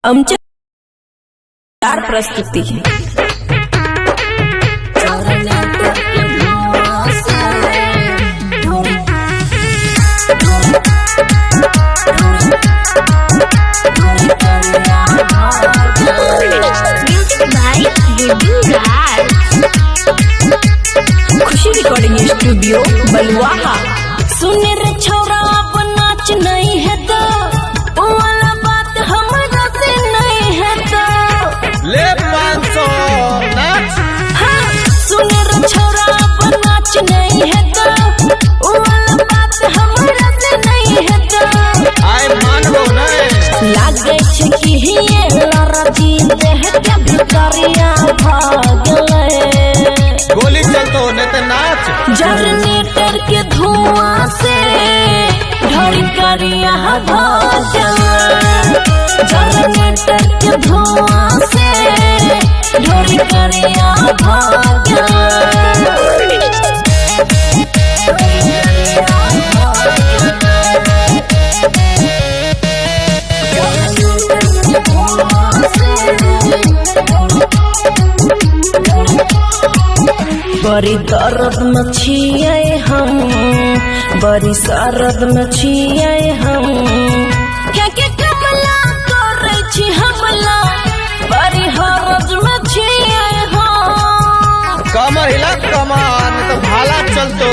आमच्या प्रस्तुती खुशी recording studio बलुआहा। सुने रे छोरा अब नाच नहीं है तो वो वाला बात हमारा से नहीं है तो ले 500 नाच। हाँ सुने रे छोरा अब नाच नहीं है तो वो वाला बात हमारा से नहीं है तो आए मानबो नहीं लागे छे कि ये लड़ा जीते है क्या भिखारिया भागले गोली चलतो ने ते नाच। जनरेटर के धुआं से ढोरी करिया भागले जनरेटर के धुआं से ढोरी करिया भागले बड़ी दर्द में छिए हम बड़ी सरद में छिए हम क्या के कमला करे छी हमला बड़ी हरज में छिए हम कमर हिला कमान तो भाला चलतो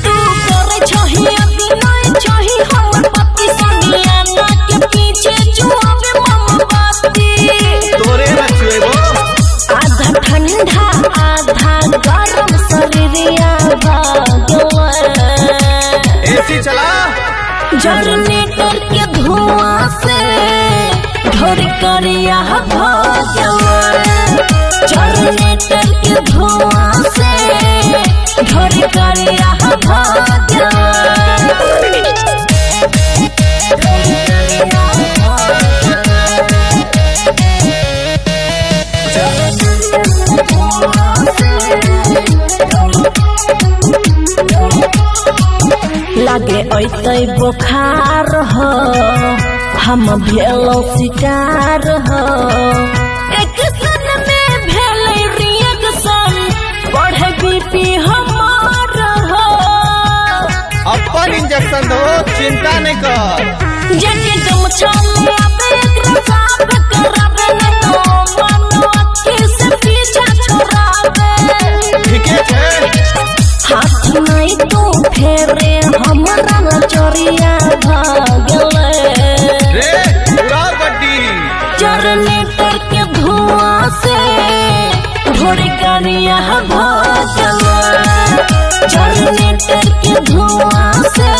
तू करे छही अभी नहीं छही हमर पति सोनिया ना के पीछे जुआवे मोमबत्ती तोरे में छुएबो आधा ठंडा आधा गरम शरीरिया भागले एसी चला जनरेटर के धुआं से ढोरी करिया भागले जनरेटर के धुआं से ढोरी करिया भागले लागे ऐतै बुखार हो हम भेलो शिकार हो एक सन में भेलै रिएक्शन बढ़े बीपी हमार हो अपन इंजेक्शन दो चिंता नहीं कर जने गमछा ले आबे एकरा साफ कराबे न तो मनो अखी से पीछा छोड़ाबे ठीक है हाथ नहीं तो फेरे हमरा चोरिया भागले रे पूरा गड्डी जनरेटर के धुआं से ढोरी करिया भागले जनरेटर के धुआं से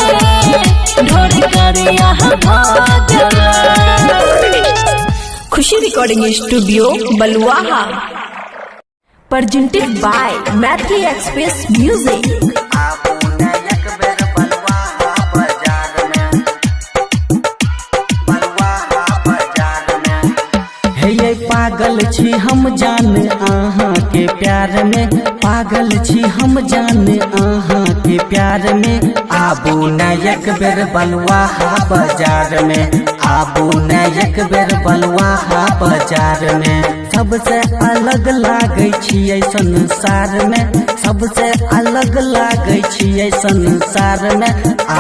ढोरी करिया भागले। Khushi recording studio Baluaha presented by Matthew Express Music। हे पागल छी हम जान आहाँ के प्यार में पागल छी हम जान आहाँ के प्यार में आबू न एक बेर बलुआहा बाजार में आबू न एक बेर बलुआहा बाजार में सबसे अलग लागे छियै संसार में सबसे अलग लागे छियै संसार में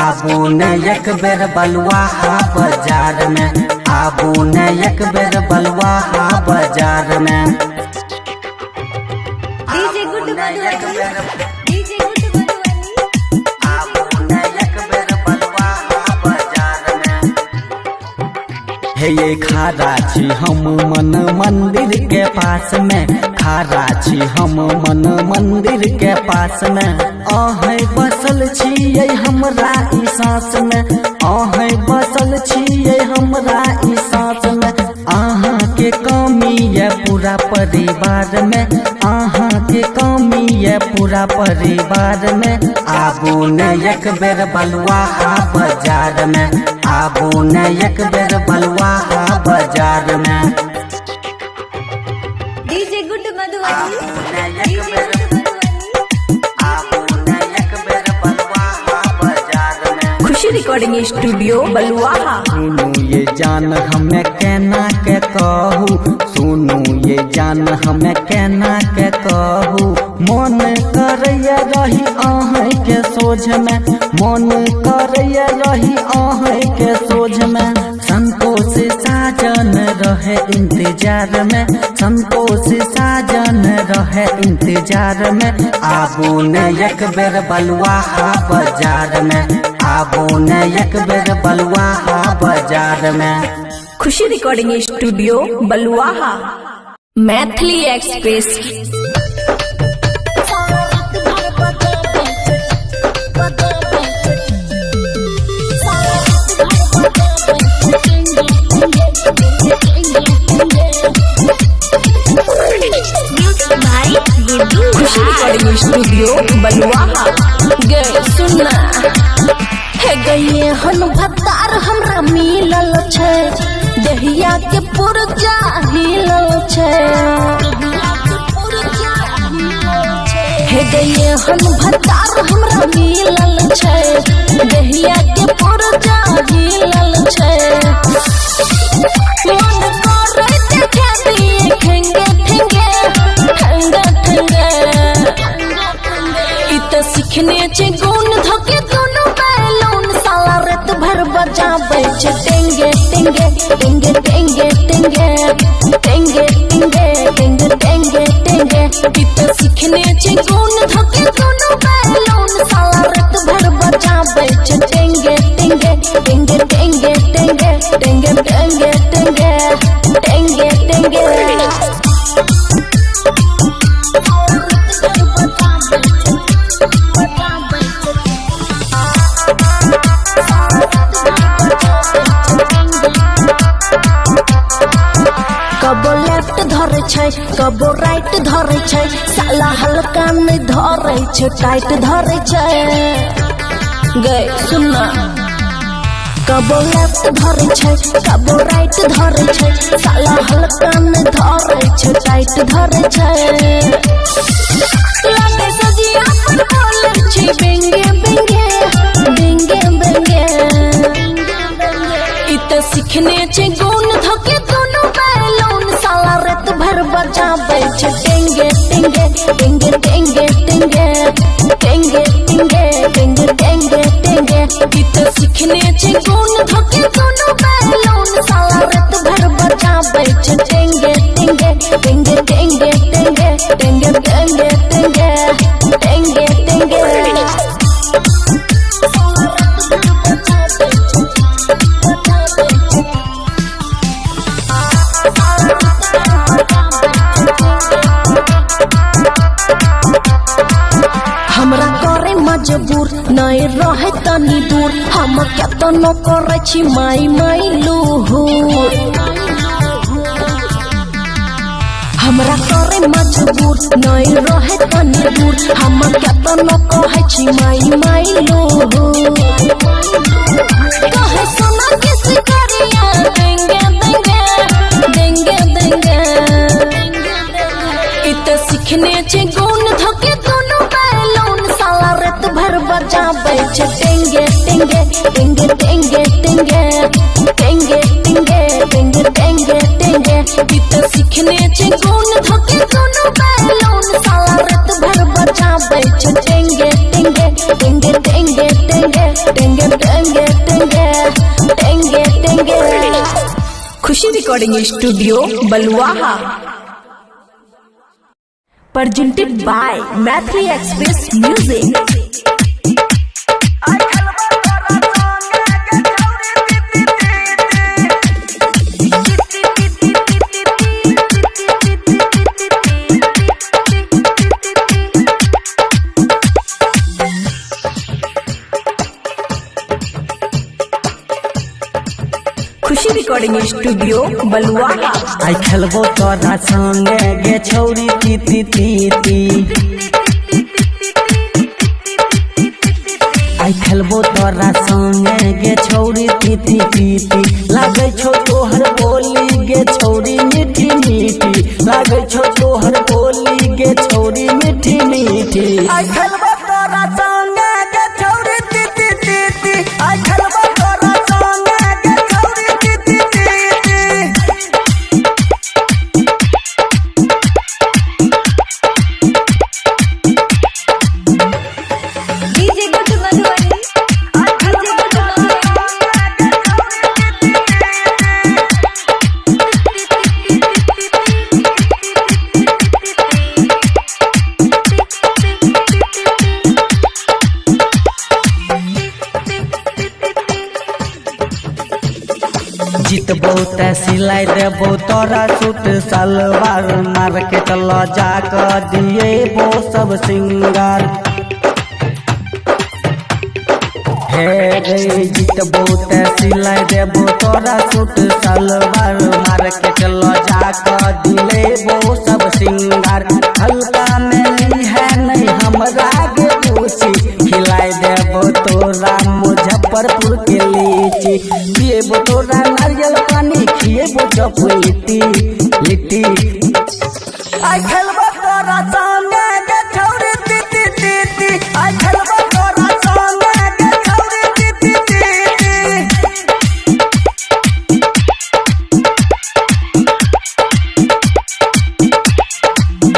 आबू न एक बेर बलुआहा बाजार में आबू न एक बेर बलुआहा बाजार में DJ good Madhubani DJ good Madhubani आबू न एक बेर बलुआहा बाजार में हे ये खारा छी हम मन मंदिर के पास में खारा छी हम मन मंदिर के पास में आहे बसल छियै हमरा ई सांस में आहे बसल छियै हमरा ई सांस में आहाँ के कमी है पूरा परिवार में आहाँ के कमी है पूरा परिवार में आबू न एक बेर बलुआहा बाजार में आबू न एक बेर बलुआहा बाजार में डीजे गुड मधुबनी खुशी रिकॉर्डिंग स्टूडियो बलुआहा। ये जान हमें कहना के कहू, सुनू ये जान हमें केना के कहू। मन करैया रही अहाँ के सोझ में, मन करैया रही अहाँ के सोझ में। संतोष साजन रहे इंतजार में, संतोष साजन रहे इंतजार में। आबू ने एक बेर बलुआहा बाजार में, आबू ने एक बेर बलुआहा बाजार में। Khushi recording studio Baluaha. Maithili express. खुशी रिकॉर्डिंग स्टूडियो बलुआहा। गे सुनना हे गए हन भतार हमरा मिलल छै, दहिया के पुरजा हिलल छै। हे गए हन भतार हमरा मिलल छै, दहिया के पुरजा हिलल छै। मन करे देखे दिए ठेंगे ठेंगे ठंगा ठंगा। इत सीखने छै गुण धोके दोनों बैलून, साला रात भर बजाबै छै टेंगे टेंगे टेंगे टेंगे टेंगे टेंगे टेंगे टेंगे टेंगे टेंगे। इत सीखने छै गुण धोके दोनों बैलून, साला रात भर बजाबै छै टेंगे टेंगे टेंगे टेंगे टेंगे टेंगे टेंगे टेंगे टेंगे टेंगे। कबो लेफ्ट धरे छै कबो राइट धरे छै, साला हल्का नहीं धरे छै टाइट धरे छै। गए सुनना कबो लेफ्ट धरे छै कबो राइट धरे छै, साला हल्का नहीं धरे छै टाइट धरे छै। लगे सजिया पर बोले छै बेंगे बेंगे बेंगे बेंगे। इत सीखने छै गुण धोके दोनों बैलून, साला रात भर बजाबै छै टेंगे टेंगे टेंगे टेंगे टेंगे टेंगे टेंगे टेंगे टेंगे टेंगे। इत सीखने छै गुण धोके दोनों बैलून, साला रात भर बजाबै छै टेंगे टेंगे टेंगे टेंगे टेंगे टेंगे टेंगे टेंगे टेंगे टेंगे। हमरा करे मजबूर नहीं रहे तनी दूर, हम केतनो करे छी माई माई लूहुर। हमरा करे मजबूर नहीं रहे तनी दूर, हम केतनो कहे छी माई माई लूहुर। कहे सुना किसी करिया देंगे देंगे देंगे देंगे। इत सीखने छै गुण धोके दोनों बैलून, साला रात भर बजाबै छै टेंगे टेंगे टेंगे टेंगे टेंगे टेंगे टेंगे टेंगे टेंगे टेंगे। इत सीखने छै गुण धोके दोनों बैलून, साला रात भर बजाबै छै टेंगे टेंगे टेंगे टेंगे टेंगे टेंगे टेंगे टेंगे टेंगे टेंगे। Khushi recording studio Baluaha. Presented by Mathri Express Music. Khushi recording studio Baluaha. आई खेलबो तोरा संगे गे छौरी तीती तीती, आई खेलबो तोरा संगे गे छौरी तीती तीती। लागे छो तोहर बोली गे छौरी मीठी मीठी, लागे छो तोहर बोली गे छौरी मीठी मीठी। आई खेलबो तोरा संगे गे छौरी तीती तीती, आई खेलबो तोरा संगे गे छौरी तीती तीती। बहुत सिलाई देबो तोरा सूट सलवार मार्केट ल जाकर दिए वो सब सिंगार हे गई जीत बहुत सिलाई देबो तोरा सूट सलवार मार्केट ल जाकर दिले वो सब सिंगार हल्का में है नहीं हमरा के पूछी खिलाई देबो तोरा मुजफ्फरपुर के लीची पिएबो तोरा नारियल पानी खिएबो चप लिट्टी आई खेलबो तोरा संगे के छौरी ती ती आई खेलबो तोरा संगे के छौरी ती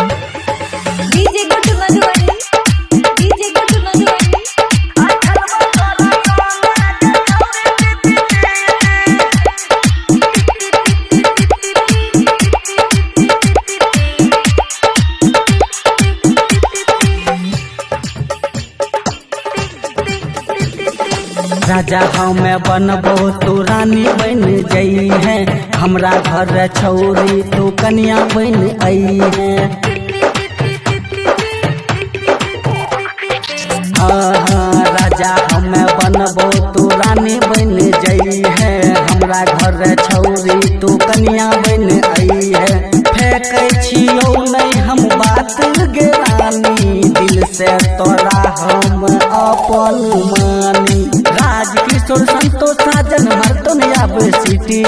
DJ good Madhubani DJ good Madhubani आई खेलबो तोरा संगे के राजा हमें बनबो तू रानी बन जई है हमरा घर छौरी तू कन्या बन आई है हाँ राजा हमें बनबो तू रानी बन जई है हमरा घर छौरी तू कन्या बन आई है फेंकै छियौ नहीं हम बात गे रानी दिल से तोरा हम अपन मानी राजकिशोर संतोष साजन हरतो न आब सिटी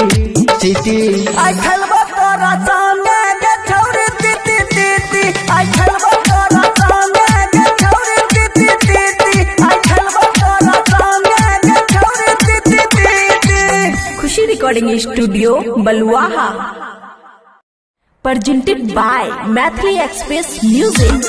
आई खेलबो तोरा संगे के छौरी ती आई खेलबो तोरा संगे के छौरी ती आई खेलबो तोरा संगे के छौरी ती Khushi recording studio Baluaha presented by Mathli Express Music।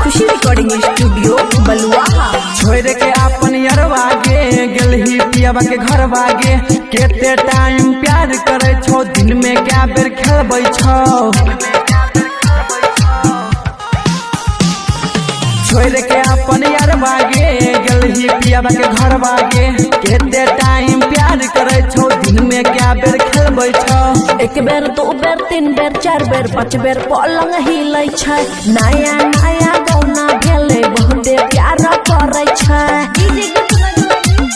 Khushi recording studio Baluaha छोड़ के अपन यरवा गे गेलही पियाबा के घर बागे केते टाइम प्यार करे छो दिन में क्या बेर खेलबै छो छोड़ के अपन यरवा गे गेलही पियाबा के घर बागे केते टाइम प्यार करे छो दिन में क्या बेर खेलबै छो एक बेर दो बेर तीन बेर चार बेर पाँच बेर पलंग हिलै छै नया नया गौना भेले बहुते प्यार करै छै डीजे गुड मधुबनी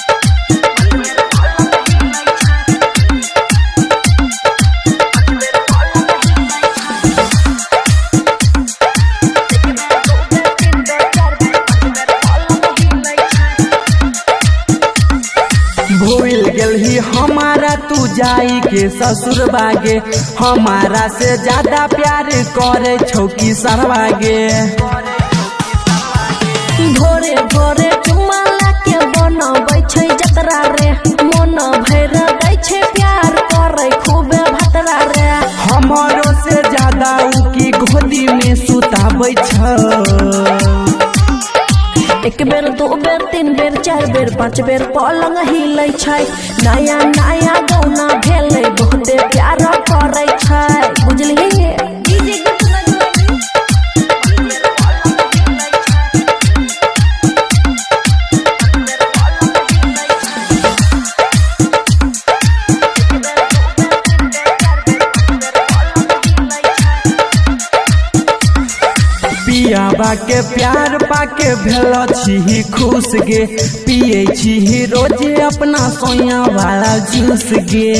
भूल गेलही हमारा तू जाई के ससुर बागे हमारा से ज्यादा प्यार करे छौ की सरवागे भोरे भोरे चुम्मा लाके बनबै छै जतरा रे मन भैर दै छै प्यार करै खूबे भतरा रे हमारो से ज्यादा उ की गोदी में सुताबै छ एक बेर दो बेर तीन बेर चार बेर पाँच बेर पलंग हिलै छै नया नया गौना भेले बहुते प्यार करै छै बुझलिही डीजे गुड मधुबनी पियाबा के प्यार पाके भेल छी खुश गे पिए छी रोजे अपना सोया वाला जूस गे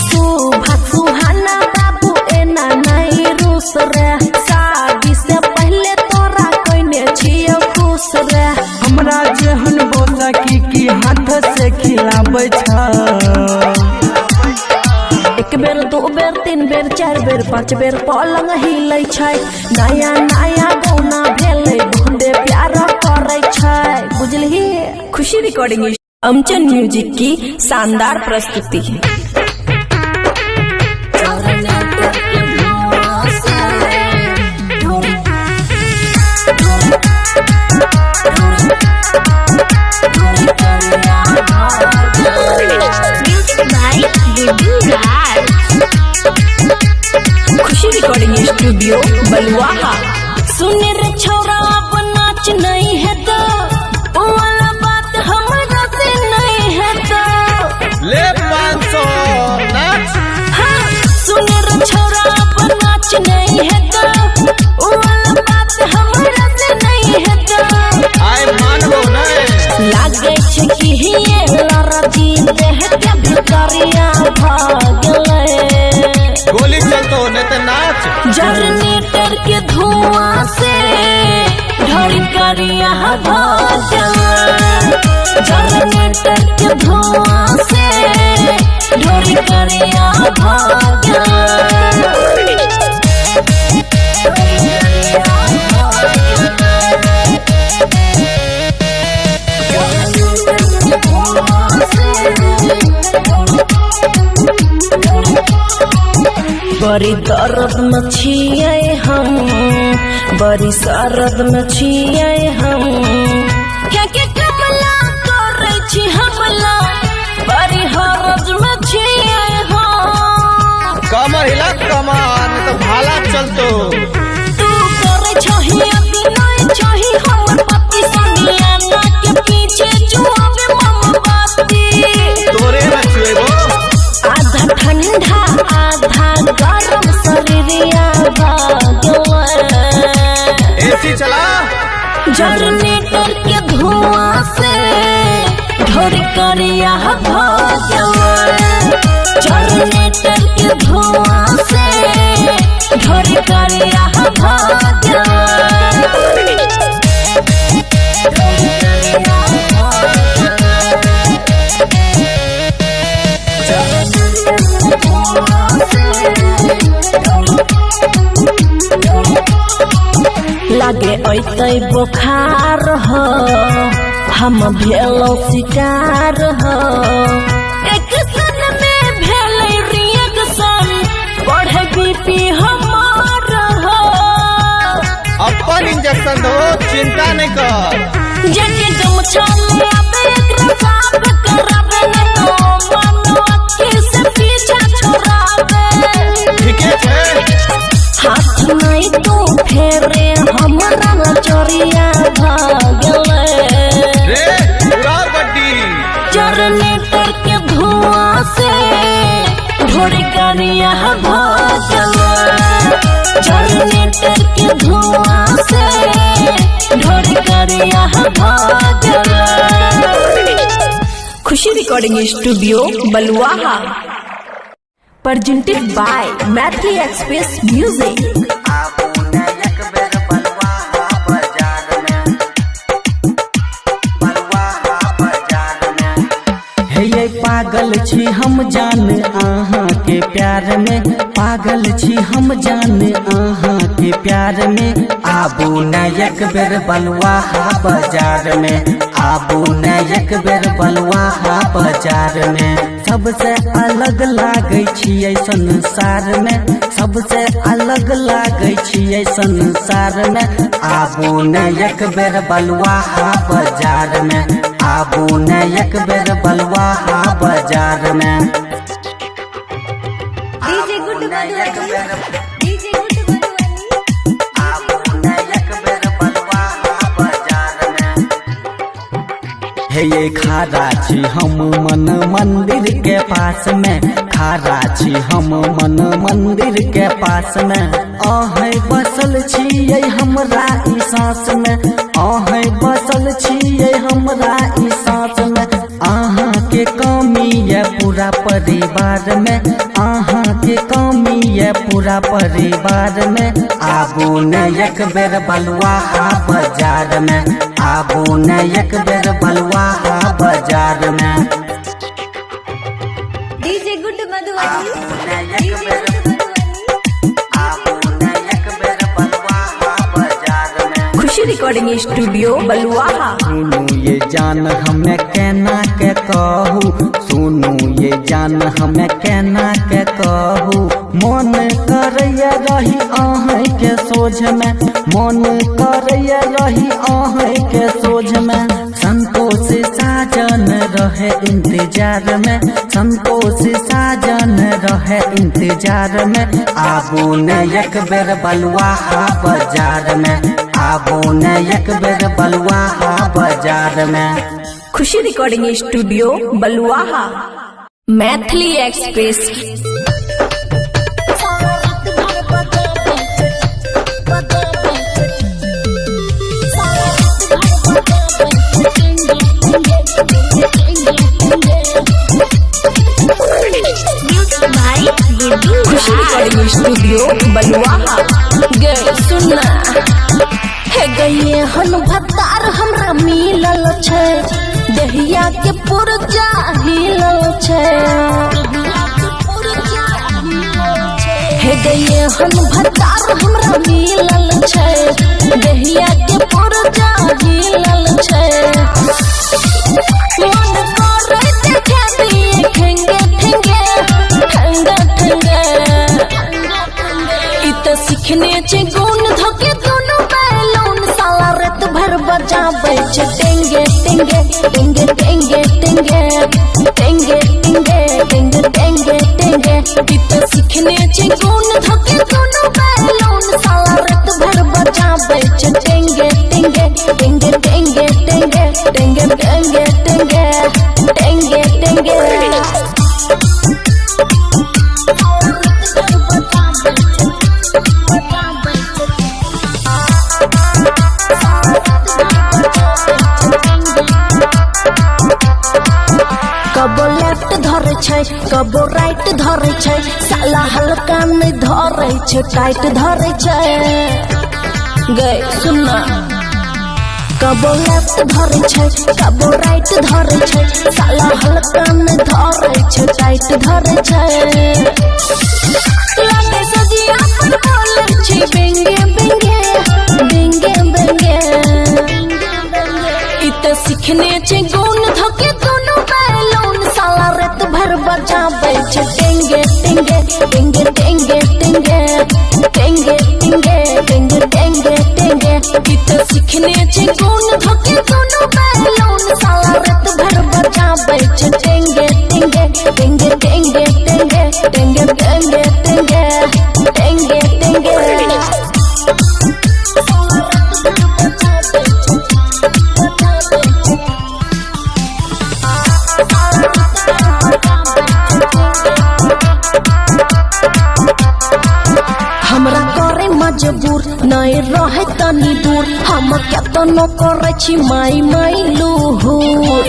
सुभा सुहाना बाबू एना नहीं रूस रे शादी से पहले तोरा कइने छियो खुश रे हमरा जेहन बोसा की हाथ से खिलाबै छ एक बेर दो बेर तीन बेर चार बेर पाँच बेर पलंग हिलै छै नया नया गौना भेले बहुते प्यार करै छै बुझलिही खुशी रिकॉर्डिंग अमचन म्यूजिक की शानदार प्रस्तुति म्यूजिक बाय स्टूडियो बलुआहा। सुन रे छोरा अब नाच नहीं है तो वो वाला बात हमरा से नहीं है तो ले 500 नाच। हाँ, सुन रे छोरा अब नाच नहीं है तो वो वाला बात हमरा से नहीं है तो आय मानबो नहीं। लागे छे कि ये लड़ा जीत है क्या भिखारिया भागले। गोली चलतो नहीं तो नाच। जनरेटर के धुआं से ढोलकरिया भागले। जनरेटर के धुआं से ढोलकरिया भागले। बड़ी दर्द में छिए हम, बड़ी सरद में छिए हम। क्या क्या कमला करे छी हमला, बड़ी हरज में छिए हम। कमर हिला कमर नहीं तो भाला चलतो। तू करे छही अभिनय छही हमर पति संगिया ना के पीछे जुआवे मोमबत्ती। तोरे में छुएबो। आधा ठंडा आधा गरम शरीरिया भागले। एसी चला। जनरेटर के धुआं से ढोलकरिया भागले। जनरेटर के धुआं से ढोलकरिया भागले। लागे ऐतै बुखार हो, हम भेलो शिकार हो। एक सन में भेलै रिएक्शन, बढ़े बीपी हमार हो। अपन इंजेक्शन दो, चिंता नहीं कर। जेके गमछा ले आबे एकरा साफ कराबे न तो मनो अक्की से पीछा छोड़ाबे। ठीके छे। हाथ नहीं तो फेरे हमरा नचरिया भागले। रे पूरा गड्डी। जनरेटर के धुआं से ढोलकरिया भागले। जनरेटर के धुआं से ढोलकरिया भागले। Khushi recording studio Baluaha. presented by Matthew Express Music। हे पागल छी हम जान आहाँ के प्यार में, पागल छी हम जान आहाँ के प्यार में। आबू न एक बेर बलुआहा बाजार में, आबू न एक बेर बलुआहा बाजार में। सबसे अलग लागे छियै संसार में, सबसे अलग लागे छियै संसार में। आबू न एक बेर बलुआहा बाजार में, आबू न एक बेर बलुआहा बाजार में। DJ good Madhubani, DJ good Madhubani. आबू न एक बेर बलुआहा बाजार में। हे ये खारा छी हम मन मंदिर के पास में, खारा छी हम मन मंदिर के पास में। आहे बसल छियै हमरा ई सांस में, आहे बसल छियै हमरा ई सांस में। आहाँ के कमी है पूरा परिवार में, आहाँ के कमी है पूरा परिवार में। आबू न एक बेर बलुआहा बाजार में, आबू न एक बेर बलुआहा बाजार में। डीजे गुड मधुबनी, आबू न एक डीजे बेर, गुड मधुबनी। आबू न एक बेर बलुआहा बाजार में। खुशी रिकॉर्डिंग स्टूडियो बलुआहा। सुनू ये जान हमें कहना के कहू, सुनू ये जान हमें कहना के कहू। मन करैया रही आहे के सोझ में, मन करैया रही आहे के सोझ में। संतोष साजन रहे इंतजार में, संतोष साजन रहे इंतजार में। आबू ने एक बेर बलुआहा बाजार में, आबू ने एक बेर बलुआहा बाजार में। Khushi recording studio Baluaha. Maithili express. खुशी रिकॉर्डिंग स्टूडियो बलुआहा। गे सुनना है गए हन भतार हमरा मिलल छै, दहिया के पुरजा हिलल छै। हे गए हन भतार हमरा मिलल छै, दहिया के पुरजा हिलल छै। मन करे देखे दिए ठेंगे ठेंगे ठंगा ठंगा। इत सीखने छै गुण धोके दोनों बैलून, साला रात भर बजाबै छै टेंगे टेंगे टेंगे टेंगे टेंगे टेंगे टेंगे टेंगे टेंगे टेंगे। इत सीखने छै गुण धोके दोनों बैलून, साला रात भर बजाबै छै टेंगे टेंगे टेंगे टेंगे टेंगे टेंगे टेंगे टेंगे टेंगे टेंगे। कबो लेफ्ट धरे छै कबो राइट धरे छै, साला हल्का नहीं धरे छै टाइट धरे छै। गए सुनना कबो लेफ्ट धरे छै कबो राइट धरे छै, साला हल्का नहीं धरे छै टाइट धरे छै। लागे सजिया पर बोले छै बेंगे बेंगे बेंगे बेंगे। इत सीखने छै गुण धोके दोनों बैलून, साला रात भर बजाबै छै टेंगे टेंगे टेंगे टेंगे टेंगे टेंगे टेंगे टेंगे टेंगे टेंगे। इत सीखने छै गुण धोके दोनों बैलून, साला रात भर बजाबै छै टेंगे टेंगे टेंगे टेंगे टेंगे टेंगे टेंगे टेंगे टेंगे टेंगे। हमरा करे मजबूर नहीं रहे तनी दूर, हम केतनो करे छी माई माई लूहूर।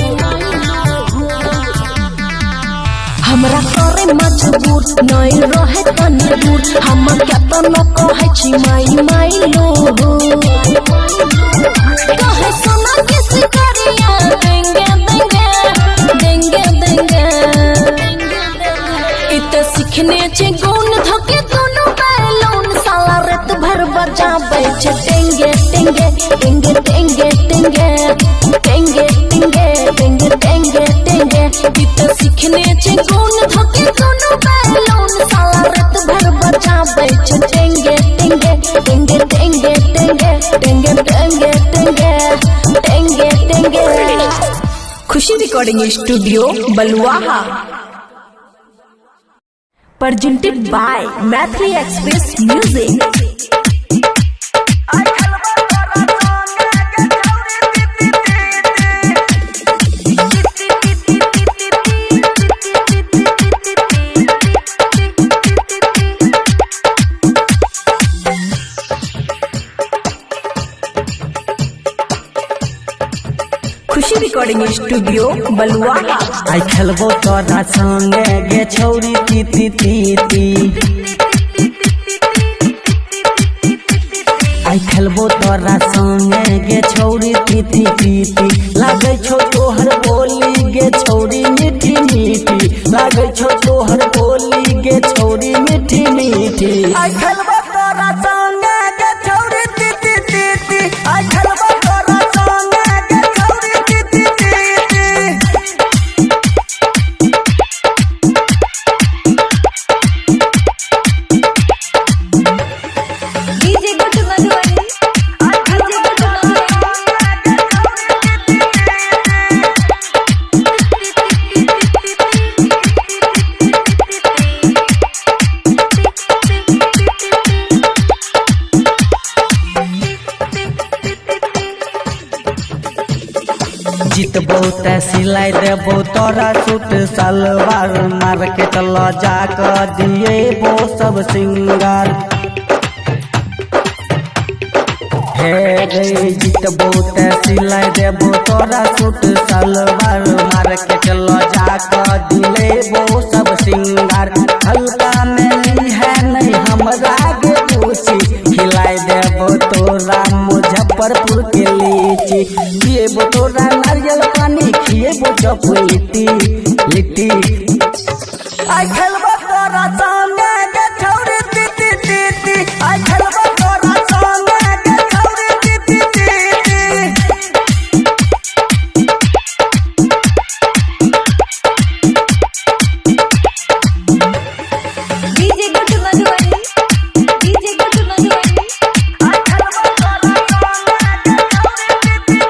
हमरा करे मजबूर नहीं रहे तनी दूर, हम केतनो कहे छी माई माई लूहूर। कहे सुना किस करिया देंगे देंगे देंगे देंगे। इत सीखने छै गुण धोके दोनों बैलून, साला रात भर बजाबै छै टेंगे टेंगे टेंगे टेंगे टेंगे टेंगे टेंगे टेंगे टेंगे टेंगे। इत सीखने छै गुण धोके दोनों बैलून, साला रात भर बजाबै छै टेंगे टेंगे टेंगे टेंगे टेंगे टेंगे टेंगे टेंगे टेंगे टेंगे। Khushi recording studio Baluaha. Presented by Mathli Express Music. Khushi recording studio Baluaha. आई खेलबो तोरा संगे गे छौरी तीती तीती। आई खेलबो तोरा संगे गे छौरी तीती तीती। लागे छौ तोहर बोली गे छौरी मीठी मीठी, लागे छौ तोहर बोली गे छौरी मीठी मीठी। आई खेलबो तोरा संगे गे छौरी तीती तीती। आई खेलबो तोरा संगे गे छौरी तीती तीती। DJ good Madhubani DJ good Madhubani. ते सिलाई देबो तोरा सूट सलवार मार्केट ल जाकर दिए वो सब सिंगार हे रे जीतबो ते सिलाई देबो तोरा सूट सलवार मार्केट ल जाकर दिए वो सब सिंगार हल्का में है नहीं हमरा गे पूछी खिलाई देबो तोरा मुजफ्फरपुर के लीची खिएबो तोरा नारियल पानी खिएबो चप लिट्टी लिट्टी आई खेलबो तोरा संगे गे छौरी ती ती ती आई खेलबो तोरा संगे गे छौरी ती ती डीजे गुड्डू मधुबनी डीजे गुड्डू मधुबनी आई खेलबो तोरा संगे गे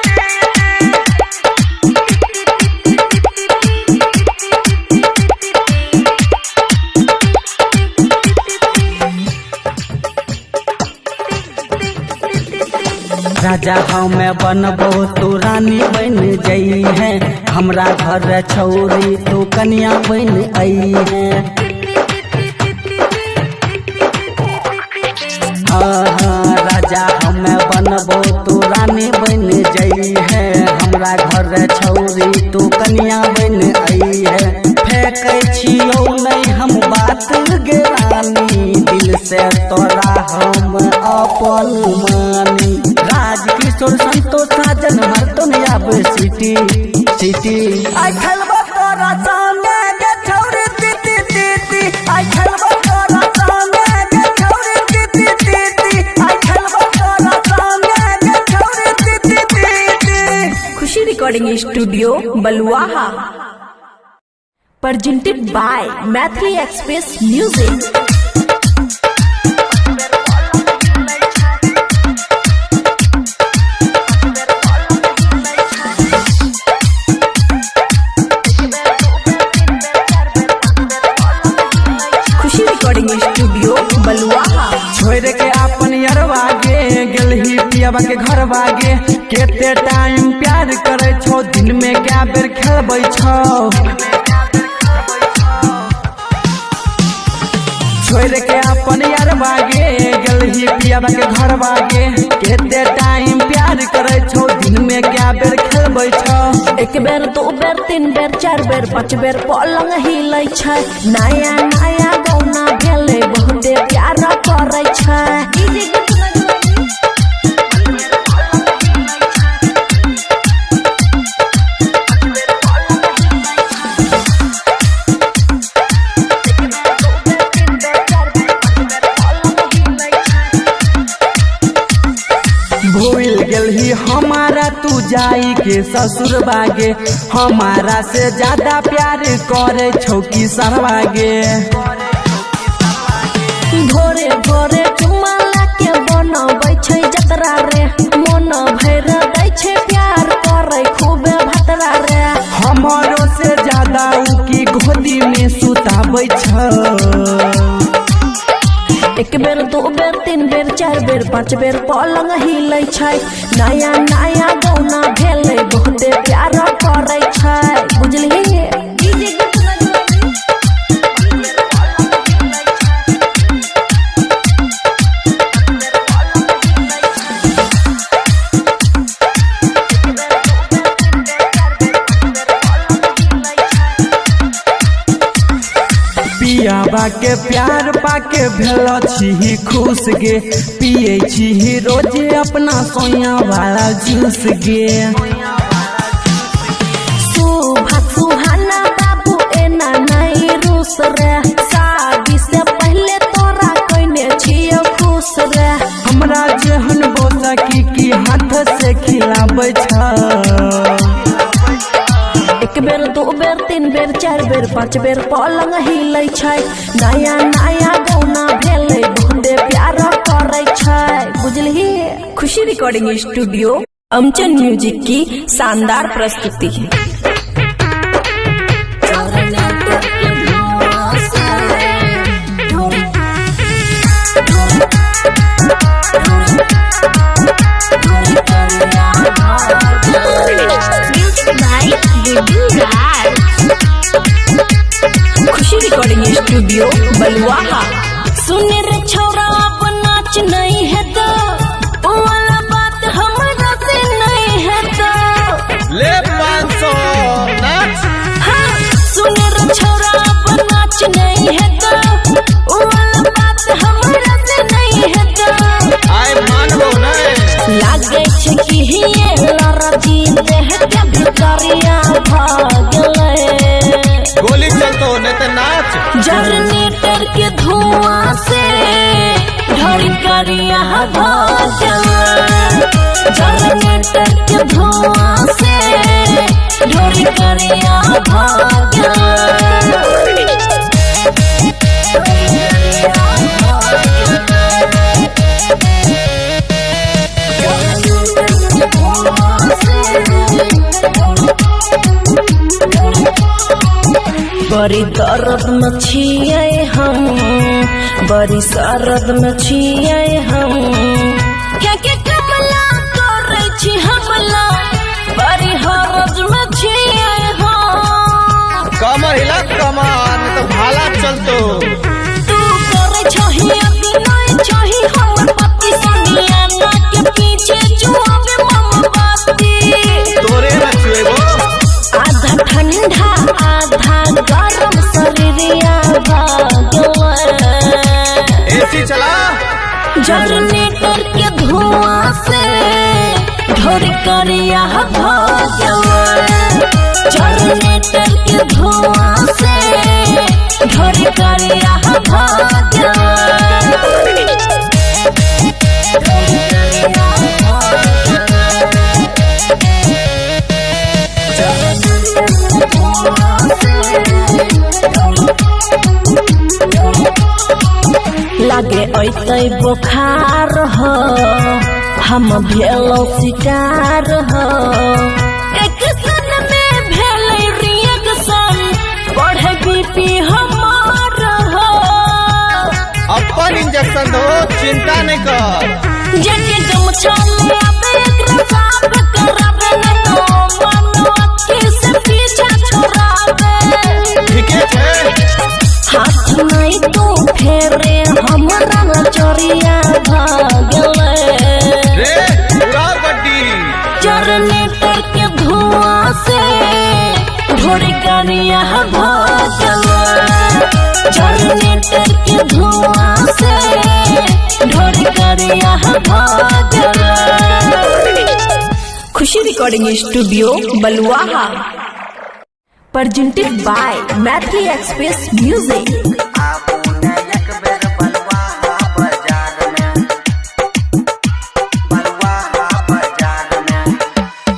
राजा हमें बनबो तू रानी बन जई है हमरा घर छौरी तू कन्या बन आई है हाँ राजा हमें बनबो तू रानी बन जई है हमरा घर छौरी तू कन्या बन आई है फेंकै छियौ नहीं हम बात गे रानी दिल से तोरा हम अपन मानी राजकिशोर संतोष साजन मर्तन आब सिटी सिटी आई खेलबो तोरा संगे गे छौरी ती ती ती आई खेलबो तोरा संगे गे छौरी ती ती ती आई खेलबो तोरा संगे गे छौरी ती ती Khushi recording studio Baluaha presented by Mathri Express Music। Khushi recording studio Baluaha छोड़ के अपन यरवा गे गेलही पियाबा के घर बागे केते टाइम प्यार करे छो दिन में क्या बेर खेलबै छो छोड़ के अपन यरवा गे गेलही पियाबा के घर बागे केते टाइम प्यार करे छो दिन में क्या बेर खेलबै छो एक बेर दो बेर तीन बेर चार बेर पाँच बेर पलंग हिलै छै नया नया गौना भेलै बहुते प्यार करै छै डीजे गुड्डू मधुबनी भूल गेलही हमारा तू जाई के ससुर बागे हमारा से ज्यादा प्यार करे छौकी सरवागे भोरे भोरे चुम्मा लाके बनबै छै जतरा रे मन भैर दै छै प्यार करै खूबे भतरा रे हमारो से ज्यादा उ की गोदी में सुताबै छ एक बेर दो बेर तीन बेर चार बेर पाँच बेर पलंग हिलै छै नया नया गौना भेलै बहुते प्यार करै छै बुझलिही डीजे गुड्डू मधुबनी पियाबा के प्यार पाके भेल छी खुश गे पिए छी रोजे अपना सोया वाला जूस गे सुभा सुहाना बाबू एना नहीं रूस रे शादी से पहले तोरा कइने छियो खुश रे हमरा जेहन बोसकी की हाथ से खिलाबै छ एक बेर दो बेर तीन बेर चार बेर पाँच बेर पलंग हिलै छै नया नया गौना भेलै बहुते प्यार करै छै बुझलिही खुशी रिकॉर्डिंग स्टूडियो अमचन म्यूजिक की शानदार प्रस्तुति म्यूजिक बाय स्टूडियो बलुआहा। सुन रे छोरा अब नाच नहीं है तो वो वाला बात हमरा से नहीं है तो ले 500 नाच। हाँ, सुन रे छोरा अब नाच नहीं है तो वो वाला बात हमरा से नहीं है तो आय मानबो नहीं। लागे छे कि ये लड़की देह के भितरिया भागले। गोली चलतो नहीं तो नाच। जनरेटर के धुआं से ढोरी करिया भागले। जनरेटर के धुआं से ढोरी करिया भागले। बड़ी दर्द में छिए हम, बड़ी सरद में छिए हम। क्या के कमला करे छी हमला, बड़ी हरज में छिए हम। कमर हिला कमर नहीं तो भाला चलतो। तू करे छही अभी नहीं छही हमर पति सोनिया ना के पीछे जुआवे मोमबत्ती। तोरे ना छुएबो। आधा ठंडा आधा गरम शरीरिया भागले। एसी चला। जनरेटर के धुआं से ढोरी करिया भागले। जनरेटर के धुआं से ढोरी करिया भागले। लागे ऐतै बुखार हो, हम भेलो शिकार हो। एक सन में भेलै रिएक्शन, बढ़े बीपी हमार हो। अपन इंजेक्शन दो, चिंता नहीं कर। जगे गमछा ले आबे एकरा साफ कराबे न तो मनो अक्की से पीछा छोड़ाबे। ठीके छे। हाथ नहीं तो फेरे हमरा नचरिया भागले। रे पूरा गड्डी। जनरेटर के धुआं से ढोरी करिया भागले। जनरेटर के धुआं से ढोरी करिया भागले। Khushi recording studio Baluaha. presented by Matthew Express Music।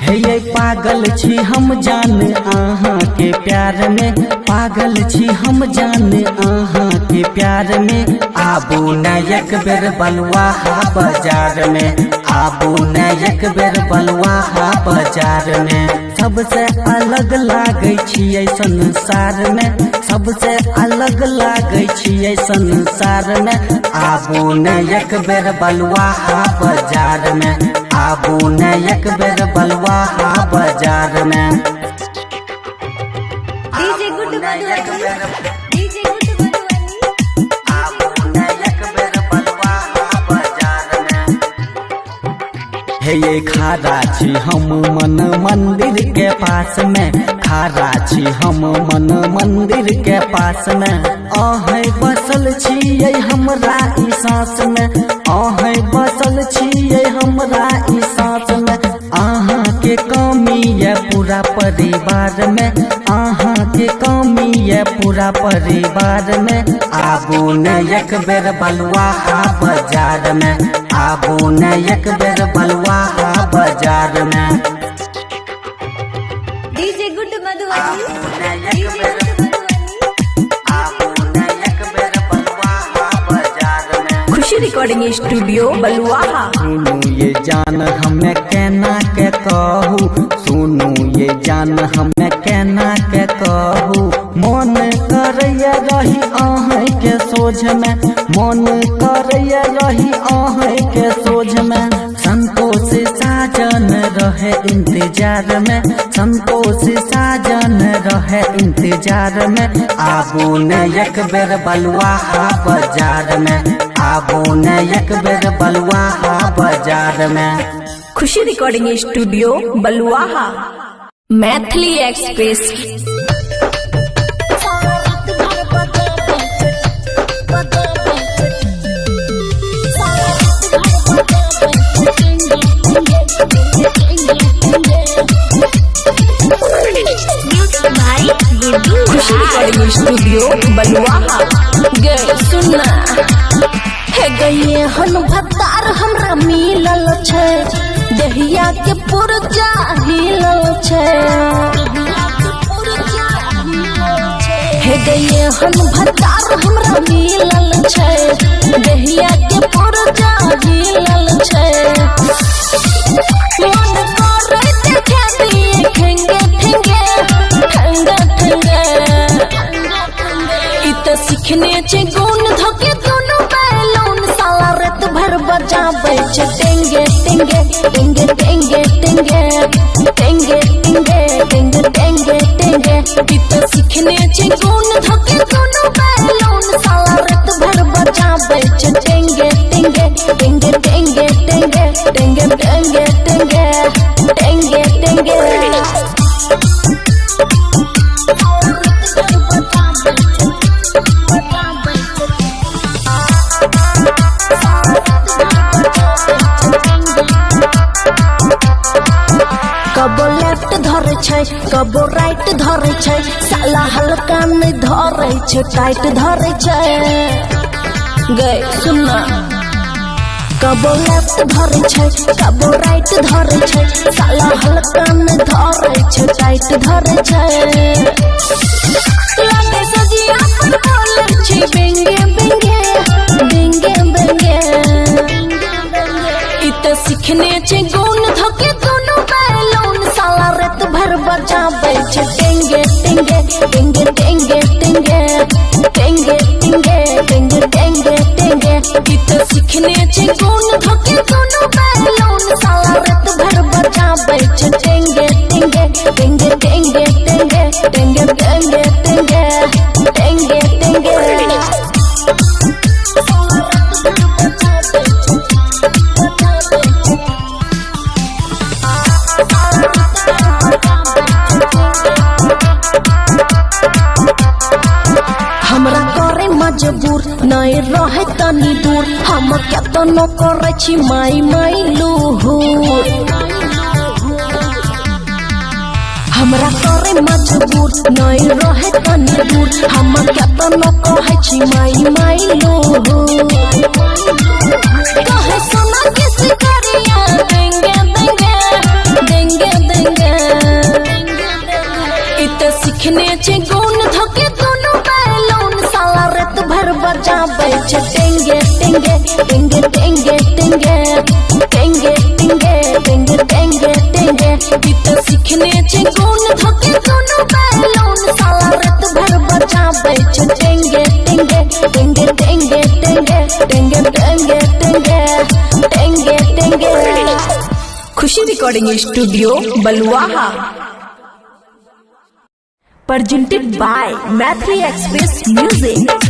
हे पागल छी हम जान आहाँ के प्यार में, पागल छी हम जान आहाँ के प्यार में। आबू न एक बेर बलुआहा बाजार में, आबू न एक बेर बलुआहा बाजार में। सबसे अलग लागे छियै संसार में, सबसे अलग लागे छियै संसार में। आबू न एक बेर बलुआहा बाजार में, आबू न एक बेर बलुआहा बाजार में। DJ good Madhubani, DJ good Madhubani. आबू न एक बेर बलुआहा बाजार में। हे ये खारा छी हम मन मंदिर के पास में, खारा छी हम मन मंदिर के पास में। आहे बसल छियै हमरा ई सांस में, आहे बसल छियै हमरा ई सांस में। आहाँ के कमी है पूरा परिवार में, आहाँ के कमी है पूरा परिवार में। आबू न एक बेर बलुआहा बाजार में, आबू न एक बेर बलुआहा बाजार में। डीजे गुड मधुबनी, आबू न एक डीजे बेर, गुड मधुबनी। आबू न एक बेर बलुआहा बाजार में। खुशी रिकॉर्डिंग स्टूडियो बलुआहा। सुनू ये जान हमें कहना के कहू, सुनू ये जान हमें कहना के कहू। मन करैया रही आहे के सोझ में, मन करैया रही आहे के सोझ में। संतोष साजन रहे इंतजार में, संतोष साजन रहे इंतजार में, आबू ने एक बेर बलुआ बाजार में, आबू ने एक बेर बलुआ बाजार में। Khushi recording studio Baluaha. Maithili express. खुशी रिकॉर्डिंग स्टूडियो बलुआहा। गे सुनना है गए हन भतार हमरा मिलल छै, दहिया के पुरजा हिलल छै। हे गए हन भतार हमरा मिलल छै, दहिया के पुरजा हिलल छै। मन करे देखे दिए ठेंगे ठेंगे ठंगा ठंगा, इत सीखने छै गुण धोके दोनों बैलून, साला रात भर बजाबै छै टेंगे टेंगे टेंगे टेंगे टेंगे टेंगे टेंगे टेंगे टेंगे टेंगे। इत सीखने छै गुण धोके दोनों बैलून, साला रात भर बजाबै छै टेंगे टेंगे टेंगे टेंगे टेंगे टेंगे टेंगे टेंगे टेंगे टेंगे। कबो लेफ्ट धरे छै कबो राइट धरे छै, साला हल्का नहीं धरे छै टाइट धरे छै। गए सुनना कबो लेफ्ट धरे छै कबो राइट धरे छै, साला हल्का नहीं धरे छै टाइट धरे छै। लागे सजिया पर बोले छै बेंगे बेंगे बेंगे बेंगे, इत सीखने छै गुण धोके दोनों बैलून, साला रात भर बजाबै छै टेंगे टेंगे टेंगे टेंगे टेंगे टेंगे टेंगे टेंगे टेंगे टेंगे। इत सीखने छै गुण धोके दोनों बैलून, साला रात भर बजाबै छै टेंगे टेंगे टेंगे टेंगे टेंगे टेंगे टेंगे टेंगे टेंगे टेंगे। हमरा करे मजबूर नहीं रहे तनी दूर, हम केतनो करे छी माई माई लूहुर। हमरा करे मजबूर नहीं रहे तनी दूर, हम केतनो कहे छी माई माई लूहुर। कहे सोना के सिकरिया देंगे देंगे देंगे देंगे, इत सीखने छै गुण धोके दोनों बैलून, साला रात भर बजाबै छै टेंगे टेंगे टेंगे टेंगे टेंगे टेंगे टेंगे टेंगे टेंगे टेंगे। इत सीखने छै गुण धोके दोनों बैलून, साला रात भर बजाबै छै टेंगे टेंगे टेंगे टेंगे टेंगे टेंगे टेंगे टेंगे टेंगे टेंगे। Khushi recording studio Baluaha. Presented by Mathri Express Music।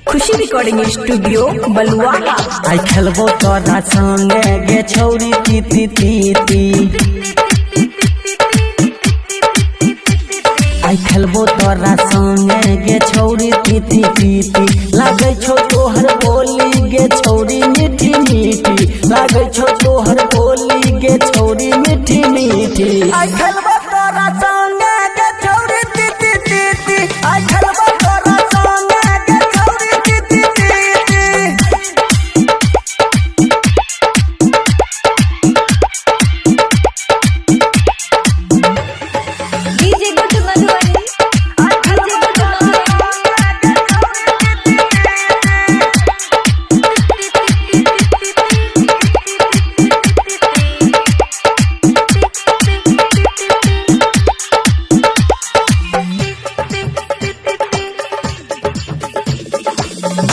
Khushi recording studio Baluaha. आई खेलबो तोरा संगे गे छौरी तीती तीती, आई खेलबो तोरा संगे गे छौरी तीती तीती। लागे छो तोहर बोली गे छौरी मीठी मीठी, लागे छो तोहर बोली गे छौरी मीठी मीठी। आई खेलबो तोरा संगे गे छौरी तीती तीती, आई खेलबो तोरा संगे गे छौरी तीती तीती। डीजे गुड मधुबनी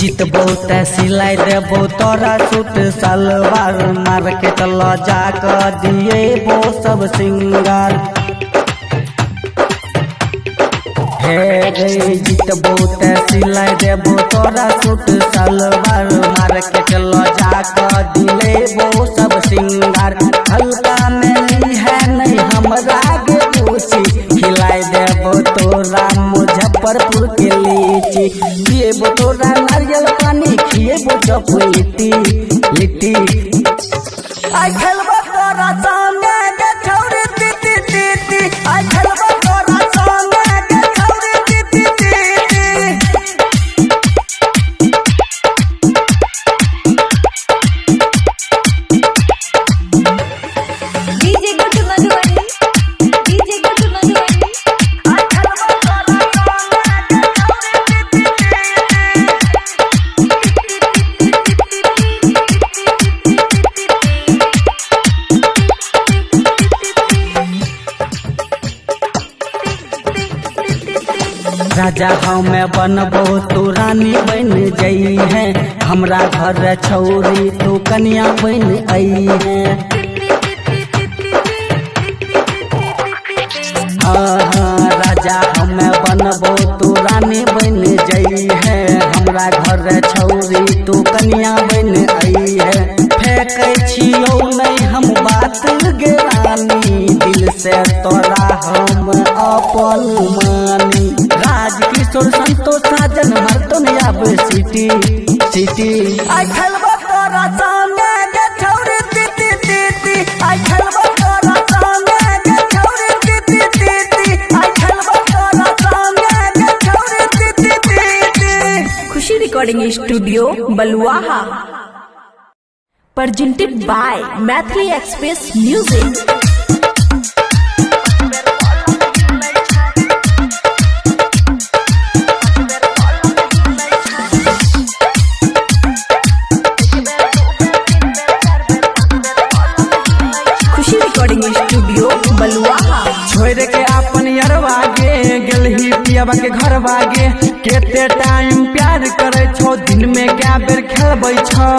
जितबो ते सिलाई देबो तोरा सूट सलवार मार्केट ल जाकर दिए वो सब सिंगार हे गई जितबो ते सिलाई देबो तोरा सूट सलवार मार्केट ल जाकर दिले वो सब सिंगार हल्का में है नहीं हमरा के पूछी खिलाई देबो तोरा मुजफ्फरपुर के लीची पिएबो तोरा नारियल पानी खिएबो चप लिट्टी लिट्टी आई खेलबो तोरा संगे के छौरी ती ती आई खेलबो तोरा संगे के छौरी ती ती DJ good Madhubani DJ good Madhubani आई खेलबो तोरा संगे के राजा हमें बनबो तू रानी बन जई है हमरा घर छौरी तू कन्या बन आई है हाँ राजा हमें बनबो तू रानी बन जई है हमरा घर छौरी तू कन्या बन आई है फेंकै छियौ नहीं हम बात गे रानी दिल से तोरा हम अपन मानी राज किशोर संतोष साजन मरतो न आब सिटी सिटी आई खेलबो तोरा संगे के छौरी ती ती आई खेलबो तोरा संगे के छौरी ती ती आई खेलबो तोरा संगे के छौरी ती Khushi recording studio Baluaha presented by Mathli Express Music। Khushi recording studio Baluaha छोड़ के अपन यरवा गे गेलही पियाबा के घर बागे केते टाइम प्यार करे छो दिन में क्या बेर खेलबै छो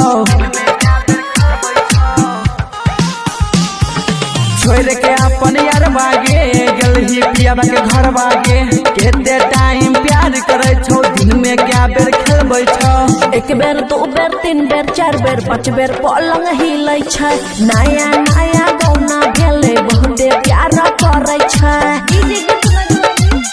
छोड़ के अपन यरवा गे गेलही पियाबा के घर बागे केते टाइम प्यार करे छो दिन में क्या बेर खेलबै छो एक बेर दो बेर तीन बेर चार बेर पाँच बेर पलंग हिलै छै नया नया गौना भेले बहुते प्यार करै छै डीजे गुड मधुबनी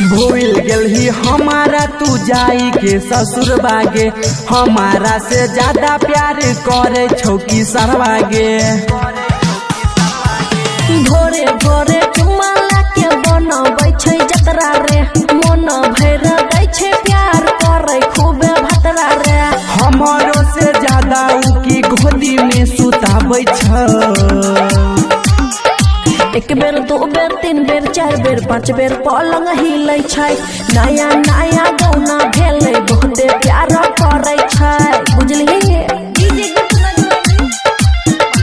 भूल गेलही हमारा तू जाई के ससुर बागे हमारा से ज्यादा प्यार करे छौ की सरवागे भोरे भोरे चुम्मा लाके बनबै छै जतरा रे मन भैर दै छै प्यार करै खूबे भतरा रे हमारो से ज्यादा उ की गोदी में सुताबै छ एक बेर दो बेर तीन बेर चार बेर पाँच बेर पलंग हिलै छै नया नया गौना भेले बहुते प्यार करै छै बुझलिही डीजे गुड मधुबनी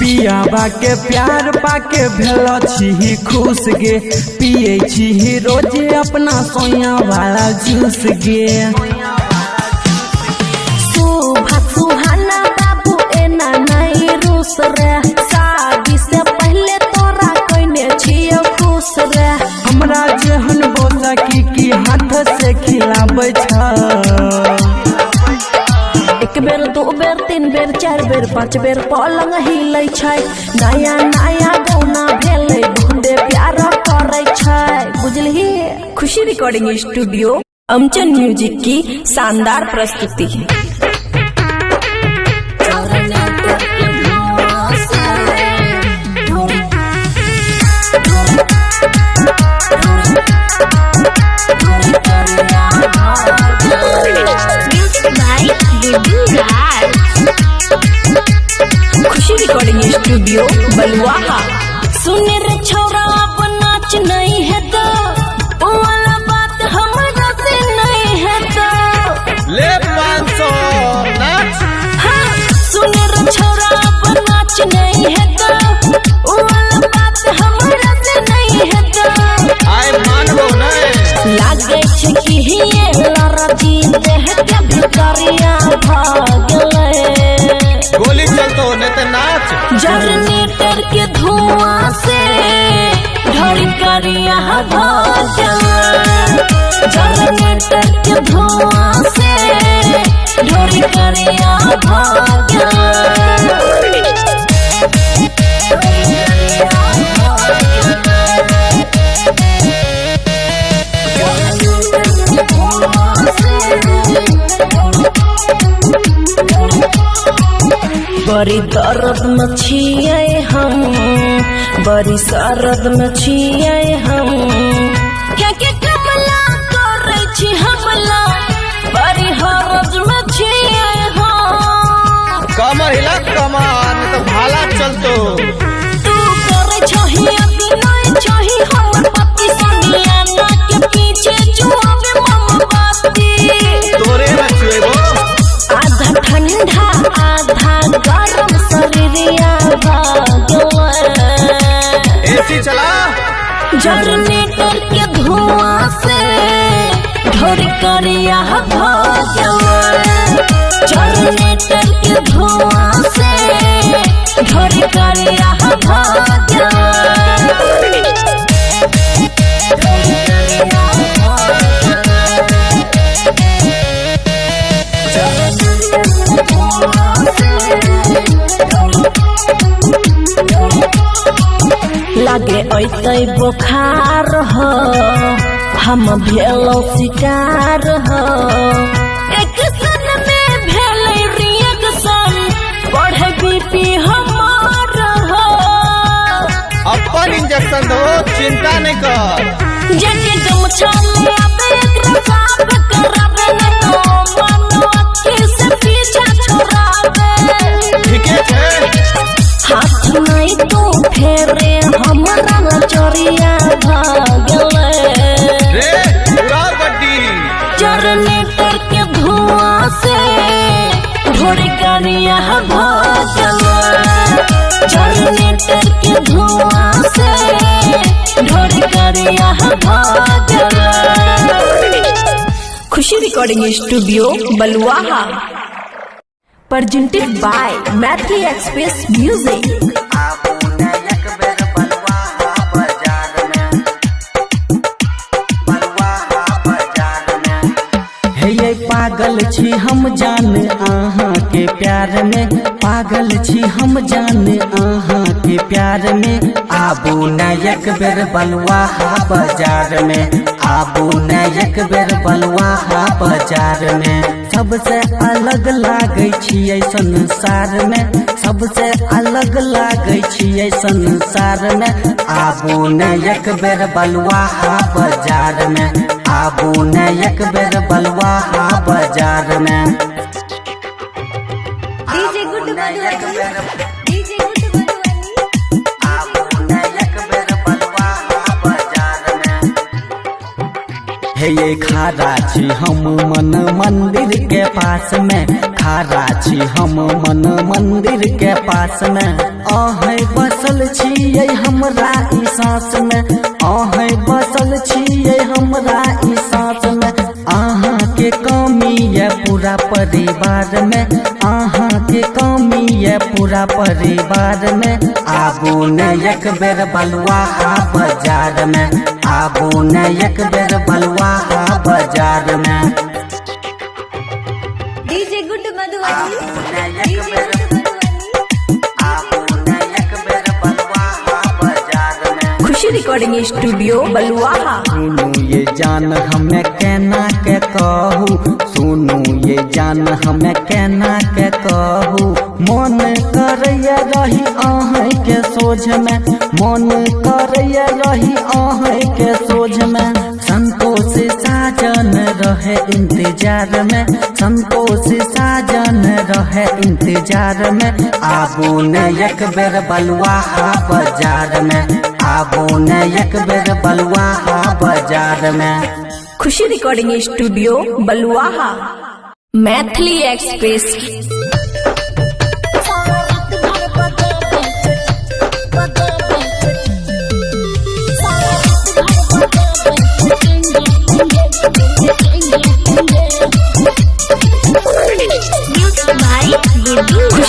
पियाबा के प्यार पाके भेलो छी खुश गे पिए छी रोजे अपना सोया वाला जूस गे सुभा सुहाना बाबू एना नहीं रूस रे शादी से पहले तोरा कइने छियो खुश रे हमरा जेहन बोला की हाथ से खिलाबै छ एक बेर दो बेर तीन बेर चार बेर पाँच बेर पलंग हिलै छै नया नया गौना भेले बहुते प्यार करै छै बुझलिही खुशी रिकॉर्डिंग स्टूडियो अमचन म्यूजिक की शानदार प्रस्तुति म्यूजिक जनरेटर के धुआं से ढोरी करिया भजन। जनरेटर के धुआं से ढोरी करिया भजन। बड़ी दर्द में छिए हम, बड़ी सरद में छिए हम, क्या क्या कमला करे छी हमला, बड़ी हरज में छिए हम। कमर हिला कमर तो भाला चलतो। तू करे छही अभिनय छही हम पति सोनिया ना के पीछे जुआवे मोमबत्ती। तोरे में छुएबो आधा ठंडा आधा गरम शरीरिया भाग्यवा। एसी चला। जनरेटर के धुआं से ढोरी करिया भाग्यवा। जनरेटर के धुआं से ढोरी करिया भाग्यवा। लागे ऐतै बुखार हो, हम भेलो शिकार हो। एक सन में भेलै रिएक्शन, बढ़े बीपी हमार हो। अपन इंजेक्शन दो, चिंता नहीं कर। जेके गमछा ले आबे एकरा साफ कराबे न तो मनो अखी से पीछा छोड़ाबे। ठीके छे। हाथ नहीं तो फेरे हमरा चोरिया भागले। रे पूरा गड्डी। जनरेटर के धुआं से ढोरी करिया भागले। जनरेटर के धुआं से ढोरी करिया भागले। Khushi recording studio Baluaha. presented by Matthew Express Music। हे पागल छी हम जान आहाँ के प्यार में, पागल छी हम जान आहाँ के प्यार में। आबू न एक बेर बलुआहा बाजार में, आबू न एक बेर बलुआहा बाजार में। सबसे अलग लागे छियै संसार में, सबसे अलग लागे छियै संसार में। आबू न एक बेर बलुआहा बाजार में, आबू न एक बेर बलुआहा बाजार में। DJ good Madhubani, DJ good Madhubani. आबू न एक बेर बलुआहा बाजार में। हे ये खारा छी हम मन मंदिर के पास में, खारा छी हम मन मंदिर के पास में। आहे बसल छियै हमरा ई सांस में, आहे बसल छियै हमरा ई सांस में। आहाँ के कमी है पूरा परिवार में, आहाँ के कमी है पूरा परिवार में। आबू न एक बेर बलुआहा बाजार में, आबू न एक बेर बलुआहा बाजार में। डीजे गुड मधुबनी, आबू न एक डीजे बेर, गुड मधुबनी। आबू न एक बेर बलुआहा बाजार में। खुशी रिकॉर्डिंग स्टूडियो बलुआहा। सुनू ये जान हमें कहना के कहू, सुनू ये जान हमें कहना के कहू। मन करैया रही आहे के सोझ में, मन करैया रही आहे के सोझ में। संतोष साजन रहे इंतजार में, संतोष साजन रहे इंतजार में। आबू न एक बेर बलुआहा बाजार में, आबू न एक बेर बलुआहा बाजार में। Khushi recording studio Baluaha. Maithili express.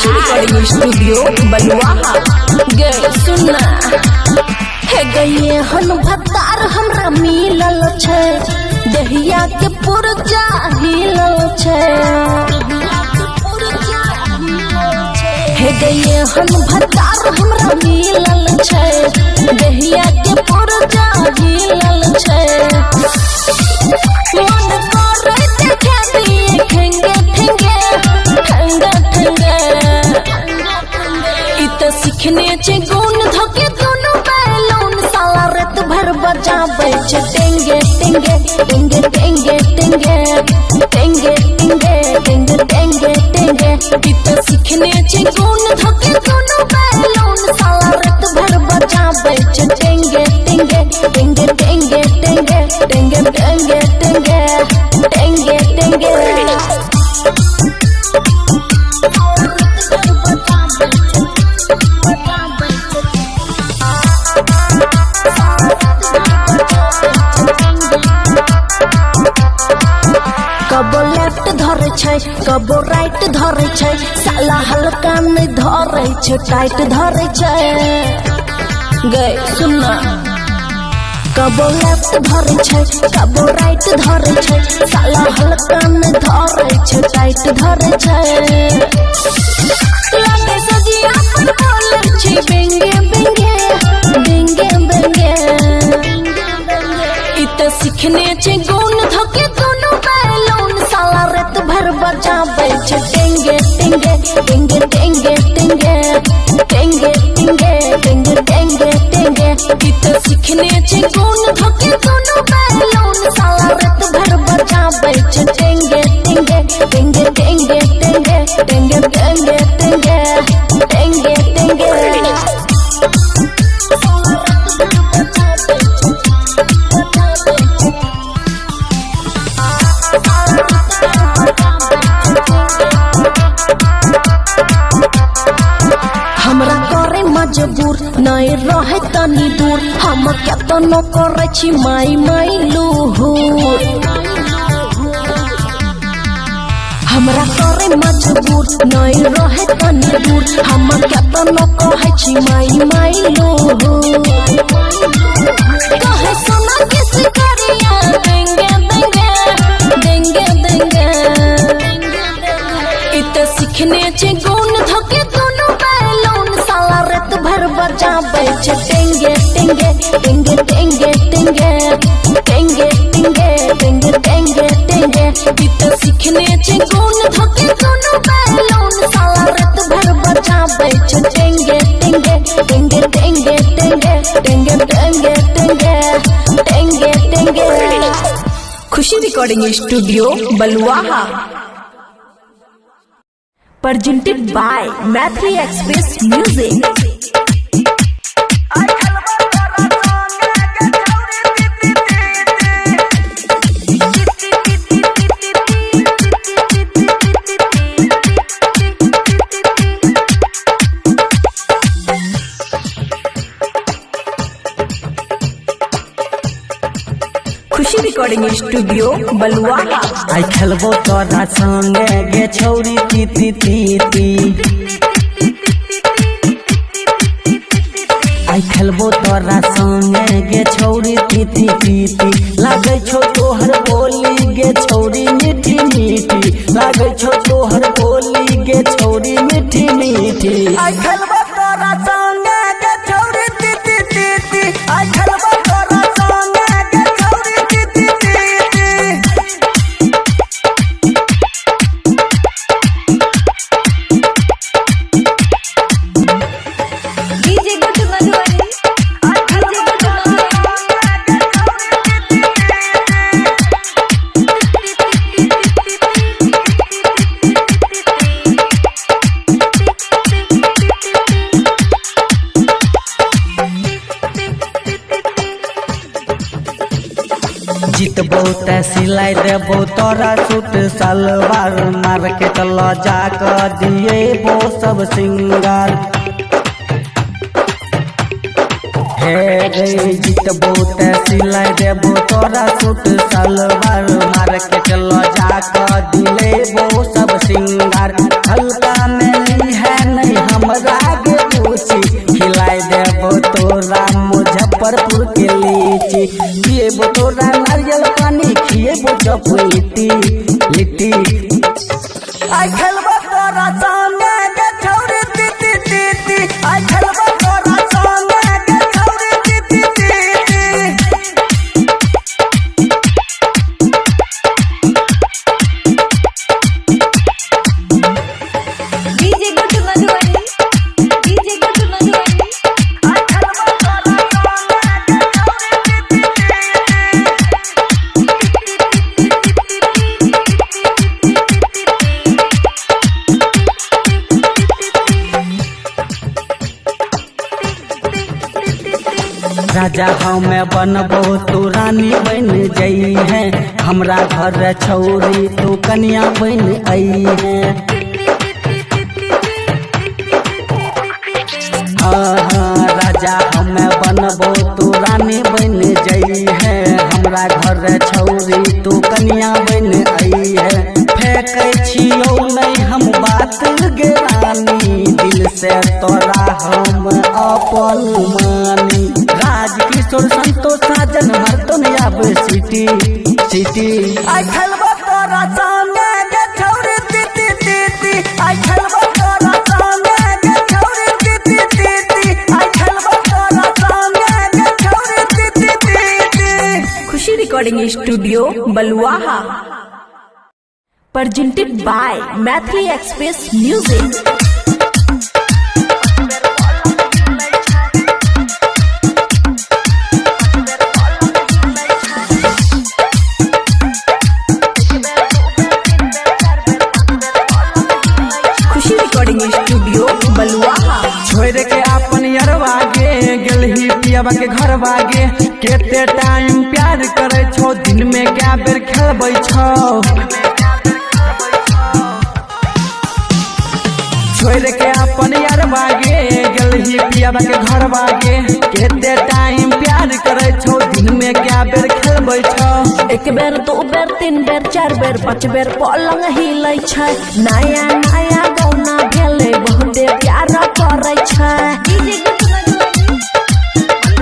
खुशी रिकॉर्डिंग स्टूडियो बलुआहा। गे सुनना हे गए हन भतार हमरा मिलल छै, दहिया के पुरजा हिलल छै। हे गए हन भतार हमरा मिलल छै, दहिया के पुरजा हिलल छै। मन करे देखे दिए ठेंगे ठेंगे ठंगा ठंगा, इत सीखने छै गुण धोके दोनों बैलून, साला रात भर बजाबै छै टेंगे टेंगे टेंगे टेंगे टेंगे टेंगे टेंगे टेंगे टेंगे टेंगे, इत सीखने छै गुण धोके दोनों बैलून, साला रात भर बजाबै छै टेंगे टेंगे टेंगे टेंगे टेंगे टेंगे टेंगे टेंगे टेंगे टेंगे। कबो लेफ्ट धरे छै कबो राइट धरे छै, साला हल्का नहीं धरे छै टाइट धरे छै। गए सुनना कबो लेफ्ट धरे छै कबो राइट धरे छै, साला हल्का नहीं धरे छै टाइट धरे छै। लगे सजिया पर बोले छै बेंगे बेंगे बेंगे बेंगे, इत सीखने छै गुण धोके दोनों बैलून, साला रात भर बजाबै छै टेंगे टेंगे टेंगे टेंगे टेंगे टेंगे टेंगे टेंगे टेंगे टेंगे, इत सीखने छै गुण धोके दोनों बैलून, साला रात भर बजाबै छै टेंगे टेंगे टेंगे टेंगे टेंगे टेंगे टेंगे टेंगे टेंगे टेंगे। हमरा करे मजबूर नहीं रहे तनी दूर, हम केतनो करे छी माई माई लूहुर। हमरा करे मजबूर नहीं रहे तनी दूर, हम केतनो कहे छी माई माई लूहुर। कहे सोना के सिकरिया देंगे देंगे देंगे देंगे, इत सीखने छै गुण धोके दोनों बैलून, साला रात भर बजाबै छै टेंगे टेंगे टेंगे टेंगे टेंगे टेंगे टेंगे टेंगे टेंगे टेंगे, इत सीखने छै गुण धोके दोनों बैलून, साला रात भर बजाबै छै टेंगे टेंगे टेंगे टेंगे टेंगे टेंगे टेंगे टेंगे टेंगे टेंगे। Khushi recording studio Baluaha. Presented by Mathri Express Music. Khushi recording studio Baluaha. आई खेलबो तोरा संगे गे छौरी तीती तीती, आई खेलबो तोरा संगे गे छौरी तीती तीती, लागे छो तोहर बोली गे छौरी मीठी मीठी, लागे छो तोहर बोली गे छौरी मीठी मीठी। आई खेलबो तोरा संगे गे छौरी तीती तीती, आई खेलबो तोरा संगे गे छौरी तीती तीती। DJ good Madhubani, DJ Guddu जीतबो ते सिलाई देबो तोरा सूट सलवार, मार्केट ल जाकर दिएबो सब सिंगार। हे गे जीतबो ते सिलाई देबो तोरा सूट सलवार, मार्केट ल जाकर दिएबो सब सिंगार। हल्का में ली है जब लिट्टी लिट्टी आई खेलबा तोरा संगे गे छौरी ती ती ती आई खेलबा तोरा संगे गे छौरी ती ती DJ good Madhubani DJ good Madhubani आई खेलबा तोरा संगे गे राजा हमें बनबो तू रानी बन जई है हमरा घर छौरी तू कन्या बन आई है राजा हमें बनबो तू रानी बन जई है हमरा घर छौरी तू कन्या बन आई है फेंकै छियौ नहीं हम बात गे रानी दिल से तोरा हम अपन मानी राज किशोर संतोष साजन मरतो न आब सिटी सिटी आई खेलबा तोरा संगे गे छौरी ती ती ती ती आई खेलबा तोरा संगे गे छौरी ती ती ती ती आई खेलबा तोरा संगे गे छौरी ती ती ती ती Khushi recording studio Baluaha presented by Mathli Express Music। Khushi recording studio Baluaha छोड़ के अपन यरवा गे गेलही पियाबा के घर बागे केते टाइम प्यार करे छो दिन में क्या बेर खेलबै छो छोड़ के अपन यरवा गे गेलही पियाबा के घर बागे केते टाइम प्यार करे छो दिन में क्या बेर खेलबै छो एक बेर दो बेर तीन बेर चार बेर पाँच बेर पलंग हिलै छै नया नया गौना भेले बहुते प्यार करै छै डीजे गुड मधुबनी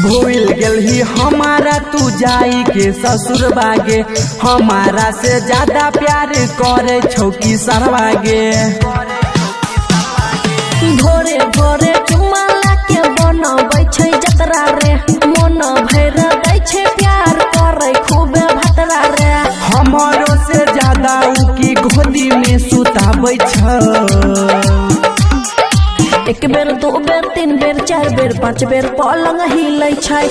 भूल गेलही हमारा तू जाई के ससुर बागे हमारा से ज्यादा प्यार करे छौ की सरवागे भोरे भोरे चुम्मा लाके बनबै छै जतरा रे मन भैर दै छै प्यार करै खूबे भतरा रे हमारो से ज्यादा उ की गोदी में सुताबै छ एक बेर दो बेर तीन बेर चार बेर पाँच बेर पलंग हिलै छै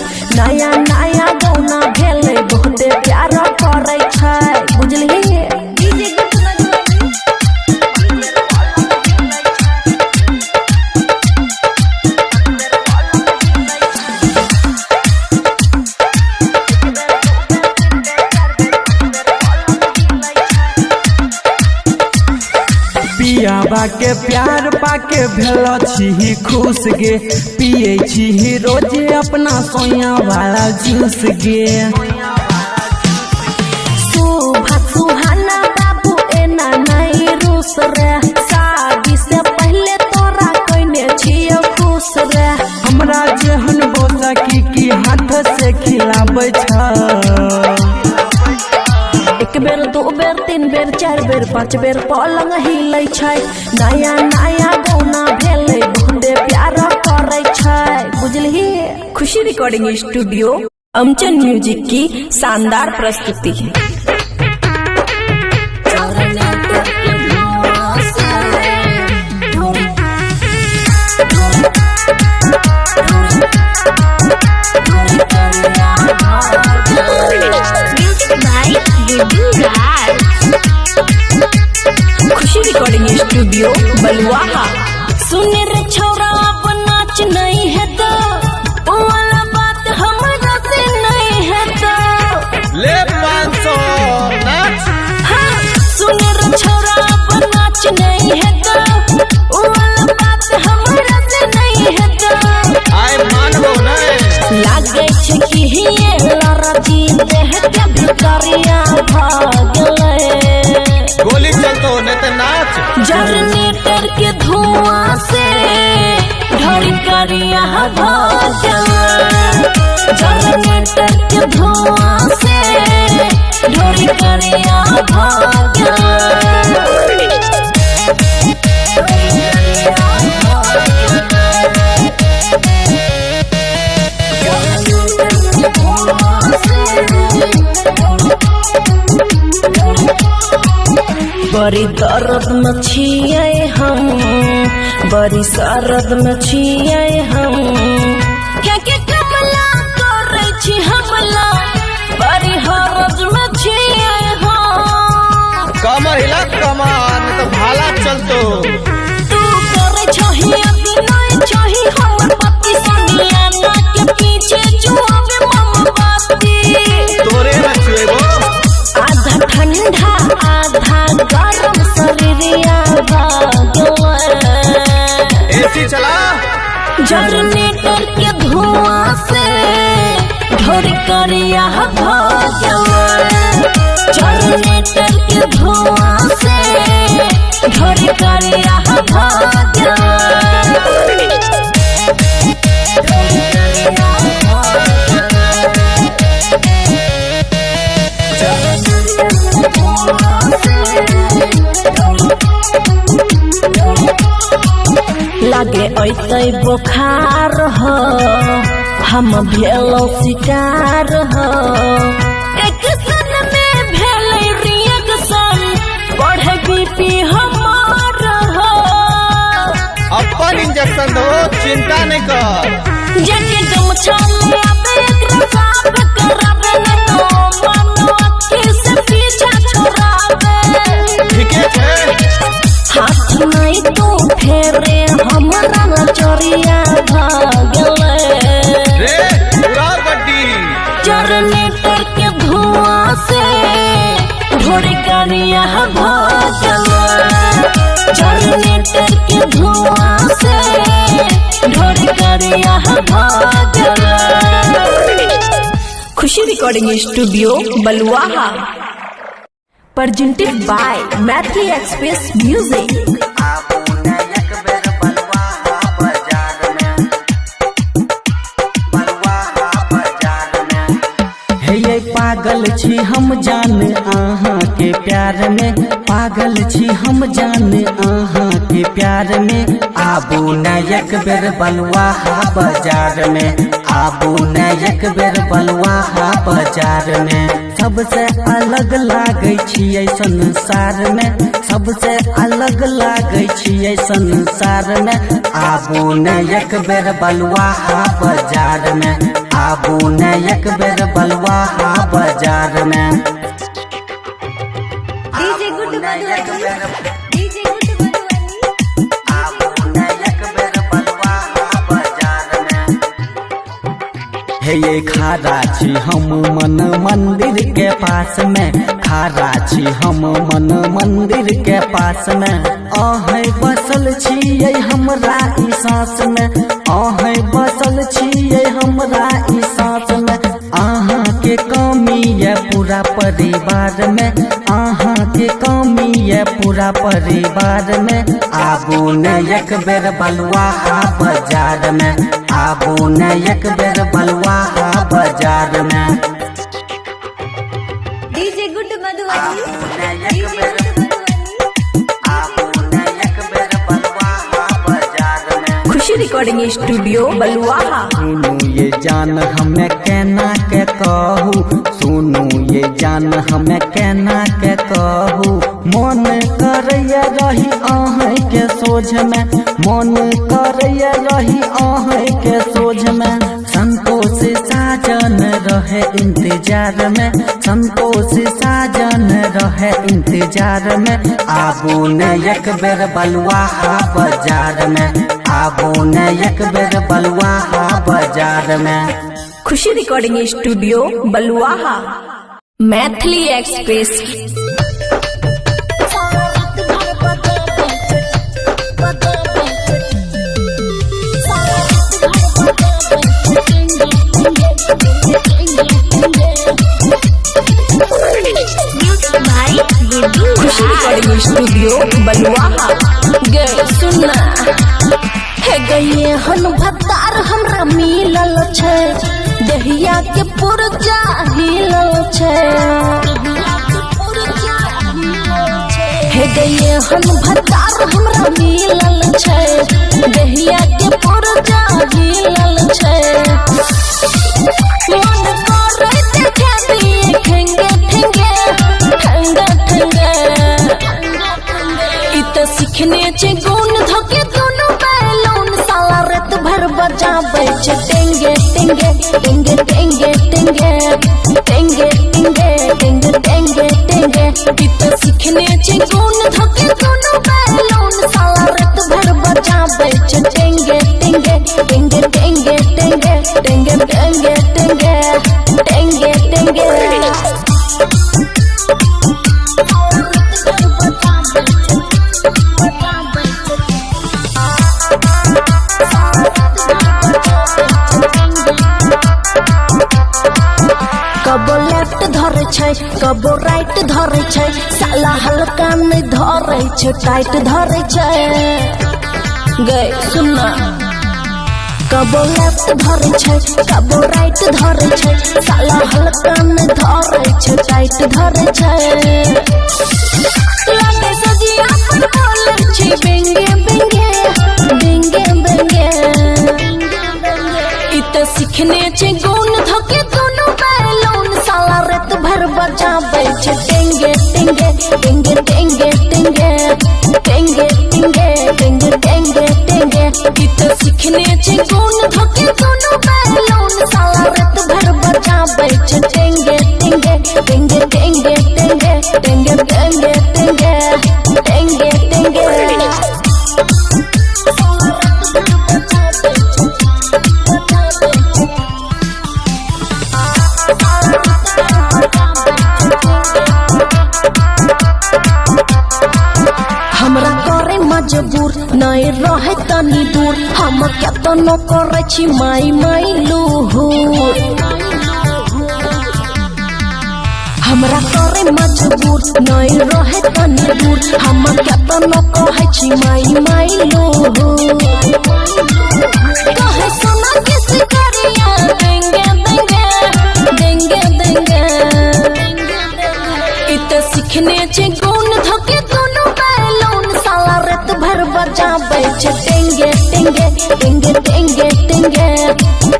नया नया गौना भेले बहुते प्यार करै छै बुझलिही डीजे गुड मधुबनी पियाबा के प्यार पाके भेल छी खुश गे पिए छी रोजे अपना सोया वाला जूस गे सुभा सुहाना बाबू एना नहीं रूस रे शादी से पहले तोरा कइने छियो खुश रे हमरा जेहन बोला की हाथ से खिलाबै छ एक बेर दो बेर तीन बेर चार बेर पाँच बेर पलंग हिलै छै नया नया गौना भेले बहुते प्यार करै छै बुझलिही खुशी रिकॉर्डिंग स्टूडियो अमचन म्यूजिक की शानदार प्रस्तुति खुशी रिकॉर्डिंग स्टूडियो बलुआहा सुन रे छौरा अब नाच नहीं है तो वो वाला बात हमरा से नहीं है तो ले 500 नाच हाँ सुन रे छौरा अब नाच नहीं है तो वो वाला बात हमरा से नहीं है तो आय मानबो नहीं लागे छै कि ये लड़की देह के भितरिया भाग करिया भागल जनरेटर के धुआं से ढोरी करिया बड़ी दर्द में छिए हम, बड़ी सरद में छिए हम, क्या कमला करे छी हमला, बड़ी हरज में छिए हम। कमर हिला कमान तो भाला चलतो। तू करे छही अभिनय छही हमर पति सोनिया ना के पीछे जुआवे मोमबत्ती। तोरे न छुएबो आधा ठंडा आधा गरम शरीरिया भागल एसी चला। जनरेटर के धुआं से ढोरी करिया भागल जनरेटर के धुआं से ढोरी करिया भागल। लागे ऐतै बुखार हो हम भेलो शिकार हो एक सन में भेलै रिएक्शन बढ़े बीपी हमार हो। अपन इंजेक्शन दो चिंता नहीं कर। जगे गमछा ले आबे एकरा साफ कराबे न तो मनो अखी से पीछा छोड़ाबे। ठीके छे हाथ नहीं तो फेरे हमरा चोरिया भागल रे पूरा गड्डी। जनरेटर के धुआं से ढोरी करिया भागल जनरेटर के धुआं से ढोरी करिया भागल। Khushi recording studio Baluaha presented by Mathli Express Music। पागल छी हम जान आहाँ के प्यार में, पागल छी हम जान आहाँ के प्यार में। आबू न एक बेर बलुआहा बाजार में, आबू न एक बेर बलुआहा बाजार में। सबसे अलग लागे छियै संसार में, सबसे अलग लागे छियै संसार में। आबू न एक बेर बलुआहा बाजार में, आबू न एक बेर बलुआहा बाजार में। DJ good Madhubani DJ good Madhubani आबू न एक बेर बलुआहा बाजार में। हे ये खारा छी हम मन मंदिर के पास में, खारा छी हम मन मंदिर के पास में। आहे बसल छियै हमरा ई सांस में, आहे बसल छियै हमरा ई सांस में। आहाँ के कमी है पूरा परिवार में, आहाँ के कमी है पूरा परिवार में। आबू न एक बेर बलुआहा बाजार में, आबू न एक बेर बलुआहा बाजार में। डीजे गुड मधुबनी एक डीजे बेर गुड मधुबनी आबू न एक बेर बलुआहा बाजार में। खुशी रिकॉर्डिंग स्टूडियो बलुआहा। सुनू ये जान हमें कहना के कहू, सुनू ये जान हमें कहना के कहू। मन करैया रही आहे के सोझ में, मन करैया रही आहे के सोझ में। संतोष साजन रहे इंतजार में, संतोष साजन रहे इंतजार में। आबू न एक बेर बलुआहा बाजार में, आबू न एक बेर बलुआहा बाजार में। Khushi recording studio Baluaha Maithili express. Music by by Guddu Khushi recording studio Baluaha. गे सुनना हे गए हन भतार हमरा मिलल छै, दहिया के पुरजा हिलल छै। हे गए हन भतार हमरा मिलल छै, दहिया के पुरजा हिलल छै। मन करे देखे दिए ठेंगे ठेंगे ठंगा ठंगा, इत सीखने छै गुण धोके दोनों बैलून, साला रात भर बजाबै छै टेंगे टेंगे टेंगे टेंगे टेंगे टेंगे टेंगे टेंगे टेंगे टेंगे, इत सीखने छै गुण धोके दोनों बैलून, साला रात भर बजाबै छै टेंगे टेंगे टेंगे टेंगे टेंगे टेंगे टेंगे टेंगे टेंगे टेंगे। कबो लेफ्ट धरे छै कबो राइट धरे छै, साला हल्का नहीं धरे छै टाइट धरे छै। गए सुनना कबो लेफ्ट धरे छै कबो राइट धरे छै, साला हल्का नहीं धरे छै टाइट धरे छै। लागे सजिया पर बोले छै बेंगे बेंगे बेंगे बेंगे, इत सीखने छै गुण धोके दोनों बैलून, साला रात भर बजाबै छै टेंगे टेंगे टेंगे टेंगे टेंगे टेंगे टेंगे टेंगे टेंगे टेंगे, इत सीखने छै गुण धोके दोनों बैलून, साला रात भर बजाबै छै टेंगे टेंगे टेंगे टेंगे टेंगे टेंगे टेंगे टेंगे टेंगे टेंगे। हमरा करे मजबूर नहीं रहे तनी दूर, हम केतनो करे छी माई माई लूहूर। हमरा करे मजबूर नहीं रहे तनी दूर, हम केतनो कहे छी माई माई लूहूर। कहे सोना के सिकरिया देंगे देंगे देंगे देंगे, इत सीखने छै गुण धोके दोनों बैलून, साला रात भर बजाबै छै टेंगे टेंगे टेंगे टेंगे टेंगे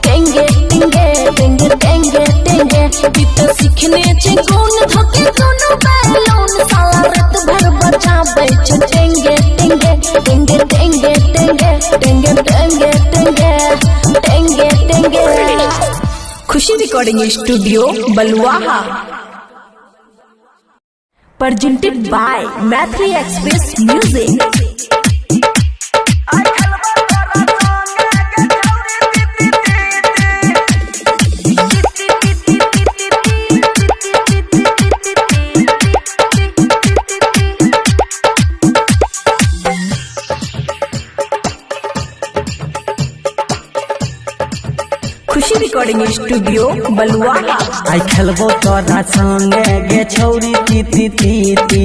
टेंगे टेंगे टेंगे टेंगे टेंगे, इत सीखने छै गुण धोके दोनों बैलून, साला रात भर बजाबै छै टेंगे टेंगे टेंगे टेंगे टेंगे टेंगे टेंगे टेंगे टेंगे टेंगे। Khushi recording studio Baluaha. Presented by Mathri Express Music. Khushi recording studio Baluaha. आई खेलबो तोरा संगे गे छौरी तीती तीती,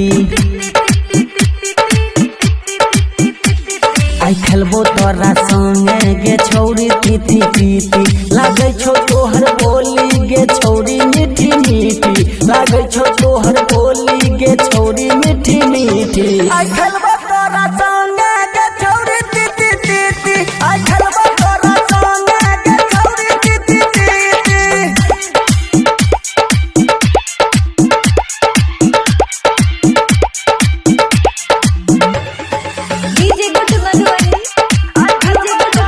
आई खेलबो तोरा संगे गे छौरी तीती तीती, लागे छौ तोहर बोली गे छौरी मीठी मीठी, लागे छौ तोहर बोली गे छौरी मीठी मीठी। आई खेलबो तोरा संगे गे छौरी तीती तीती, आई खेलबो तोरा संगे गे छौरी तीती तीती। डीजे गुड्डू मधुबनी, डीजे गुड्डू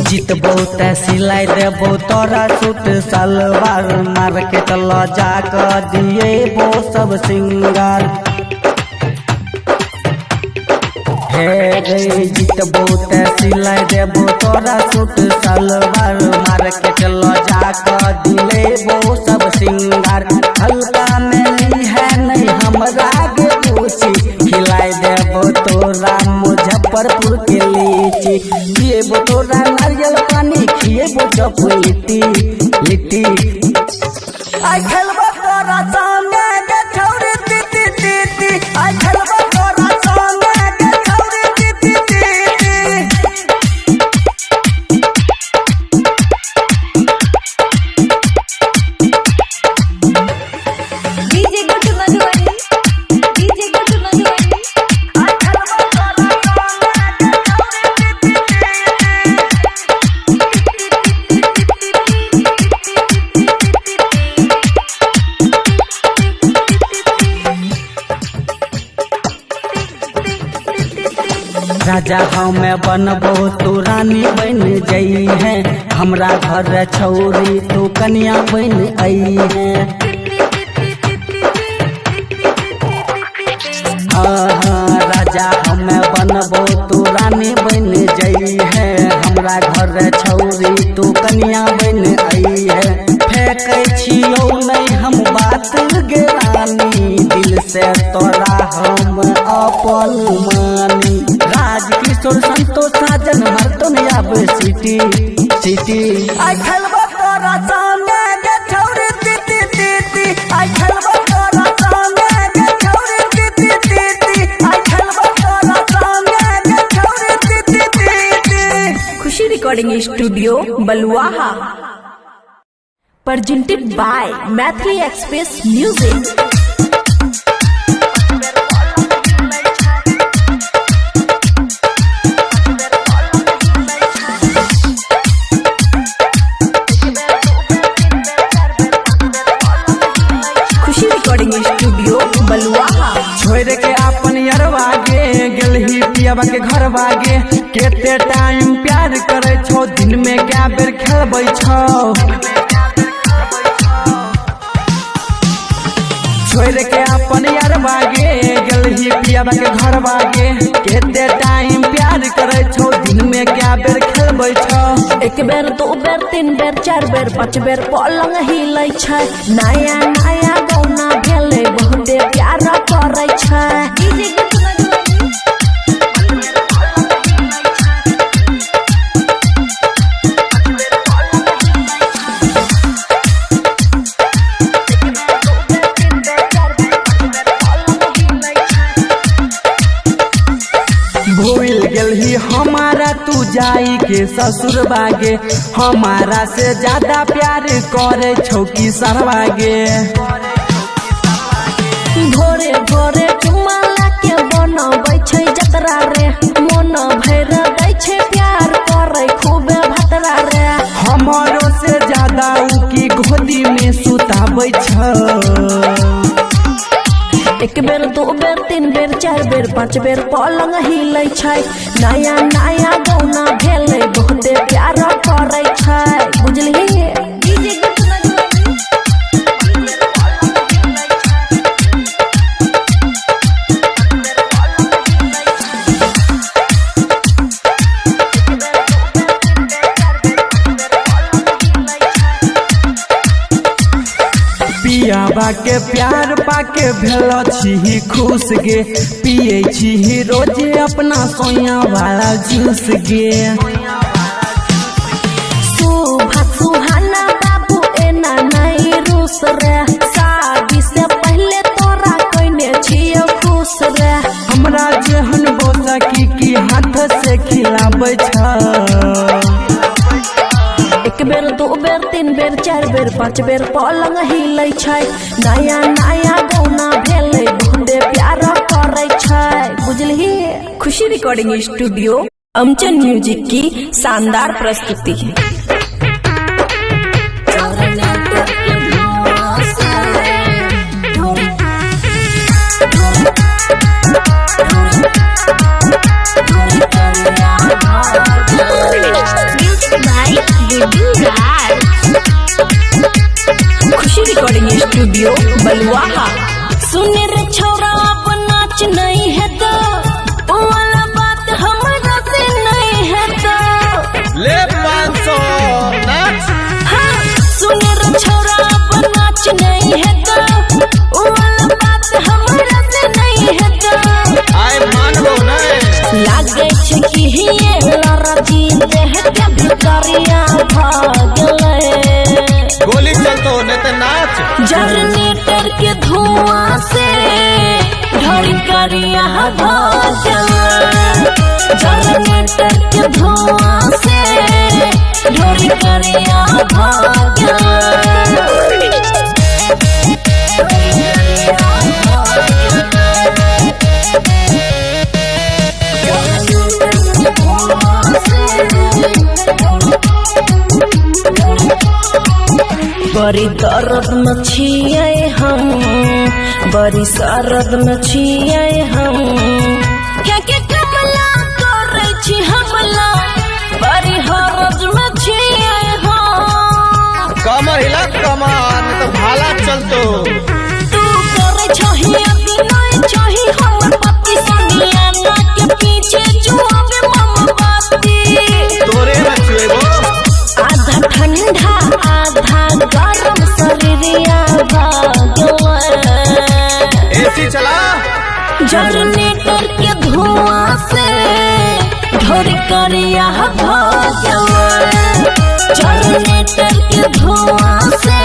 जीतबो ते सिलाई देबो तोरा सूट सलवार, मार्केट ल जाकर दिएबो सब सिंगार। हे गे जीतबो ते सिलाई देबो तोरा सूट सलवार, मार्केट ल जाकर दिएबो सब सिंगार। हल्का आई खेलबा तोरा संगे गे छौरी ती ती DJ good Madhubani DJ good Madhubani आई खेलबा तोरा संगे गे राजा हमें बनबो तू रानी बन जई है हमरा घर छौरी तू कन्या बन आई है राजा हमें बनबो तू रानी बन जई है हमरा घर छौरी तू कन्या बन आई है फेंकै छियौ नहीं हम बात गे रानी दिल से तोरा हम अपन मानी राजकिशोर संतोष साजन मर्दन आब सिटी सिटी आई खेलबा तोरा संगे गे छौरी ती ती ती ती आई खेलबा तोरा संगे गे छौरी ती ती ती ती आई खेलबा तोरा संगे गे छौरी ती ती ती ती Khushi recording studio Baluaha presented by Mathli Express Music। Khushi recording studio Baluaha छोड़ के अपन यरवा गे गेलही पियाबा के घर बागे केते टाइम प्यार करे छो दिन में क्या बेर खेलबै छो छोड़ के अपन यरवा गे गेलही पियाबा के घर बागे केते टाइम प्यार करे छो दिन में क्या बेर खेलबै छो एक बेर दो बेर तीन बेर चार बेर पाँच बेर पलंग हिलै छै नया नया गौना भेले बहुते प्यार करै छै डीजे गुड मधुबनी भूल गेलही हमारा तू जाई के ससुर बागे हमारा से ज्यादा प्यार करे छौ की सरवागे भोरे भोरे चुम्मा लाके बनबै छै जतरा रे मन भैर दै छै प्यार करै खूबे भतरा रे हमारो से ज्यादा उ की गोदी में सुताबै छ एक बेर दो बेर तीन बेर चार बेर पाँच बेर पलंग हिलै छै नया नया गौना भेले बहुते प्यार करै छै बुझलिही डीजे गुड मधुबनी पियाबा के प्यार पाके भेल छी खुश गे पिए छी रोजे अपना सोया वाला जूस गे सुभा सुहाना बाबू एना नहीं रूस रे शादी से पहले तोरा कइने छियो खुश रे हमरा जेहन बोला की हाथ से खिलाबै छ एक बेर दो बेर तीन बेर चार बेर पाँच बेर पलंग हिलै छै नया नया गौना भेले बहुते प्यार करै छै बुझलिही खुशी रिकॉर्डिंग स्टूडियो अमचन म्यूजिक की शानदार प्रस्तुति खुशी रिकॉर्डिंग स्टूडियो बलुआहा सुन रे छोरा अब नाच नहीं है तो वो वाला बात हमरा से नहीं है तो ले 500 नाच। हाँ सुन रे छोरा अब नाच नहीं है तो वो वाला बात हमरा से नहीं है तो आय मानबो नहीं लागे छै कि ये लड़ा जीत है के भितरिया भागले गोली चलतो नहीं तो नाच। जनरेटर के धुआं से धड़का करिया भजन जनरेटर के धुआं से ढोरी करिया भजन। बड़ी दर्द में छिए हम, बड़ी सरद में छिए हम, क्या के कमला करे छी हमला, बड़ी हरज में छिए हम। कमर हिला कमान तो भाला चलतो। तू करे छही अभी नहीं छही हमर पति सोनिया ना के पीछे जुआवे मोमबत्ती। तोरे में छुएगो आधा ठंडा आधा गरम शरीरिया भागवा। एसी चला जनरेटर के धुआं से ढोरी करिया भजवा। जनरेटर के धुआं से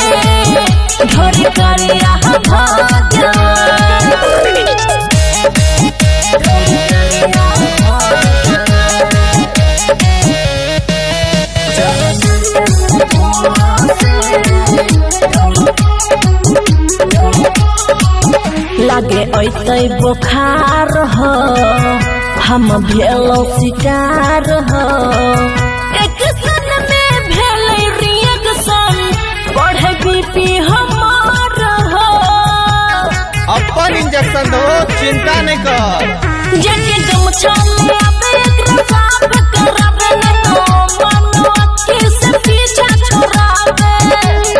ढोरी करिया भजवा। लागे ऐतै बुखार हो, हम भेलौ शिकार हो। एक सन में भेलै रिएक्शन, बढ़े बीपी हमार हो। अपन इंजेक्शन दो, चिंता नहीं कर। जगे गमछा ले आबे एकरा साफ कराबे न तो मन अथी से पीछा छोड़ाबे।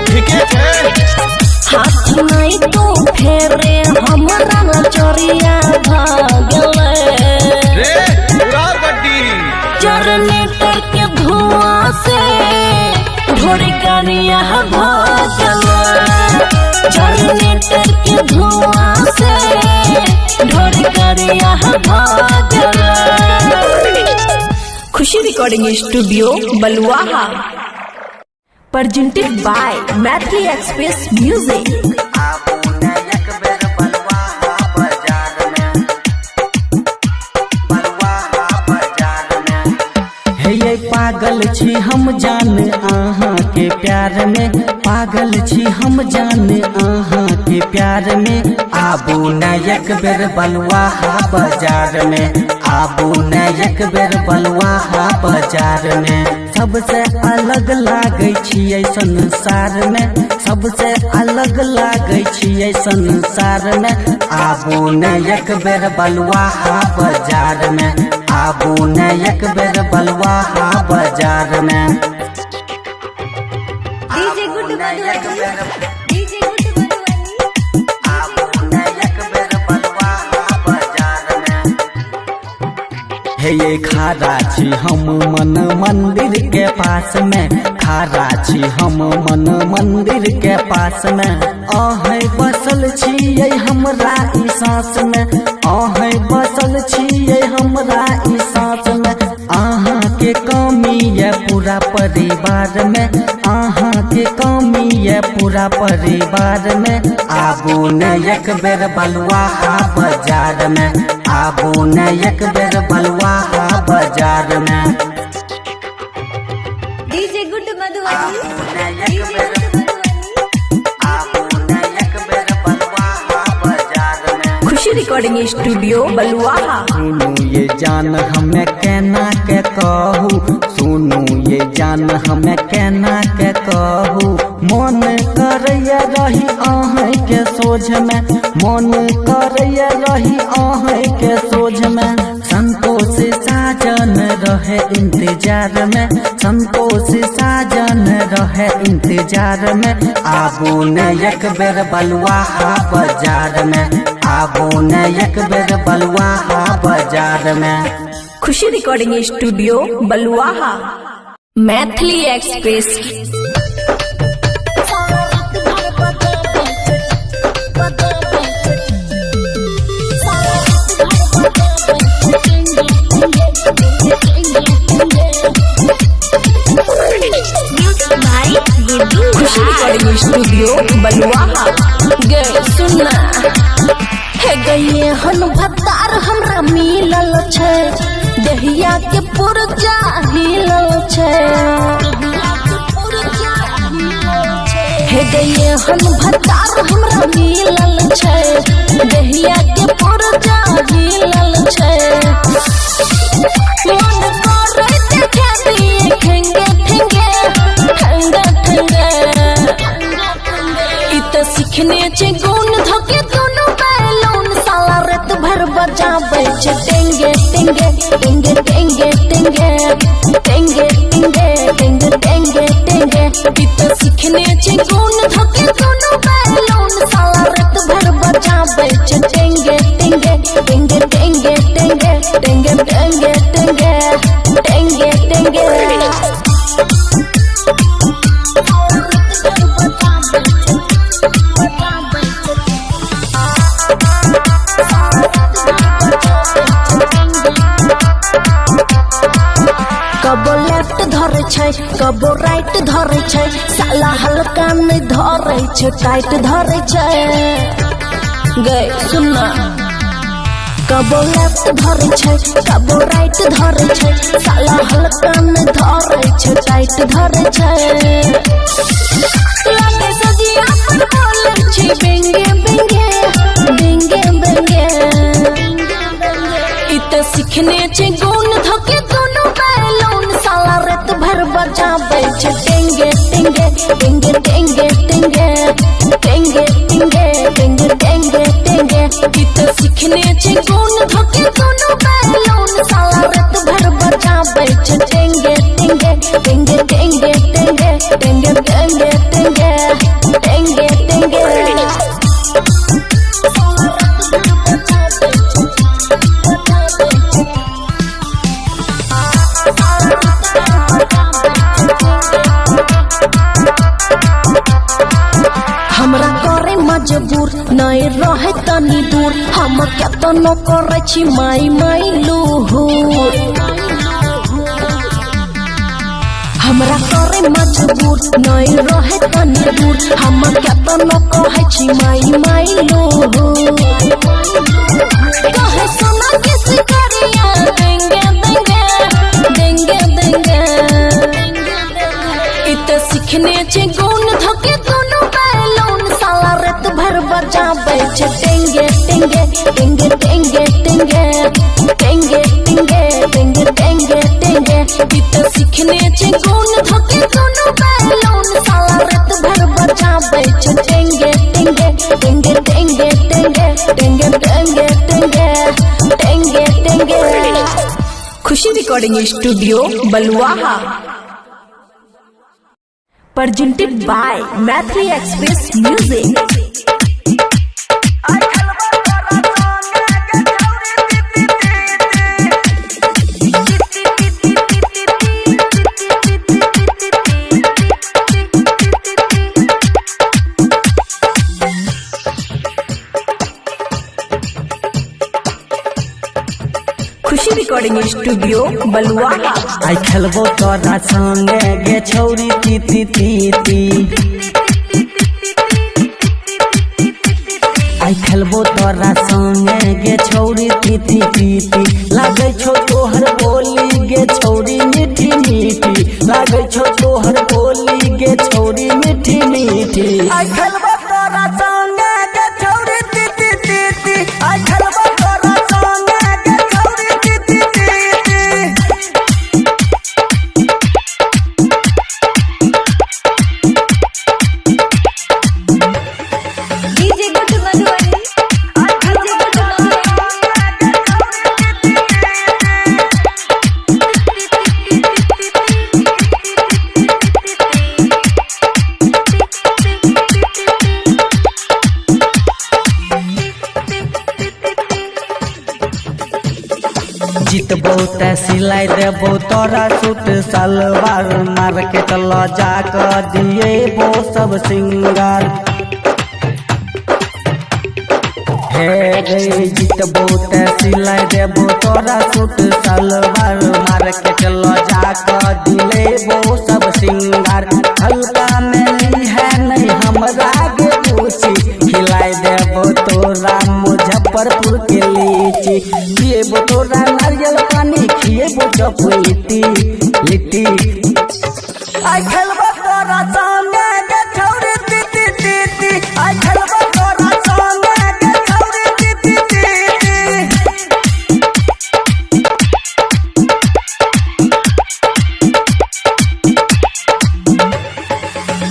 ठीके छे हाथ नहीं तो फेरे हमरा चोरिया भागले रे पूरा गड्डी। जनरेटर के धुआं से ढोरी करिया भजवा। जनरेटर के धुआं से ढोरी करिया भजवा। Khushi recording studio Baluaha presented by Maithili express music. हे पागल छी हम जान आहाँ के प्यार में, पागल छी हम जान आहाँ के प्यार में। आबू न एक बेर बलुआहा बाजार में, आबू न एक बेर बलुआहा बाजार में। सबसे अलग लागे छियै संसार में, सबसे अलग लागे छियै संसार में। आबू न एक बेर बलुआहा बाजार में, आबू न एक बेर बलुआहा बाजार में। DJ good Madhubani, DJ good Madhubani. आबू न एक बेर बलुआहा बाजार में। हे ये खारा छी हम मन मंदिर के पास में, खारा छी हम मन मंदिर के पास में। आहे बसल छियै हमरा ई सांस में, आहे बसल छियै हमरा ई सांस में। आहाँ के कमी है पूरा परिवार में, आहाँ के कमी है पूरा परिवार में। आबू न एक बेर बलुआहा बाजार में, आबू न एक बेर बलुआहा बाजार में। डीजे गुड मधुबनी, एक डीजे बेर गुड मधुबनी। आबू न एक बेर बलुआहा बाजार में। खुशी रिकॉर्डिंग स्टूडियो बलुआहा। सुनू ये जान हमें कहना के कहू, सुनू ये जान हमें कहना के कहू। मन करैया रही आहे के सोझ में, मन करैया रही आहे के सोझ में। संतोष साजन रहे इंतजार में, संतोष साजन रहे इंतजार में। आबू न एक बेर बलुआहा बाजार में, आबू न एक बेर बलुआहा बाजार में। Khushi recording studio Baluaha Maithili express. खुशी रिकॉर्डिंग स्टूडियो बलुआहा। गे सुनना हे गइए हन भतार हमरा मिलल छै, दहिया के पुरजा हिलल छै। हे गइए हन भतार हमरा मिलल छै, दहिया के पुरजा हिलल छै। मन करे देखे दिए ठेंगे ठेंगे ठंगा ठंगा, इ त सीखने छै गुण धके दोनों बैलून, साला रात भर बजाबै छै टेंगे टेंगे टेंगे टेंगे टेंगे टेंगे टेंगे टेंगे टेंगे टेंगे, इ त सीखने छै गुण धके दोनों बैलून, साला रात भर बजाबै छै टेंगे टेंगे टेंगे टेंगे टेंगे टेंगे टेंगे टेंगे टेंगे टेंगे। कबो लेफ्ट धरे छै कबो राइट धरे छै, साला हल्का नहीं धरे छै टाइट धरे छै। गए सुनना, कबो लेफ्ट धरे छै कबो राइट धरे छै, साला हल्का नहीं धरे छै टाइट धरे छै। लागे सजिया पर बोले छै बेंगे बेंगे बेंगे बेंगे, इ त सीखने छै गुण धके दोनों बैलून, साला रात भर बजाबै छै टेंगे टेंगे टेंगे टेंगे टेंगे टेंगे टेंगे टेंगे टेंगे टेंगे, इ त सीखने छै गुण धके दोनों बैलून, साला रात भर बजाबै छै टेंगे टेंगे टेंगे टेंगे टेंगे टेंगे टेंगे टेंगे टेंगे टेंगे। हमरा करे मजबूर नहीं रहे तनी दूर, हम केतनो करे छी माई माई लूहुर। हमरा करे मजबूर नहीं रहे तनी दूर, हम केतनो कहे छी माई माई लूहुर। कहे सोना के सिकरिया देंगे देंगे देंगे देंगे, इ त सीखने छै गुण धके दोनों बैलून, साला रात भर बजाबै छै टेंगे टेंगे टेंगे टेंगे टेंगे टेंगे टेंगे टेंगे टेंगे टेंगे, इ त सीखने छै गुण धके दोनों बैलून, साला रात भर बजाबै छै टेंगे टेंगे टेंगे टेंगे टेंगे टेंगे टेंगे टेंगे टेंगे टेंगे। Khushi recording studio Baluaha, presented by Mathri Express Music। Khushi recording studio Baluaha. आई खेलबो तोरा संगे गे छौरी तीती तीती, आई खेलबो तोरा संगे गे छौरी तीती तीती, लागे छो तोहर बोली गे छौरी मीठी मीठी, लागे छो तोहर बोली गे छौरी मीठी मीठी। आई खेलबो तोरा संगे गे छौरी तीती तीती, आई खेलबो तोरा संगे गे छौरी तीती तीती। DJ good Madhubani, DJ Guddu जीतबो त सिलाई देबो तोरा सूट सलवार, मार्केट ल जाकर दिएबो सब सिंगार। हे रे जीतबो त सिलाई देबो तोरा सूट सलवार, मार्केट ल जाकर दिएबो सब सिंगार। हल्का में है नहीं हमरा के पूछी, खिलाई देबो तोरा तोरा मुजफ्फरपुर के लीची, पिएबो तोरा नारियल पानी, खिएबो चप लिट्टी लिट्टी। आई खेलबो तोरा संगे के छौरी तीती तीती, आई खेलबो तोरा संगे के छौरी तीती तीती।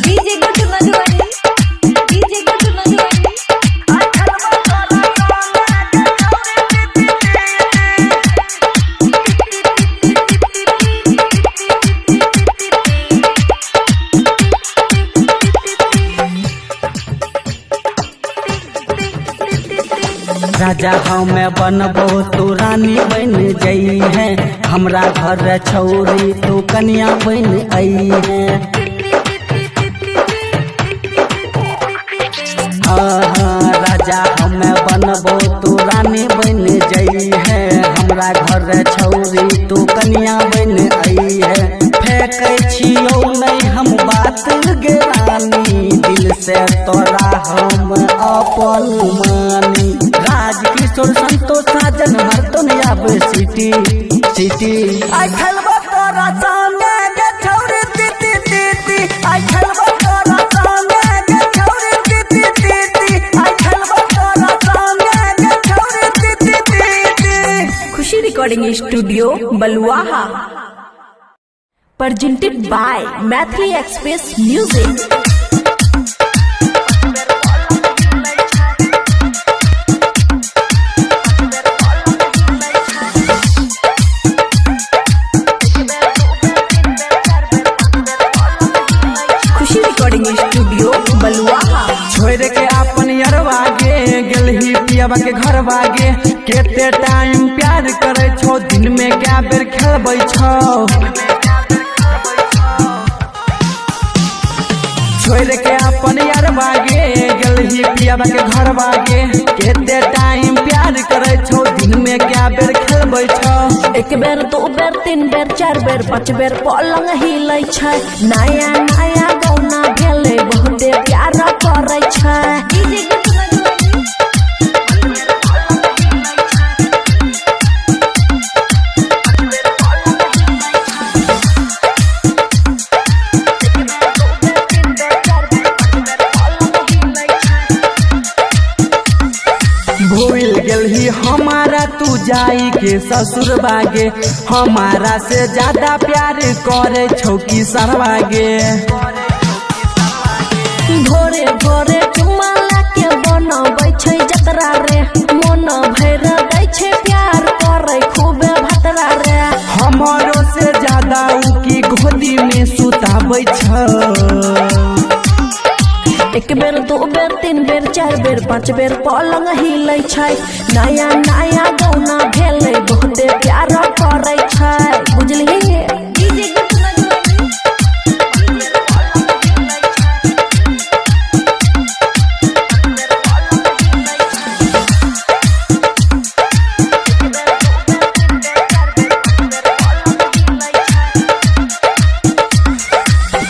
DJ good Madhubani, DJ good Madhubani. आई खेलबो तोरा संगे के छौरी राजा हमें बनबो तू रानी बन जई है, हमरा घर छौरी तू कन्या बन आई है। हाँ राजा हमें बनबो तू रानी बन जई है, हमरा घर छौरी तू कन्या बन आई है। फेंकै छियौ नहीं हम बात गे रानी, दिल से तोरा हम अपन मानी। राज किशोर संतोष साजन मरतो न आबे सिटी सिटी। आई खेलबो तोरा संगे के छौरी तीती तीती, आई खेलबो तोरा संगे के छौरी तीती तीती, आई खेलबो तोरा संगे के छौरी तीती तीती। Khushi recording studio Baluaha, presented by Mathli Express Music। Khushi recording studio Baluaha. छोड़ के अपन अरवा गे गेलही पियाबा के घर बागे, केते टाइम प्यार करे छो, दिन में क्या बेर खेलबै छो। छोड़ के अपन अरवा गे गेलही पियाबा के घर बागे, केते टाइम प्यार करे छो, दिन में क्या बेर खेलबै छो। एक बेर दो बेर तीन बेर चार बेर पाँच बेर पलंग हिलै छै, नया नया गौना भेलै बहुते प्यार करै छै। DJ good Madhubani. भूल गेलही हमारा तू जाई के ससुर बागे, हमारा से ज्यादा प्यार करे छौ की सरवागे। भोरे भोरे चुमाला के बनबै छै जतरा रे, मन भैर दै छै प्यार करै खूबे भतरा रे। हमारो से ज्यादा उ की गोदी में सुताबै छ। एक बेर दो बेर तीन बेर चार बेर पाँच बेर पलंग हिलै छै, नया नया गौना भेलै बहुते प्यार करै छै। बुझलिही डीजे गुड मधुबनी।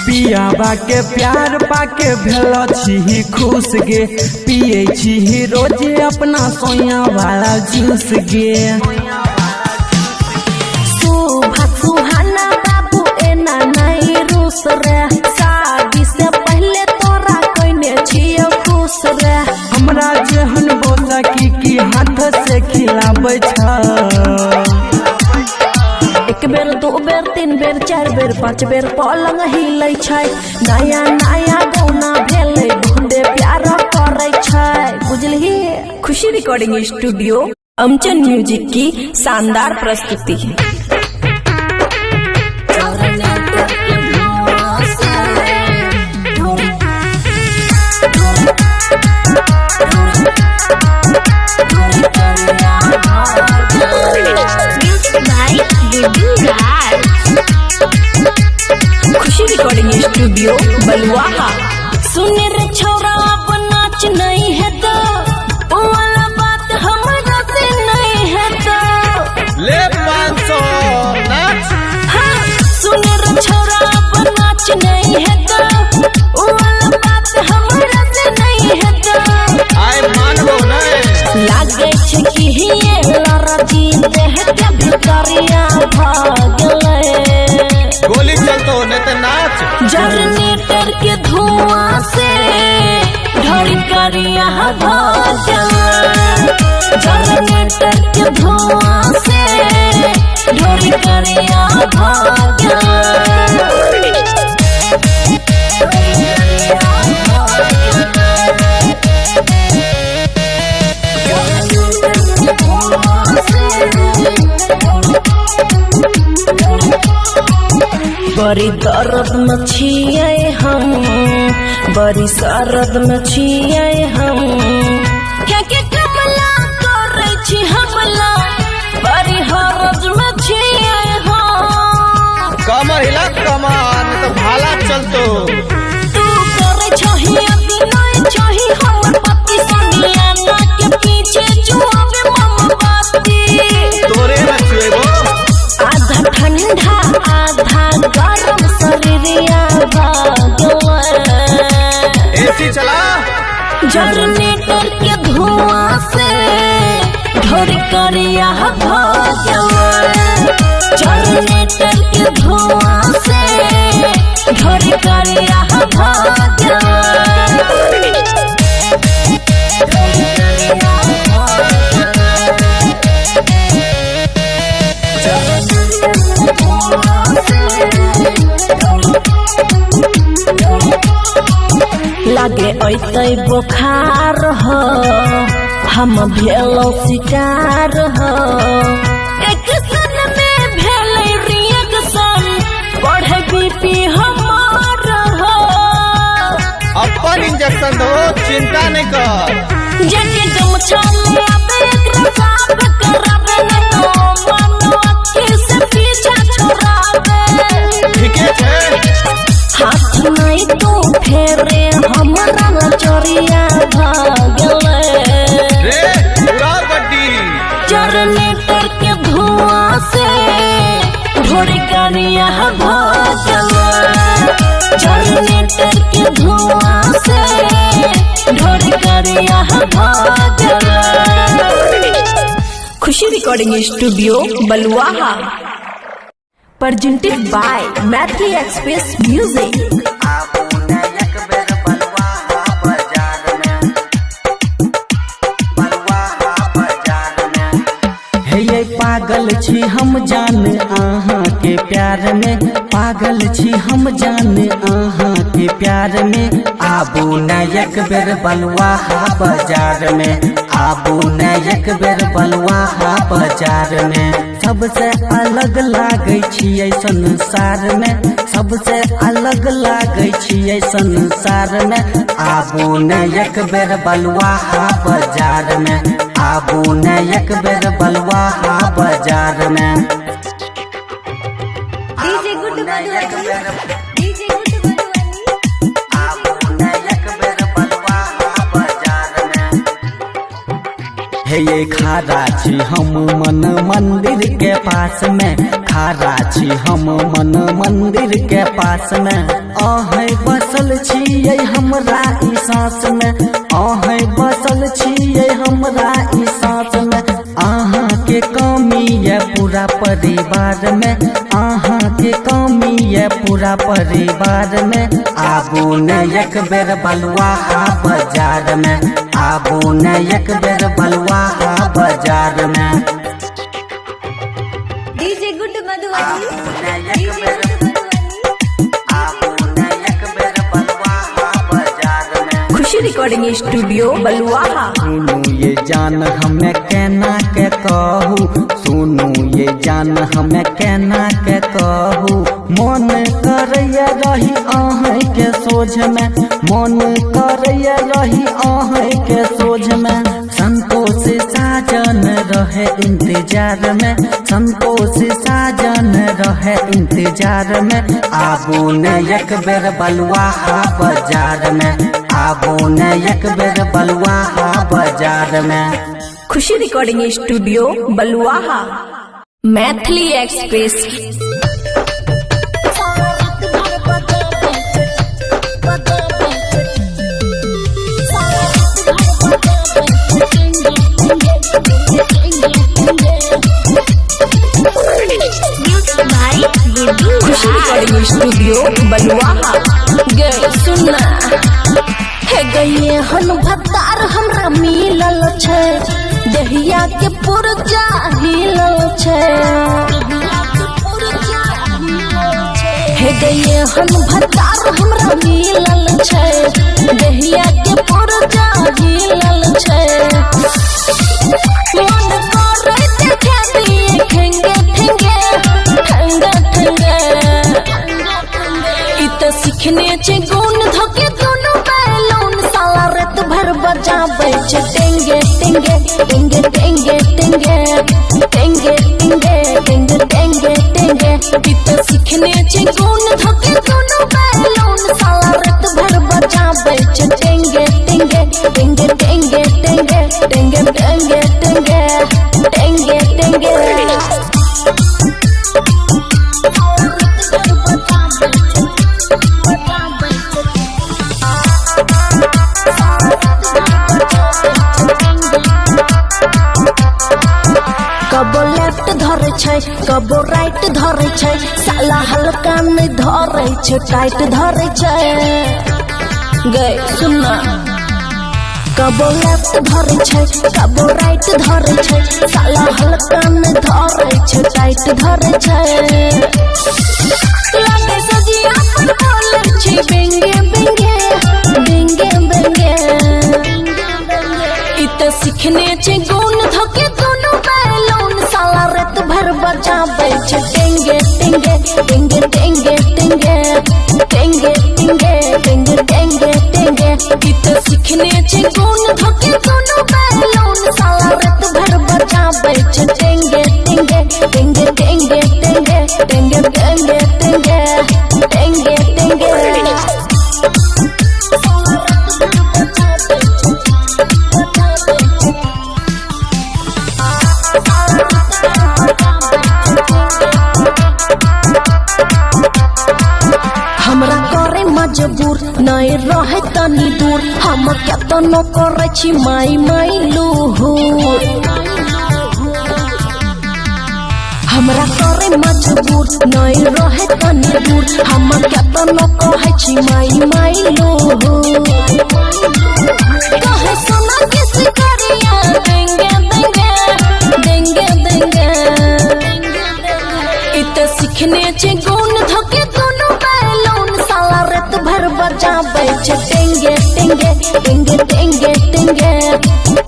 पियाबा के प्यार पाके भेलो छी खुश गे, पिए छी रोजे अपना सोया वाला जूस गे। सुभा सुहाना बाबू एना नहीं रूस रे, शादी से पहले तोरा कइने छियो खुश रे। हमरा जेहन बोला की हाथ से खिलाबै छ। एक बेर दो बेर तीन बेर चार बेर पाँच बेर पलंग हिलै छै, नया नया गौना भेलै बहुते प्यार करै छै। बुझलिही खुशी रिकॉर्डिंग स्टूडियो अमचन म्यूजिक की शानदार प्रस्तुति। खुशी रिकॉर्डिंग स्टूडियो बलुआहा। सुन रे छोरा अब नाच नहीं है तो, वो वाला बात हमरा से नहीं है तो। ले 500 नाच। हाँ सुन रे छोरा अब नाच नहीं है तो, वो वाला बात हमरा से नहीं है तो। आए मान लो नहीं। देहिए लरजी देह के भितरिया भागले गोली चलतो ने तो नाच जनरेटर के धुआं से ढोरी करिया भागले जनरेटर के धुआं से ढोरी करिया भागले बड़ी दर्द में छिए हम बड़ी सरद में छिए हम क्या के कमला करे छी हमला बड़ी हरज में छिए हम कमर हिला कमान तो भाला चलतो तू करे छही अभी नहीं छही हमर पति संगिया ना के पीछे जुआवे मोमबत्ती तोरे में छुएबो आधा ठंडा आधा गरम शरीरिया भागले एसी चला जनरेटर के धुआं से ढोरी करिया भागले जनरेटर के धुआं से ढोरी करिया भागले लागे ऐतै बुखार हो हम भेलो शिकार हो एक सन में भेलै रिएक्शन बढ़े बीपी हमार हो अपन इंजेक्शन दो चिंता नहीं कर जेके गमछा में आबे एकरा साफ कराबे न तो मनो अखी से पीछा छोड़ाबे ठीक है हाथ नहीं तो फेरे हमरा नचरिया भागले रे पूरा गड्डी जनरेटर के धुआं से ढोरी करिया भागले जनरेटर के धुआं से ढोरी करिया भागले Khushi recording studio Baluaha presented by Mathli Express Music हे पागल छी हम जान आहाँ के प्यार में पागल छी हम जान आहाँ के प्यार में आबू न एक बेर बलुआहा बाजार में आबू न एक बेर बलुआहा बाजार में सबसे अलग लागे छी संसार में सबसे अलग लागे छी संसार में आबू न एक बेर बलुआहा बाजार में आबू न एक बेर बलुआहा बाजार में DJ good Madhubani DJ good Madhubani आबू न एक बेर बलुआहा बाजार में हे ये खारा छी हम मन मंदिर के पास में खारा छी हम मन मंदिर के पास में आहे बसल छियै हमरा ई सांस में आहे बसल छियै हमरा ई सांस में आहाँ के कमी है पूरा परिवार में आहाँ के कमी है पूरा परिवार में आबू न एक बेर बलुआहा बाजार में आबू न एक बेर बलुआहा बाजार में डीजे गुड मधुबनी एक डीजे बेर गुड मधुबनी आबू न एक बेर बलुआहा बाजार में खुशी रिकॉर्डिंग स्टूडियो बलुआहा सुनू ये जान हमें कहना के कहू सुनू ये जान हमें कहना के कहू मन करैया रही आहे के सोझ में मन करैया रही आहे के सोझ में संतोष साजन रहे इंतजार में संतोष साजन रहे इंतजार में आबू न एक बेर बलुआहा बाजार में आबू न एक बेर बलुआहा बाजार में Khushi recording studio Baluaha Maithili express बलुआहा गे सुनना हे गए हन भतार हमरा मिलल छै दहिया के पुरजा हिलल छै हे गए हन भतार हमरा मिलल छै दहिया के पुरजा हिलल छै मन करे देखे दिए ठेंगे ठेंगे ठंगा ठंगा इत सीखने छै गुण धके दोनों बैलून साला रात भर बजाबै छै टेंगे टेंगे टेंगे टेंगे टेंगे टेंगे टेंगे टेंगे टेंगे टेंगे इत सीखने छै गुण धके दोनों बैलून साला रात भर बजाबै छै टेंगे टेंगे टेंगे टेंगे टेंगे टेंगे टेंगे टेंगे टेंगे कबो लेफ्ट धरे छै कबो राइट धरे छै साला हल्का नहीं धरे छै टाइट धरे छै गे सुनना कबो लेफ्ट धरे छै कबो राइट धरे छै साला हल्का नहीं धरे छै टाइट धरे छै लागे सजिया पर बोले छै बेंगे बेंगे बेंगे बेंगे इत सीखने छै गुण धके दोनों बैलून साला रात भर बजाबै छै टेंगे टेंगे टेंगे टेंगे टेंगे टेंगे टेंगे टेंगे टेंगे टेंगे इत सीखने छै गुण धके दोनों बैलून साला रात भर बजाबै छै टेंगे टेंगे टेंगे टेंगे टेंगे टेंगे टेंगे टेंगे टेंगे टेंगे हमरा करे मजबूर नहीं रहे तनी दूर हम केतनो करे छी माई माई लूहूर हमरा करे मजबूर नहीं रहे तनी दूर हम केतनो कहे छी माई माई लूहूर कहे सोना किस करिया देंगे देंगे देंगे देंगे इत सीखने छै गुण धके दोनों बैलून साला रात भर बजाबै छै टेंगे टेंगे टेंगे टेंगे टेंगे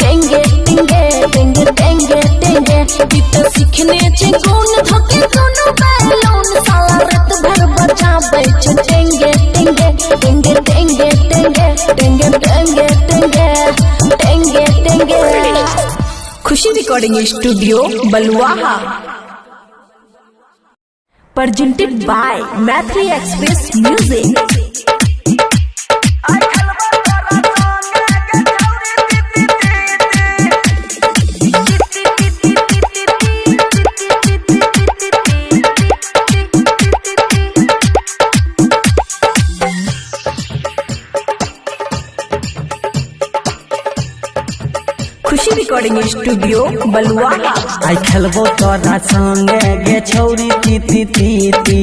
टेंगे टेंगे टेंगे टेंगे टेंगे इत सीखने छै गुण धके दोनों बैलून साला रात भर बजाबै छै टेंगे टेंगे टेंगे टेंगे टेंगे टेंगे टेंगे टेंगे टेंगे टेंगे Khushi recording studio Baluaha presented by Mathri Express Music. Khushi recording studio Baluaha आई खेलबो तोरा संगे गे छौरी तीती तीती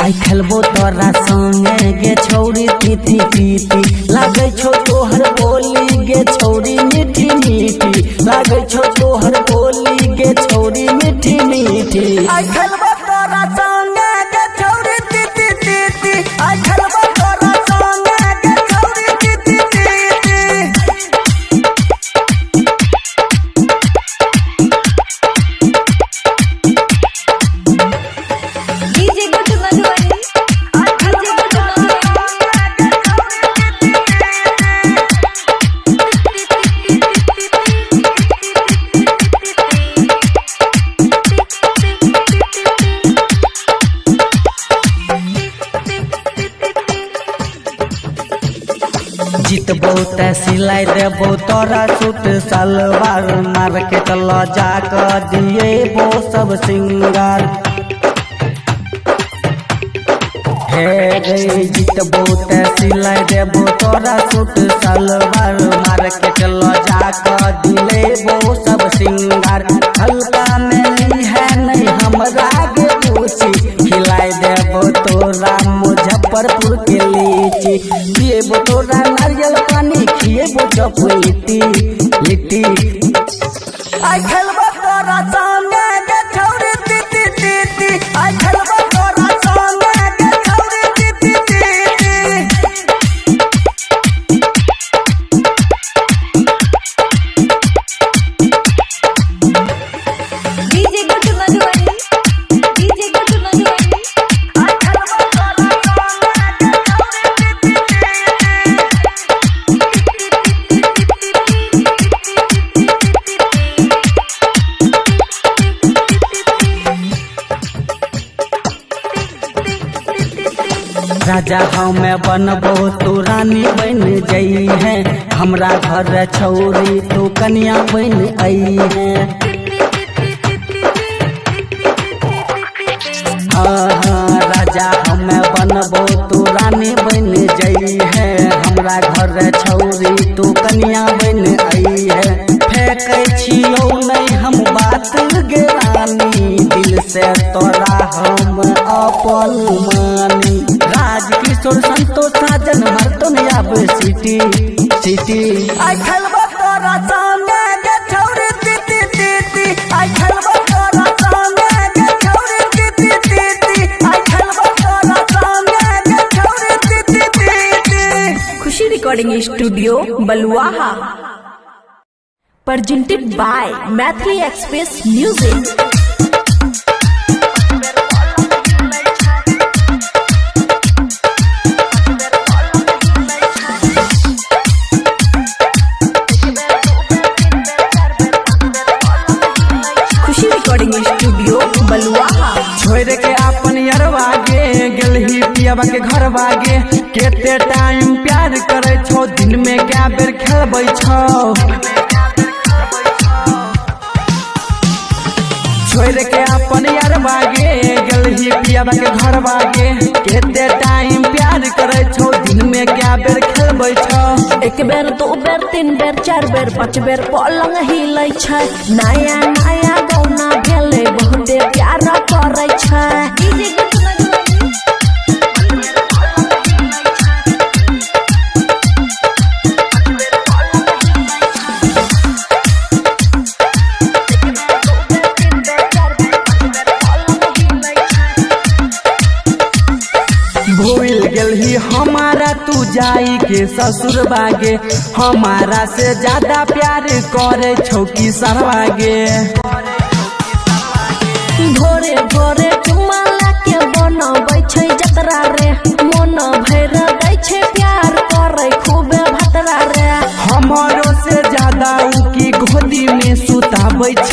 आई खेलबो तोरा संगे गे छौरी तीती तीती लागे छौ तोहर बोली गे छौरी मीठी मीठी लागे छौ तोहर बोली गे छौरी मीठी मीठी आई खेलबो तोरा संगे गे छौरी तीती तीती आई खेलबो तोरा संगे गे छौरी तीती तीती DJ good Madhubani DJ Guddu जीतबो ते सिलाई देबो तोरा सूट सलवार मार्केट ल जाकर दिएबो सब सिंगार हे रे जीतबो ते सिलाई देबो तोरा सूट सलवार मार्केट ल जाकर दिएबो सब सिंगार हल्का में है नहीं हमरा गे तोरा मुजफ्फरपुर के लीची, पिएबो तोरा नारियल पानी, खिएबो चप लिट्टी लिट्टी। आई खेलबो तोरा संगे के छौरी तीती तीती, आई खेलबो तोरा संगे के छौरी तीती तीती। DJ Guddu Madhubani, DJ Guddu Madhubani. आई खेलबो तोरा संगे के छौरी राजा हमें बनबो तू रानी बन जई है, हमरा घर छौरी तू कन्या बन आई है। राजा हमें बनबो तू रानी बन जई है, हमरा घर छौरी तू कन्या बन आई है। फेंकै छियौ नहीं हम बात गे रानी, दिल से तोरा हम अपन मानी। राजकिशोर संतोष साजन मरतो न आब सिटी सिटी। आई खेलबो तोरा संगे के छौरी तीती तीती, आई खेलबो तोरा संगे के छौरी तीती तीती, आई खेलबो तोरा संगे के छौरी तीती तीती। Khushi recording studio Baluaha, presented by Mathli Express Music। Khushi recording studio Baluaha. छोड़ के अपन यरवा गे गेलही पियाबा के घर बागे, केते टाइम प्यार करे छो, दिन में क्या बेर खेलबै छो। छोड़ के अपन यरवा गे गेलही पियाबा के घर बागे, केते टाइम प्यार करे छो, दिन में क्या बेर खेलबै छो। एक बेर दो बेर तीन बेर चार बेर पाँच बेर पलंग हिलै छै, नया नया गौना भेलै बहुते प्यार करै छै। डीजे गुड्डू मधुबनी। भूल गेलही हमारा तू जाई के ससुर बागे, हमारा से ज्यादा प्यार करे छौ की सरवागे। भोरे भोरे चुमाला के बनबै छै जतरा रे, मन भैर दै छै प्यार करै खूबे भतरा रे। हमारो से ज्यादा उ की गोदी में सुताबै छ।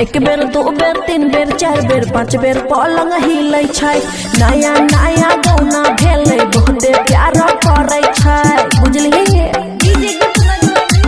एक बेर दो बेर तीन बेर चार बेर पाँच बेर पलंग हिलै छै, नया नया गौना भेलै बहुते प्यार करै छै। बुझलिही? डीजे गुड्डू मधुबनी।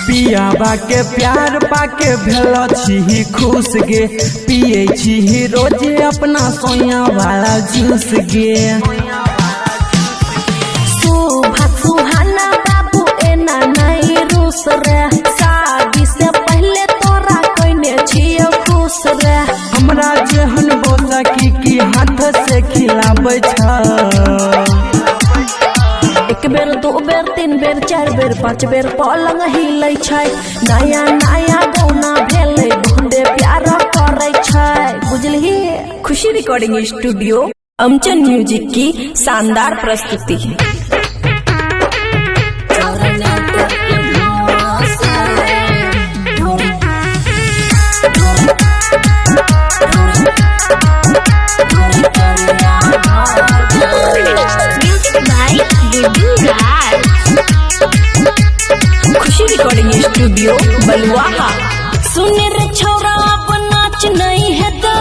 पियाबा के प्यार पाके भेल छी खुश गे, पिए छी रोजे अपना सोया वाला जूस गे। सुभा सुहाना बाबू एना नहीं रूस रे, शादी से पहले तोरा कइने छियो खुश रे। हमरा जेहन बोसा की हाथ से खिलाबै छ। एक बेर दो बेर तीन बेर चार बेर पाँच बेर पलंग हिलै छै, नया नया गौना भेलै बहुते प्यार करै छै। बुझलिही? खुशी रिकॉर्डिंग स्टूडियो अमचन म्यूजिक की शानदार प्रस्तुति। खुशी रिकॉर्डिंग स्टूडियो बलुआहा। सुने रे छोरा अब नाच नहीं है तो,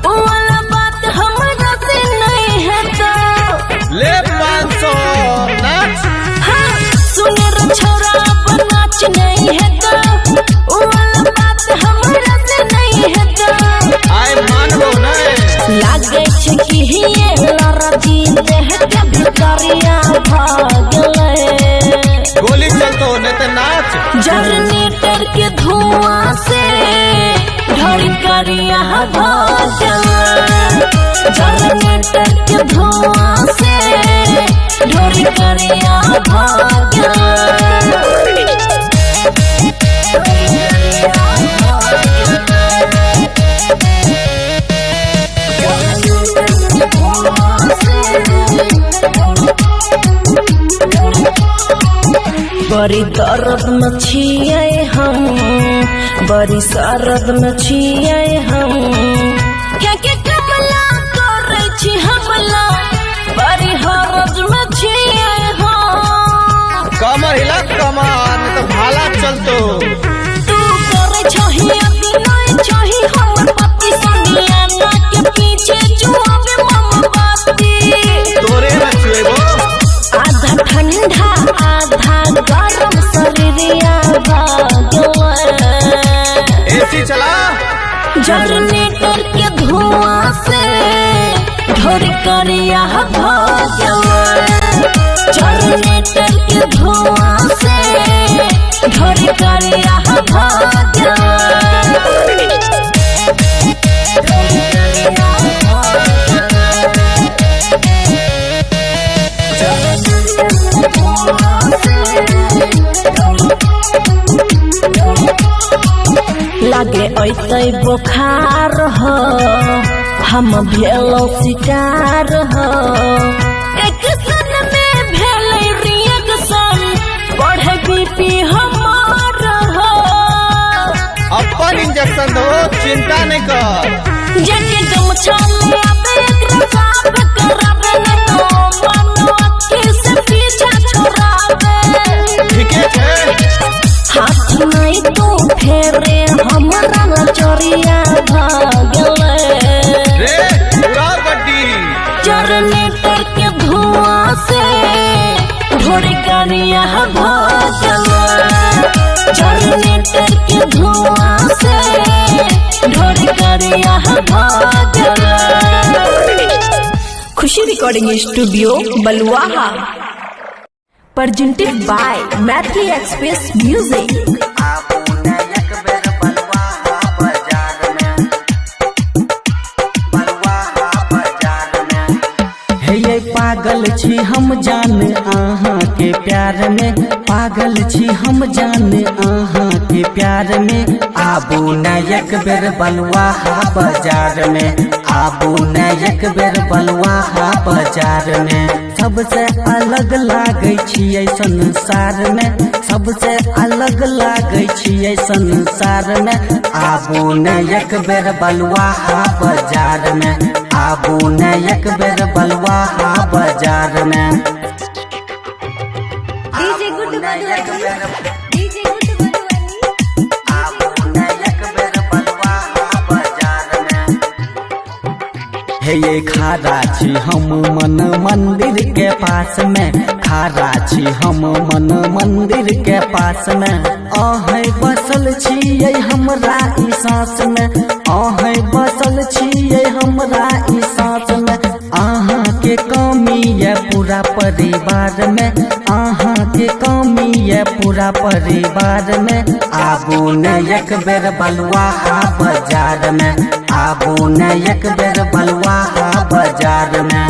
वो वाला बात हमरा से नहीं है तो। ले 500 नाच। हाँ, सुने रे छोरा अब नाच नहीं है तो, वो वाला बात हमरा से नहीं है तो। आए मानो नहीं। गोली चलतो नहीं तो नाच। जनरेटर के धुआं से ढोरी करिया भागल, जनरेटर के धुआं से ढोरी करिया भागल। बड़ी दर्द में छिए हम, बड़ी सरद में छिए हम, क्या क्या कमला करे छी हमला, बड़ी हरज में छिए हम। कमर हिला कमान तो भाला चलतो। तू करे छही अभिनय छही हमर पति संगिया ना के पीछे जुआवे मोमबत्ती। तोरे में छुएबो आधा ठंडा आधा गरम शरीरिया भागल। एसी चला। जनरेटर के धुआं से ढोरी करिया भागल, जनरेटर के धुआं से ढोरी करिया भागल। लागे ऐतै बुखार हो, हम भेलौ शिकार हो, एक सन में भेलै रिएक्शन, बढ़े बीपी हमार हो। अपन इंजेक्शन दो, चिंता नहीं कर। जगे गमछा ले आबे एकरा साफ कराबे न तो मन अथी से पीछा छोड़ाबे। ठीके छे। हाथ नहीं तो फेरे हमरा नचरिया भागल। रे पूरा गड्डी। जनरेटर के धुआं से ढोरी करिया भागल, जनरेटर के धुआं से ढोरी करिया भागल। Khushi recording studio Baluaha, presented by Maithili express music. हे पागल छी हम जान आहाँ के प्यार में, पागल छी हम जान आहाँ के प्यार में। आबू न एक बेर बलुआहा बाजार में, आबू न एक बेर बलुआहा बाजार में। सबसे अलग लागे छियै संसार में, सबसे अलग लागे छियै संसार में। आबू न एक बेर बलुआहा बाजार में, आबू न एक बेर बलुआहा बाजार में। DJ good Madhubani, DJ good Madhubani. आबू न एक बेर बलुआहा बाजार में। हे ये खारा छी हम मन मंदिर के पास में, खारा छी हम मन मंदिर के पास में। आहे बसल छियै हमरा ई सांस में, आहे बसल छियै हमरा ई सांस में। आहाँ के कमी है पूरा परिवार में, आहाँ के कमी है पूरा परिवार में। आबू न एक बेर बलुआहा बाजार में, आबू न एक बेर बलुआहा बाजार में।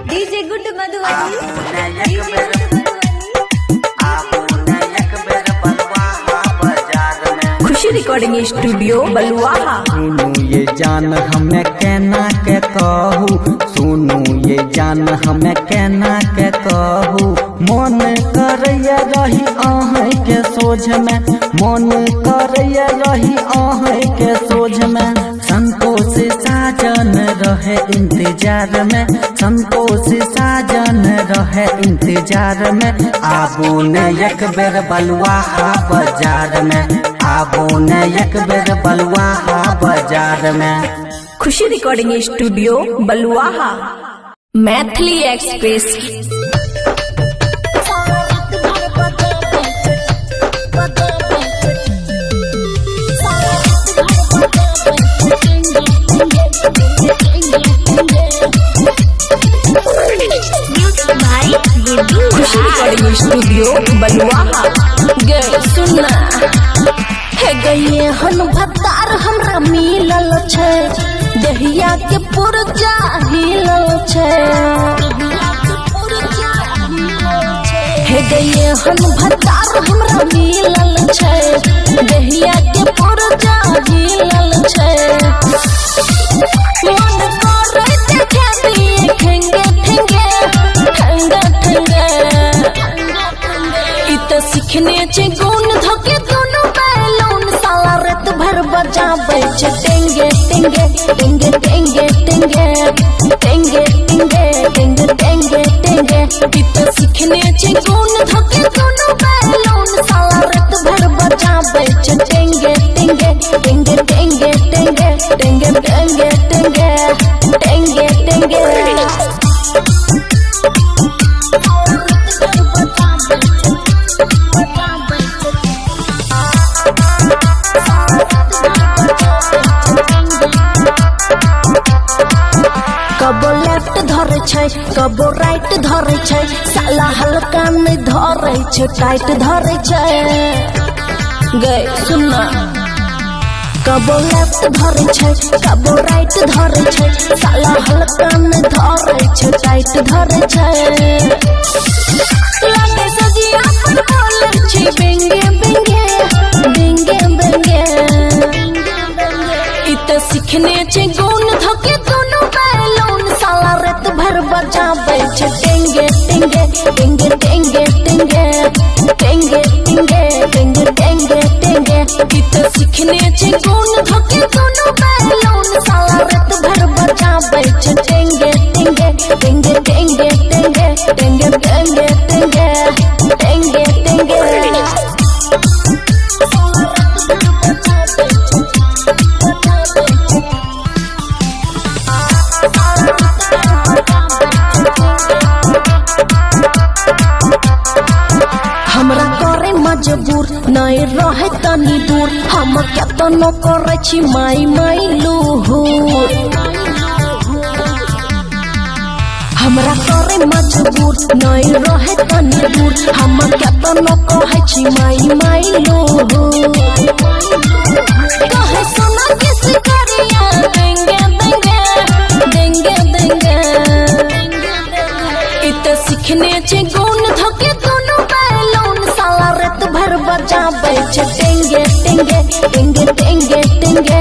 डीजे गुड मधुबनी, एक डीजे बेर गुड मधुबनी। आबू न एक बेर बलुआहा बाजार में। खुशी रिकॉर्डिंग स्टूडियो बलुआहा। सुनू ये जान हमें कहना के कहू, सुनू ये जान हमें कहना के कहू। मन करैया रही आहे के सोझ में, मन करैया रही आहे के सोझ में। संतोष साजन रहे इंतजार में, संतोष साजन रहे इंतजार में। आबू न एक बेर बलुआहा बाजार में, आबू न एक बेर बलुआहा बाजार में। Khushi recording studio Baluaha, Maithili express. खुशी रिकॉर्डिंग स्टूडियो बलुआहा। गे सुनना हे गए हन भतार हमरा मिलल छै, दहिया के पुरजा हिलल छै। हे गए हन भतार हमरा मिलल छै, दहिया के पुरजा हिलल छै। मन करे देखे दिए ठेंगे ठेंगे ठंगा ठंगा, इत सीखने छै गुण धके दोनों बैलून साला रात भर बजाबै छै टेंगे टेंगे टेंगे टेंगे टेंगे टेंगे टेंगे टेंगे टेंगे। इत सीखने छै गुण धके दोनों बैलून साला रात भर बजाबै छै टेंगे टेंगे टेंगे टेंगे टेंगे टेंगे टेंगे टेंगे टेंगे टेंगे। कबो लेफ्ट धरे छै कबो राइट धरे छै, साला हल्का में धरे छै टाइट धरे छै। गे सुनना कबो लेफ्ट धरे छै कबो राइट धरे छै, साला हल्का में धरे छै टाइट धरे छै। लागे सजिया पर बोले छै बेंगे बेंगे बेंगे बेंगे, इत सीखने छै गुण धके दोनों बैलून साला रात भर बजाबै छै टेंगे टेंगे टेंगे टेंगे टेंगे टेंगे टेंगे टेंगे टेंगे टेंगे। इत सीखने छै गुण धके दोनों बैलून साला रात भर बजाबै छै टेंगे टेंगे टेंगे टेंगे टेंगे टेंगे टेंगे टेंगे टेंगे टेंगे। हमरा करे मजबूर नहीं रहे तनी दूर, हम केतनो करे छी माई माई लूहूर। हमरा करे मजबूर नहीं रहे तनी दूर, हम केतनो कहे छी माई माई लूहूर। कहे सुना किस करिया देंगे देंगे देंगे देंगे, इत सीखने छै गुण धके दोनों बैलून साला रात भर बजाबै छै टेंगे टेंगे टेंगे टेंगे टेंगे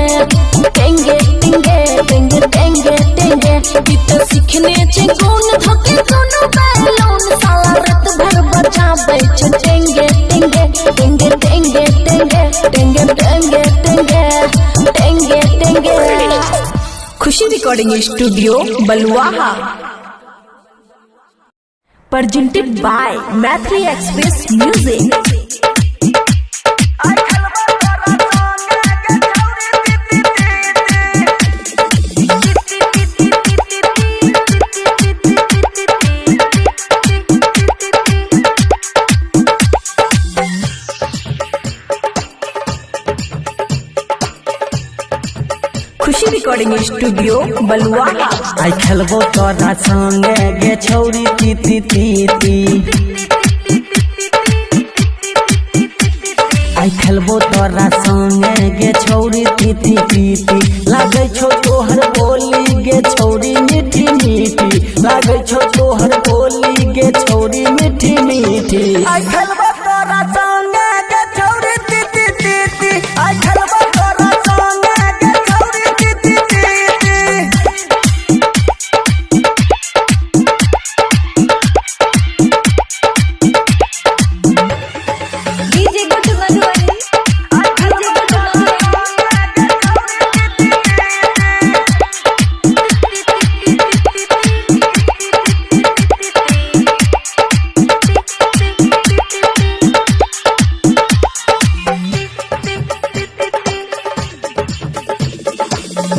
टेंगे टेंगे टेंगे टेंगे टेंगे। इत सीखने छै गुण धके दोनों बैलून साला रात भर बजाबै छै टेंगे टेंगे टेंगे टेंगे टेंगे टेंगे टेंगे टेंगे टेंगे टेंगे। Khushi recording studio Baluaha. Presented by Mathri Express Music. Khushi recording studio Baluaha. आई खेलबो तोरा संगे गे छौरी तीती तीती, आई खेलबो तोरा संगे गे छौरी तीती तीती। लागे छो तोहर बोली गे छौरी मीठी मीठी, लागे छो तोहर बोली गे छौरी मीठी मीठी। आई खेलबो तोरा संगे गे छौरी तीती तीती, आई खेलबो तोरा संगे गे छौरी तीती तीती। DJ good Madhubani, DJ Guddu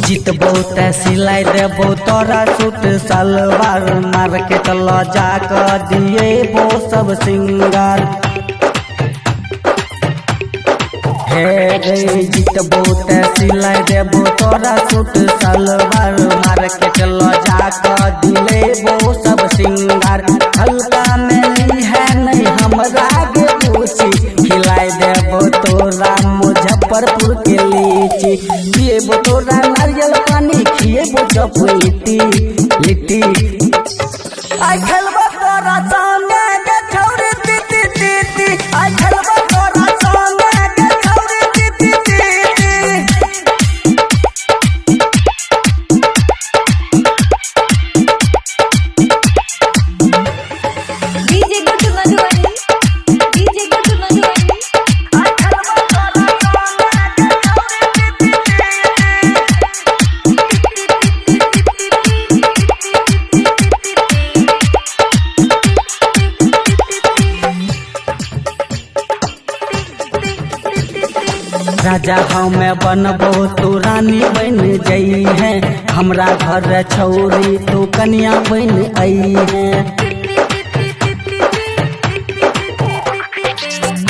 जीतबो ते सिलाई देबो तोरा सूट सलवार, मार्केट ल जाकर दिएबो सब सिंगार। हे रे जीतबो ते सिलाई देबो तोरा सूट सलवार, मार्केट ल जाकर दिएबो सब सिंगार। हल्का में ली है नहीं तोरा संगे गे छौरी तीती तीती आई खेलबो तोरा संगे गे छौरी तीती तीती डीजे गुड्डू मधुबनी डीजे गुड्डू मधुबनी आई खेलबो तोरा संगे गे राजा हमें बनबो तू रानी बन जई है हमरा घर छौरी तू कन्या बन आई है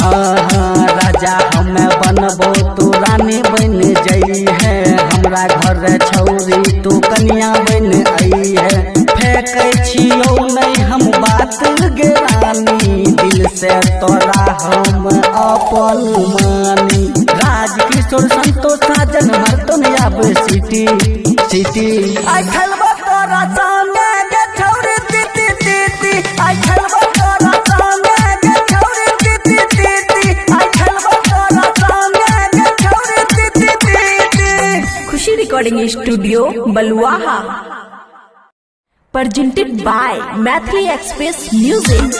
हाँ राजा हमें बनबो तू रानी बन जई है हमरा घर छौरी तू कन्या बन आई है फेंकै छियौ नहीं हम बात गे रानी दिल से तोरा हम अपन मानी राजकिशोर संतोष साजन मरतो नहीं अब सिटी सिटी आई खेलबो तोरा संगे गे छौरी तीती तीती आई खेलबो तोरा संगे गे छौरी तीती तीती आई खेलबो तोरा संगे गे छौरी तीती तीती Khushi recording studio Baluaha presented by Mathli Express Music.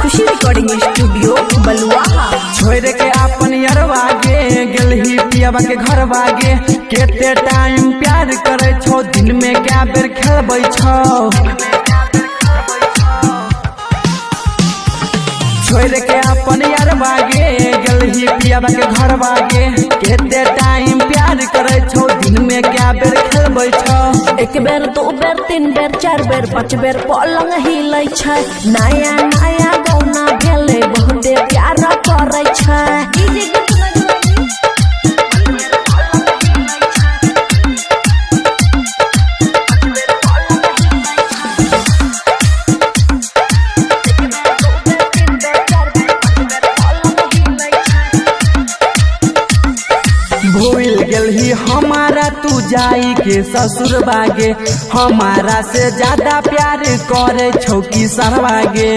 Khushi recording studio Baluaha छोड़ के अपन यरवा गे गेलही पियाबा के घर बागे केते टाइम प्यार करे छो दिन में क्या बेर खेलबै छो छोड़ के अपन यरवा गे गेलही पियाबा के घर बागे केते टाइम प्यार करे छो दिन में क्या बेर खेलबै छो एक बेर दो बेर तीन बेर चार बेर पाँच बेर पलंग हिलै छै नया नया गौना भेलै बहुते प्यार करै छै डीजे गुड्डू मधुबनी भूल गेलही हमारा तू जाई के ससुर बागे हमारा से ज्यादा प्यार करे छौकी सरवागे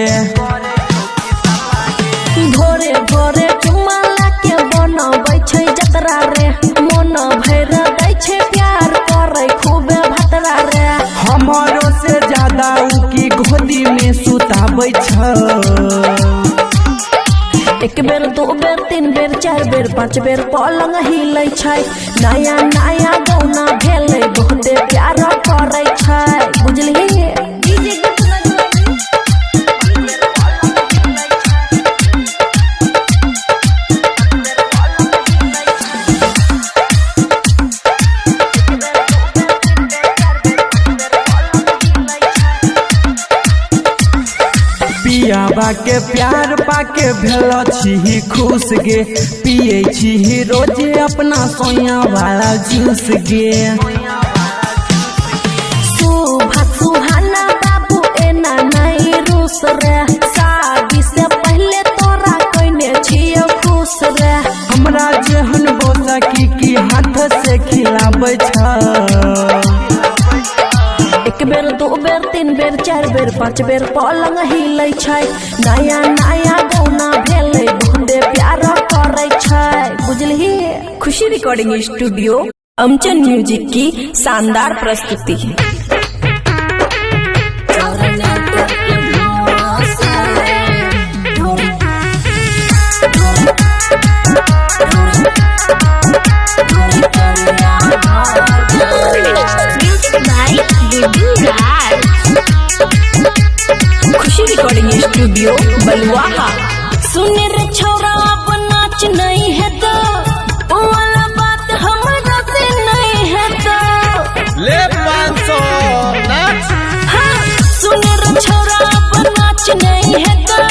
भोरे भोरे चुम्मा लाके बनबै छै जतरा रे मन भैर दै छै प्यार करै खूबे भतरा रे हमारो से ज्यादा उ की गोदी में सुताबै छ एक बेर दो बेर तीन बेर चार बेर पाँच बेर पलंग हिलै छै नया नया गौना भेलै बहुते प्यार करै छै बुझलिही डीजे गुड्डू मधुबनी पियाबा के प्यार पाके भेल छी खुश गे पिए छी रोजे अपना सोया वाला जूस गे सुभा सुहाना बाबू एना नहीं रूस रे शादी से पहले तोरा कइने छियो खुश रे हमरा जेहन बोसा की हाथ से खिलाबै छ एक बेर दो बेर तीन बेर चार बेर पाँच बेर पलंग हिलै छै नया नया गौना भेलै बहुते प्यार करै छै बुझलिही खुशी रिकॉर्डिंग स्टूडियो अमचन म्यूजिक की शानदार प्रस्तुति खुशी रिकॉर्डिंग स्टूडियो बलुआहा सुने रे छोरा अब नाच नहीं है तो वो वाला बात हमरा से नहीं है तो ले 500 नाच हाँ सुने रे छोरा अब नाच नहीं है तो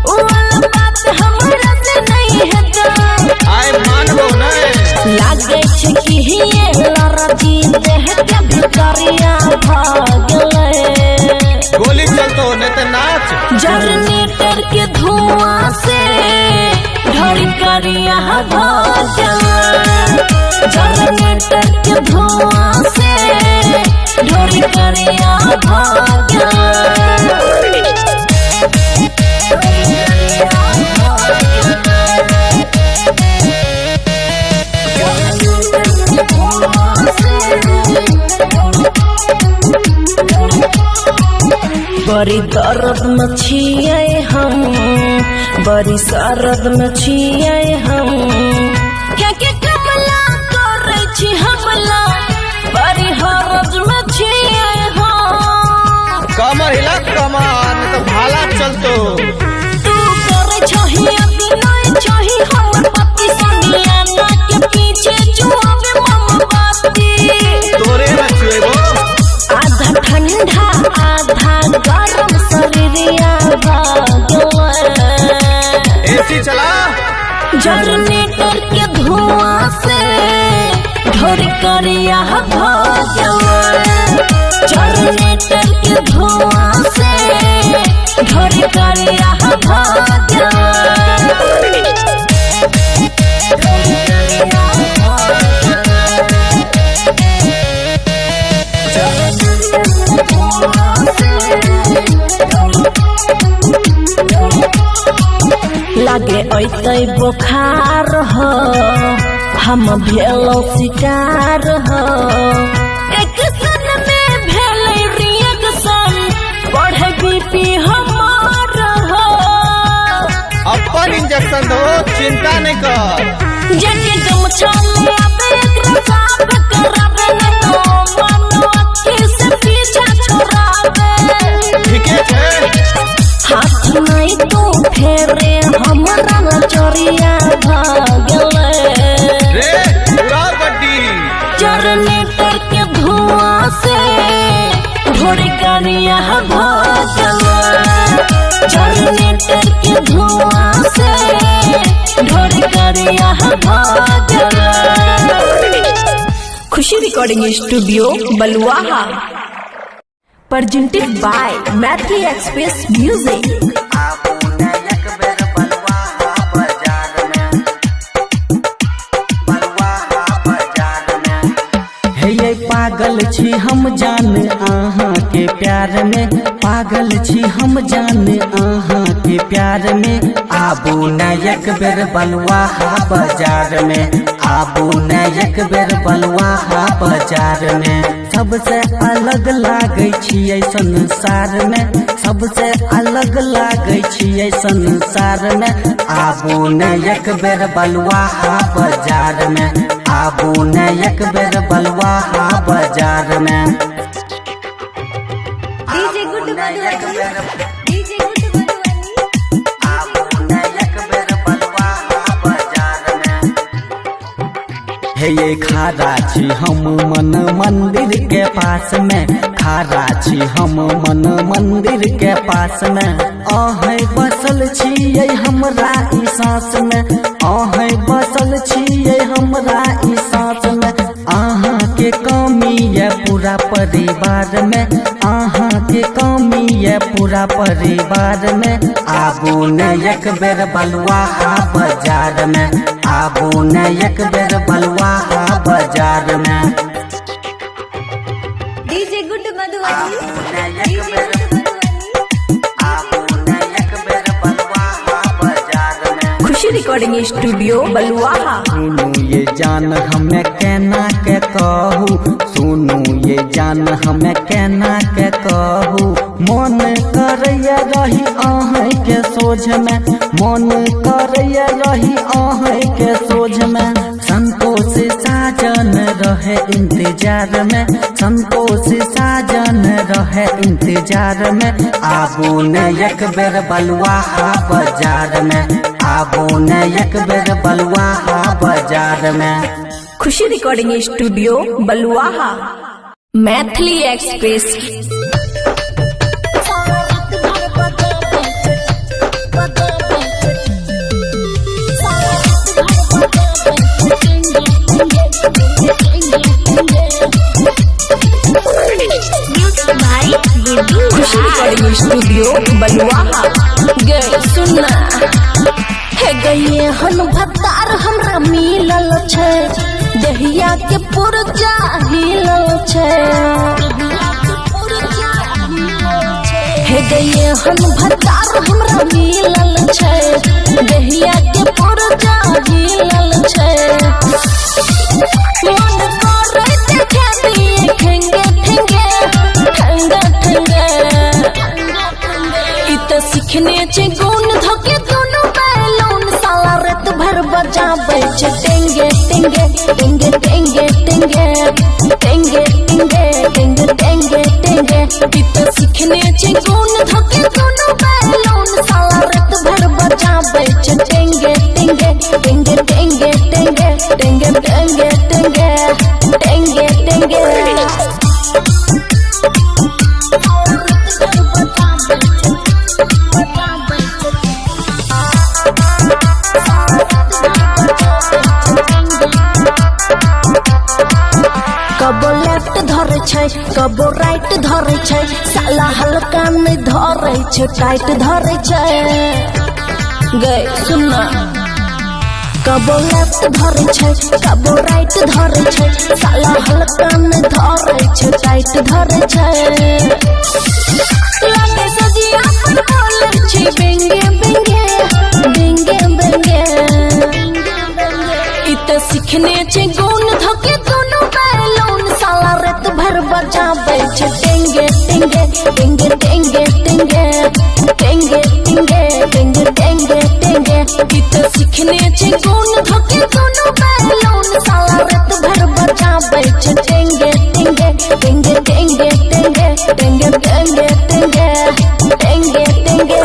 वो वाला बात हमरा से नहीं है तो आय मानबो नहीं लागे छै कि ये लड़ा जीत है के भितरिया भागले गोली चलतो नहीं तो नाच जनरेटर के धुआं से ढोरी करिया भजन जनरेटर के धुआं से ढोरी करिया बड़ी दर्द में छिए हम, बड़ी सरद में छिए हम, क्या क्या कमला करे छी हमला, बड़ी हरज में छिए हम। कमर हिला कमर तो भाला चलतो। तू करे छही अभिनय छही हमर पति संगिया ना के पीछे जुआवे मोमबत्ती। तोरे न छुएबो आधा ठंडा आधा गरम शरीरिया भागवा। एसी चला जनरेटर के धुआं से ढोरी करिया भजवा। जनरेटर के धुआं से ढोरी करिया भजवा। लागे ऐतै बुखार हो, हम भेलो शिकार हो। एक सन में भेलै रिएक्शन, बढ़े बीपी हमार हो। अपन इंजेक्शन दो, चिंता नहीं कर। जेके गमछा ले आबे एकरा साफ कराबे न तो मनो अक्की से पीछा छोड़ाबे। ठीके छे हाथ नहीं तो फेरे हमरा चोरिया भागले रे पूरा गड्डी। जनरेटर के धुआं से ढोरी करिया भजवा। जनरेटर के धुआं से ढोरी करिया भजवा। Khushi recording studio Baluaha presented by Maithili express music. पागल छी हम जान आहाँ के प्यार में, पागल छी हम जान आहाँ के प्यार में। आबू न एक बेर बलुआहा बाजार में, आबू न एक बेर बलुआहा बाजार में। सबसे अलग लागे छियै संसार में, सबसे अलग लागे छियै संसार में। आबू न एक बेर बलुआहा बाजार में, आबू न एक बेर बलुआहा बाजार में। DJ good Madhubani, DJ good Madhubani. आबू न एक बेर बलुआहा बाजार में। हे ये खारा छी हम मन मंदिर के पास में, खारा छी हम मन मंदिर के पास में। आहे बसल छियै हमरा ई सांस में, आहे बसल छियै हमरा ई सांस में। आहाँ के कमी है पूरा परिवार में, आहाँ के कमी है पूरा परिवार में। आबू न एक बेर बलुआहा बाजार में, आबू न एक बेर बलुआहा बाजार में। डीजे गुड मधुबनी, आबू न एक डीजे बेर, गुड मधुबनी। आबू न एक बेर बलुआहा बाजार में। खुशी रिकॉर्डिंग स्टूडियो बलुआहा। सुनू ये जान हमें कहना के कहू, सुनू ये जान हमें कहना के कहू। मन करैया रही आहे के सोझ में, मन करैया रही आहे के सोझ में। संतोष साजन रहे इंतजार में, संतोष साजन रहे इंतजार में। आबू न एक बेर बलुआहा बाजार में, आबू न एक बेर बलुआहा बाजार में। Khushi recording studio Baluaha Maithili express. खुशी रिकॉर्डिंग स्टूडियो बलुआहा। सुन सुना हे गए हन भतार हमरा मिलल छे दहिया के पुरजा हिलल छे हे गए हन भतार हमरा मिलल छे दहिया के पुरजा हिलल छे मन करे देखे दिए ठेंगे ठेंगे ठंगा ठंगा इत सीखने छे गुण धोके दोनों बैलून साला रात भर बजाबै छे टेंगे टेंगे टेंगे टेंगे टेंगे टेंगे टेंगे टेंगे टेंगे टेंगे इत सीखने छे गुण धोके दोनों बैलून साला रात भर बजाबै छे टेंगे टेंगे टेंगे टेंगे टेंगे टेंगे टेंगे टेंगे टेंगे टेंगे कबो लेफ्ट धरे छै कबो राइट धरे छै साला हल्का नहीं धरे छै टाइट धरे छै गए सुनना कबो लेफ्ट धरे छै कबो राइट धरे छै साला हल्का नहीं धरे छै टाइट धरे छै लागे सजिया पर बोले छै बेंगे बेंगे बेंगे बेंगे इत सीखने छै गुण धोके दोनों बैलून साला रात भर बजाबै छे टेंगे टेंगे टेंगे टेंगे टेंगे टेंगे टेंगे टेंगे टेंगे टेंगे इत सीखने छे गुण धोके दोनों बैलून साला रात भर बजाबै छे टेंगे टेंगे टेंगे टेंगे टेंगे टेंगे टेंगे टेंगे टेंगे टेंगे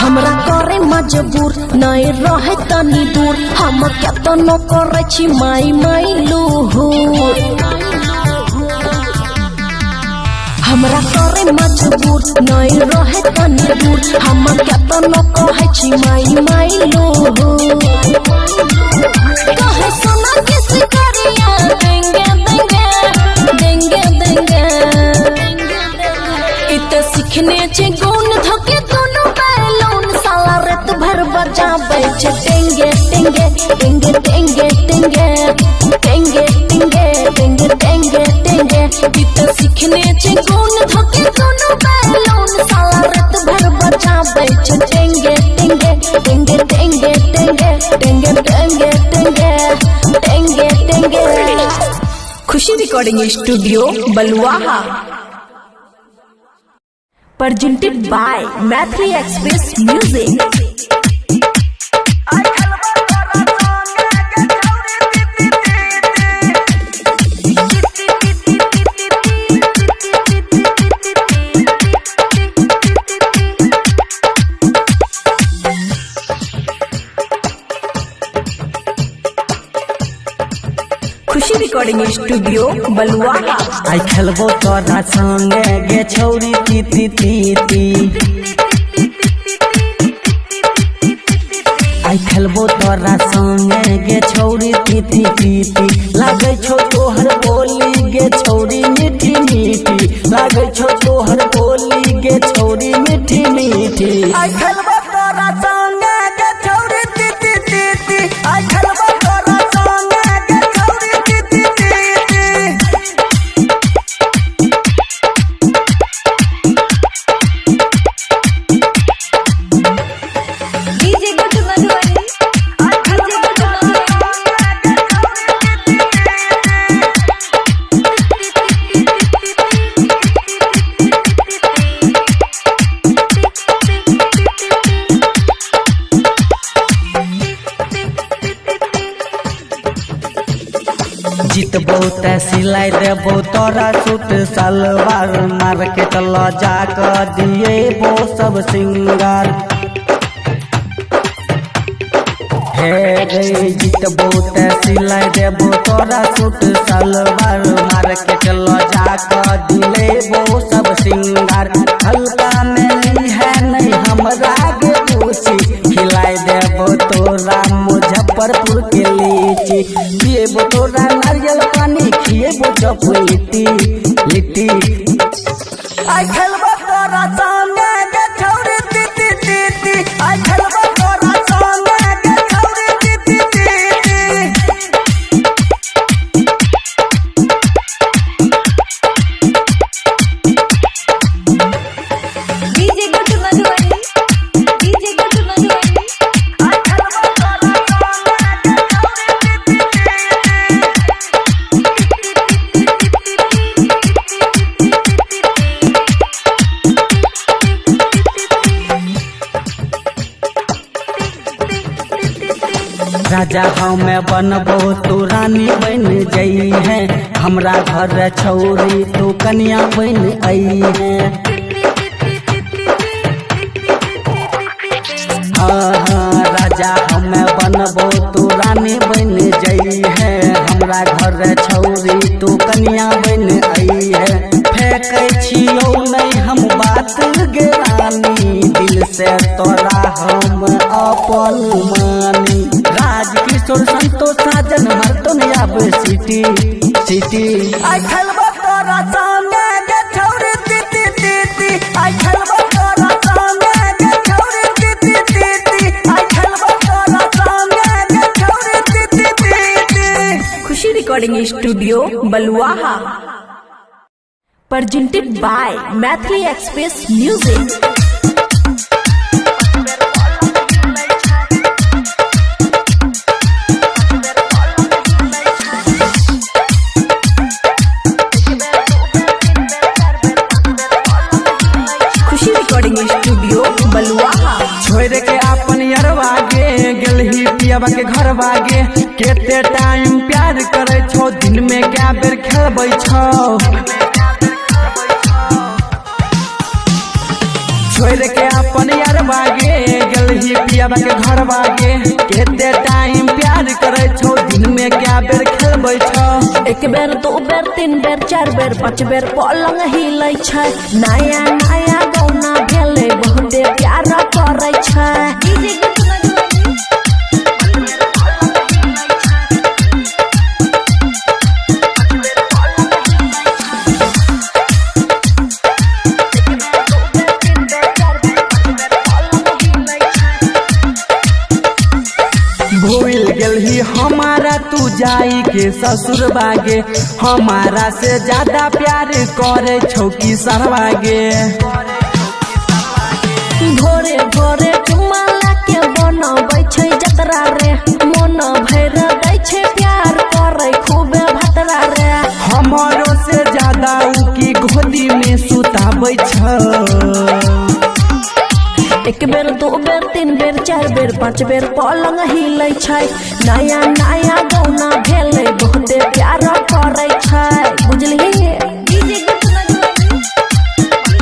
हमरा करे मजबूर नहीं रहे तनी दूर हम केतनो करे छी माई माई लूहूर हमरा करे मजबूर नहीं रहे तनी दूर हम केतनो कहे छी माई माई लूहूर कहे सुना किस करिया देंगे देंगे देंगे देंगे इत सीखने छे गुण धोके दोनों बैलून साला रात भर बजाबै छे टेंगे टेंगे टेंगे टेंगे टेंगे टेंगे टेंगे टेंगे टेंगे टेंगे इत सीखने छे गुण धोके दोनों बैलून साला रात भर बजाबै छे टेंगे टेंगे टेंगे टेंगे टेंगे टेंगे टेंगे टेंगे टेंगे टेंगे Khushi recording studio Baluaha presented by Mathri Express Music. Khushi recording studio Baluaha आई खेलबो तोरा संगे गे छौरी तीती तीती आई खेलबो तोरा संगे गे छौरी तीती तीती लागे छौ तोहर बोली गे छौरी मीठी मीठी लागे छौ तोहर बोली गे छौरी मीठी मीठी आई खेलबो तोरा संगे गे छौरी तीती तीती आई खेलबो तोरा संगे गे छौरी तीती तीती DJ good Madhubani DJ Guddu जीतबो ते सिलाई देबो तोरा सूट सलवार मार्केट ल जाकर दिएबो सब सिंगार हे गे जीतबो ते सिलाई देबो तोरा सूट सलवार मार्केट ल जाकर दिएबो सब सिंगार हल्का में ली है नहीं हमरा गे पूछी खिलाई देबो चप लिट्टी लिट्टी आई खेलबा तोरा संगे गे छौरी ती ती आई खेलबा तोरा संगे गे छौरी ती ती डीजे गुड्डू मधुबनी डीजे गुड्डू मधुबनी आई खेलबा तोरा संगे गे राजा हमें बनबो तू रानी बन जई है हमरा घर छौरी तू कन्या बन आई है हाँ राजा हमें बनबो तू रानी बन जई है हमरा घर छौरी तू कन्या बन आई है फेंकै छियौ नहीं हम बात गे रानी दिल से तोरा हम अपन मानी राजकिशोर संतोष साजन मरतो न आब सिटी सिटी आई खेलबा तोरा संगे गे छौरी ती ती आई खेलबा तोरा संगे गे छौरी ती ती आई खेलबा तोरा संगे गे छौरी ती ती Khushi recording studio Baluaha presented by Mathli Express Music। Khushi recording studio Baluaha छोड़ के अपन यरवा गे गेलही पियाबा के घर बागे केते टाइम प्यार करे छो दिन में क्या बेर खेलबै छो छोड़ के अपन यरवा गे गेलही पियाबा के घर बागे केते टाइम प्यार करे छो दिन में क्या बेर खेलबै छो एक बेर दो बेर तीन बेर चार बेर पाँच बेर पलंग हिलै छै नया नया गौना भेलै बहुते प्यार करै छै डीजे गुड्डू मधुबनी भूल गेलही हमारा तू जाई के ससुर बागे हमारा से ज्यादा प्यार करे छौ की सरवागे भोरे भोरे चुमाला के बनबै छै जतरा रे मन भैर दै छै प्यार करै खूबे भतरा रे हमारो से ज्यादा उ की गोदी में सुताबै छ एक बेर दो बेर तीन बेर चार बेर पाँच बेर पलंग हिलै छै नया नया गौना भेलै बहुते प्यार करै छै बुझलिही डीजे गुड्डू मधुबनी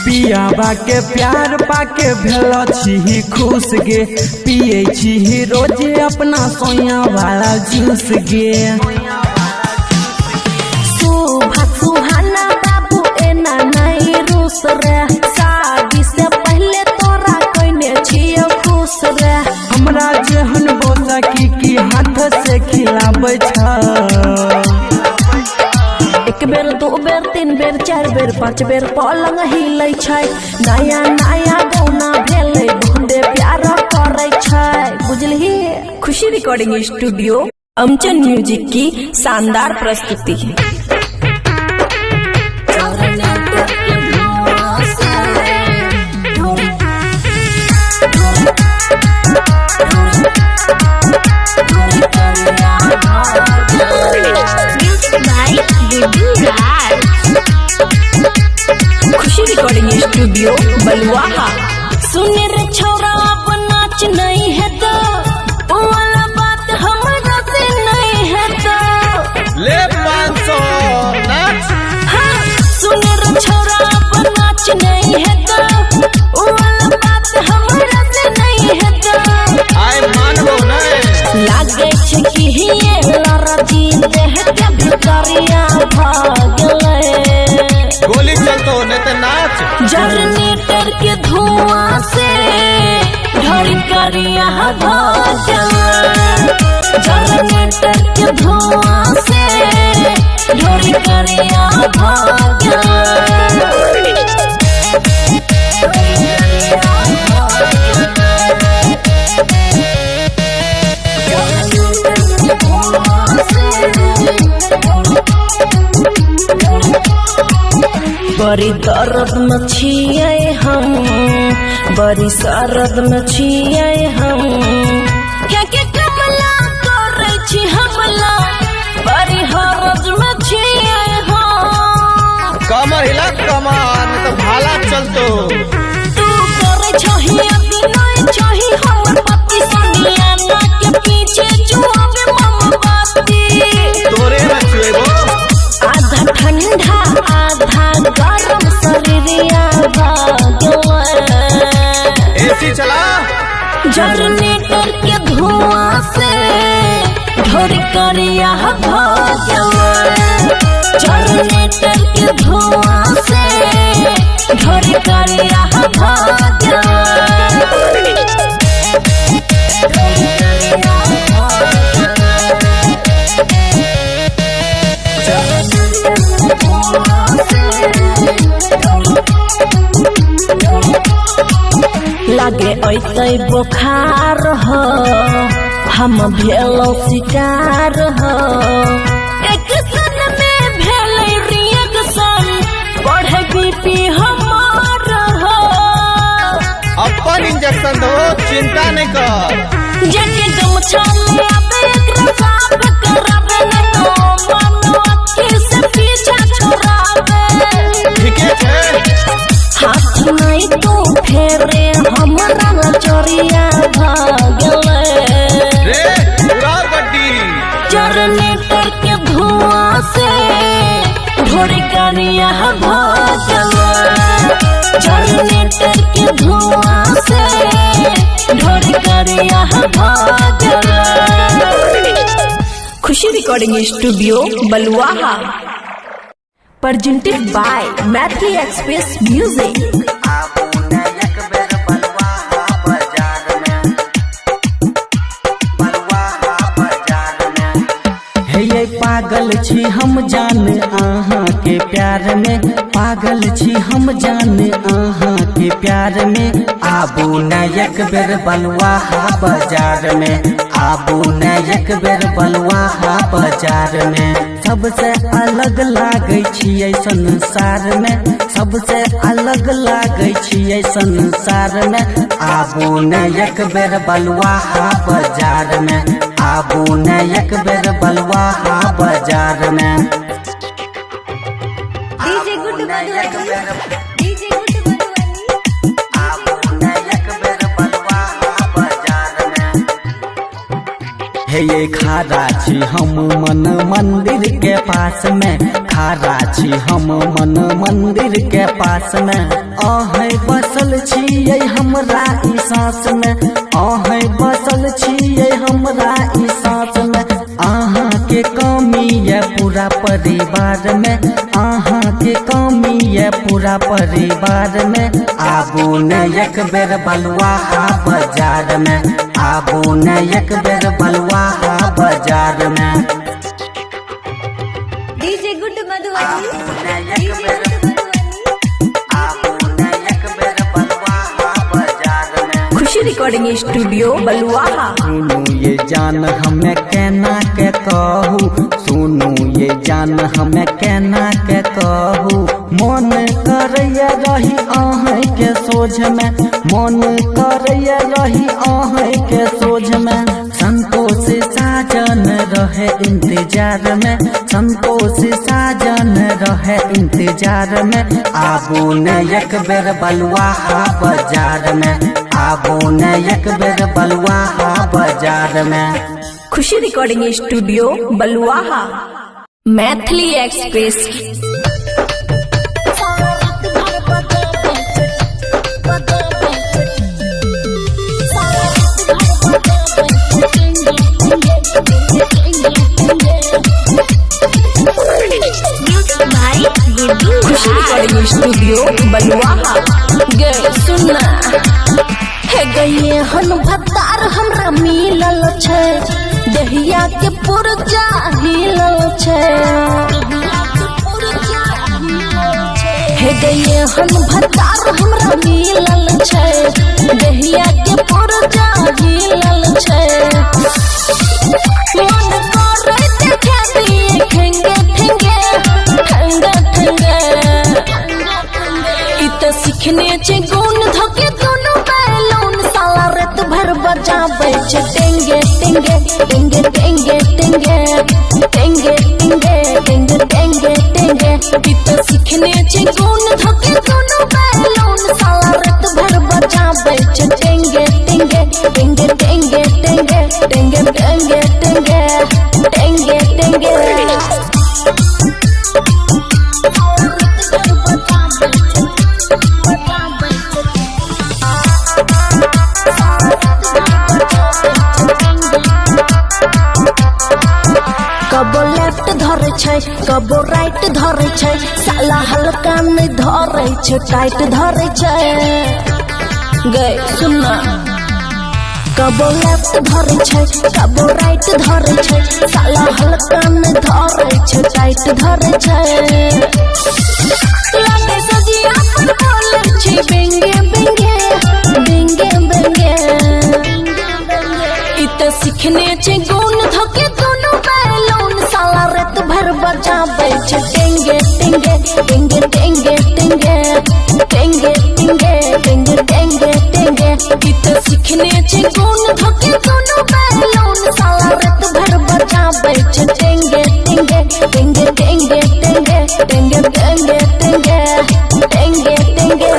पियाबा के प्यार पाके भेल छी खुश गे पिए छी रोजे अपना सोया वाला जूस गे सुभा सुहाना बाबू एना नहीं रूस रे शादी से पहले तोरा कइने छियो खुश रे हमरा जेहन बोसा की हाथ से खिलाबै छ एक बेर दो बेर तीन बेर चार बेर पाँच बेर पलंग हिलै छै नया नया गौना भेलै बहुते प्यार करै छै बुझलिही खुशी रिकॉर्डिंग स्टूडियो अमचन म्यूजिक की शानदार प्रस्तुति है खुशी रिकॉर्डिंग स्टूडियो बलुआहा सुन रे छोरा अब नाच नहीं है तो वो वाला बात हमरा से नहीं है तो ले 500 नाच। हाँ सुन रे छोरा अब नाच नहीं है तो वो वाला बात हमरा से नहीं है तो आय मानबो नहीं लागे छै कि ये लड़ा जीते है के भितरिया भाग जनरेटर के धुआं से ढोरी करिया भजन, जनरेटर के धुआं से ढोरी करिया भजन। बड़ी दर्द में छिए हम, बड़ी सरद में छिए हम, क्या के कमला करे छी हमला, बड़ी हरद में छिए हम। कमर हिला कमर तो भाला चलतो। तू करे छही अभिनय छही हमर पति संगिया ना के पीछे जुआवे मोमबत्ती। तोरे में छुएबो आधा ठंडा आधा गरम शरीरिया भागवा। एसी चला। जनरेटर के धुआं से ढोरी करिया भजवा, जनरेटर के धुआं से ढोरी करिया भजवा। लागे ऐतै बुखार हो, हम भेलो शिकार हो, एक सन में भेलै रिएक्शन, बढ़े बीपी हमार हो। अपन इंजेक्शन दो, चिंता नहीं कर। जगे गमछा ले आबे एकरा साफ कराबे न तो मनो अखी से पीछा छोड़ाबे। ठीके छे। हाथ नहीं तो फेरे हमरा चोरिया भागले रे पूरा बड्डी। जनरेटर के धुआं से ढोरी करिया भजवा, जनरेटर के धुआं से ढोरी करिया भजवा। Khushi recording studio Baluaha, presented by Mathli Express Music। पागल छी हम जान आहाँ के प्यार में, पागल छी हम जान आहाँ के प्यार में। आबू न एक बेर बलुआहा बाजार में, आबू न एक बेर बलुआहा बाजार में। सबसे अलग लागे छियै संसार में, सबसे अलग लागे छियै संसार में। आबू न एक बेर बलुआहा बाजार में, आबू न एक बेर बलुआहा बाजार में। DJ good Madhubani, DJ good Madhubani. आबू न एक बेर बलुआहा बाजार में। हे ये खारा छी हम मन मंदिर के पास में, खारा छी हम मन मंदिर के पास में। आहे बसल छियै हमरा ई सांस में, आहे बसल छियै हमरा ई सांस में। आहाँ के कमी है पूरा परिवार में, आहाँ के कमी है पूरा परिवार में। आबू न एक बेर बलुआहा बाजार में, आबू न एक बेर बलुआहा बाजार में। डीजे गुड मधुबनी, आबू न एक डीजे बेर, गुड मधुबनी। आबू न एक बेर बलुआहा बाजार में। खुशी रिकॉर्डिंग स्टूडियो बलुआहा। सुनू ये जान हमें कहना के कहू, सुनू ये जान हमें कहना के कहू। मन करैया रही आहे के सोझ में, मन करैया रही आहे के सोझ में। संतोष साजन रहे इंतजार में, संतोष साजन रहे इंतजार में। आबू न एक बेर बलुआहा बाजार में, आबू न एक बेर बलुआहा बाजार में। Khushi recording studio Baluaha, Maithili express. खुशी रिकॉर्डिंग रिकॉर्डिंग स्टूडियो बलुआहा। गे सुनना हे गए हन भतार हमरा मिलल छै, दहिया के पुरजा हिलल छै। हे गए हन भतार हमरा मिलल छै, दहिया के पुरजा हिलल छै। मन करे देखे दिए ठेंगे ठेंगे ठंगे ठंगे, इ त सिखने छै गुण धके दोनों बैलून, साला रात भर बजाबै छै टेंगे टेंगे टेंगे टेंगे टेंगे टेंगे टेंगे टेंगे टेंगे टेंगे, इ त सिखने छै गुण धके दोनों बैलून, साला रात भर बजाबै छै टेंगे टेंगे टेंगे टेंगे टेंगे टेंगे टेंगे टेंगे टेंगे टेंगे। कबो लेफ्ट धरे छै कबो राइट धरे छै, साला हल्का नहीं धरे छै टाइट धरे छै। गए सुनना कबो लेफ्ट धरे छै कबो राइट धरे छै, साला हल्का नहीं धरे छै टाइट धरे छै। लागे सजिया पर बोले छै बेंगे बेंगे बेंगे बेंगे, इ त सिखने छै गुण धके दोनों बैलून, साला रात भर बजाबै छै टेंगे टेंगे टेंगे टेंगे टेंगे टेंगे टेंगे टेंगे टेंगे टेंगे, इ त सिखने छै गुण धके दोनों बैलून, साला रात भर बजाबै छै टेंगे टेंगे टेंगे टेंगे टेंगे टेंगे टेंगे टेंगे टेंगे टेंगे।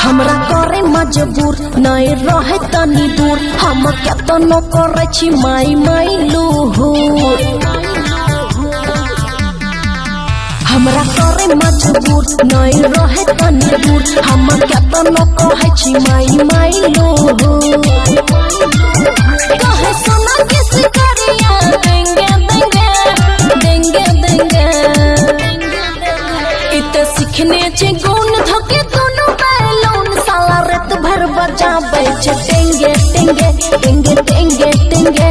हमरा करे मजबूर नहीं रहे तनी दूर, हम केतनो करे छी माई माई लूहूर। हमरा करे मजबूर नहीं रहे तनी दूर, हम केतनो कहे छी माई माई लूहूर। कहे सोना किस करिया देंगे देंगे देंगे देंगे, इ त सिखने छै गुण धके दोनों बैलून, साला रात भर बजाबै छै टेंगे टेंगे टेंगे टेंगे टेंगे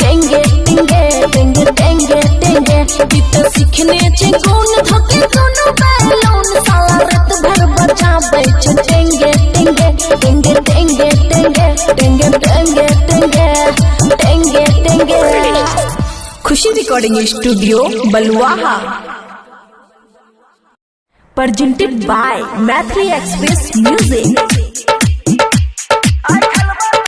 टेंगे टेंगे टेंगे टेंगे टेंगे, इ त सिखने छै गुण धके दोनों बैलून, साला रात भर बजाबै छै टेंगे टेंगे टेंगे टेंगे टेंगे टेंगे टेंगे टेंगे टेंगे टेंगे। Khushi recording studio Baluaha. Presented by Mathri Express Music।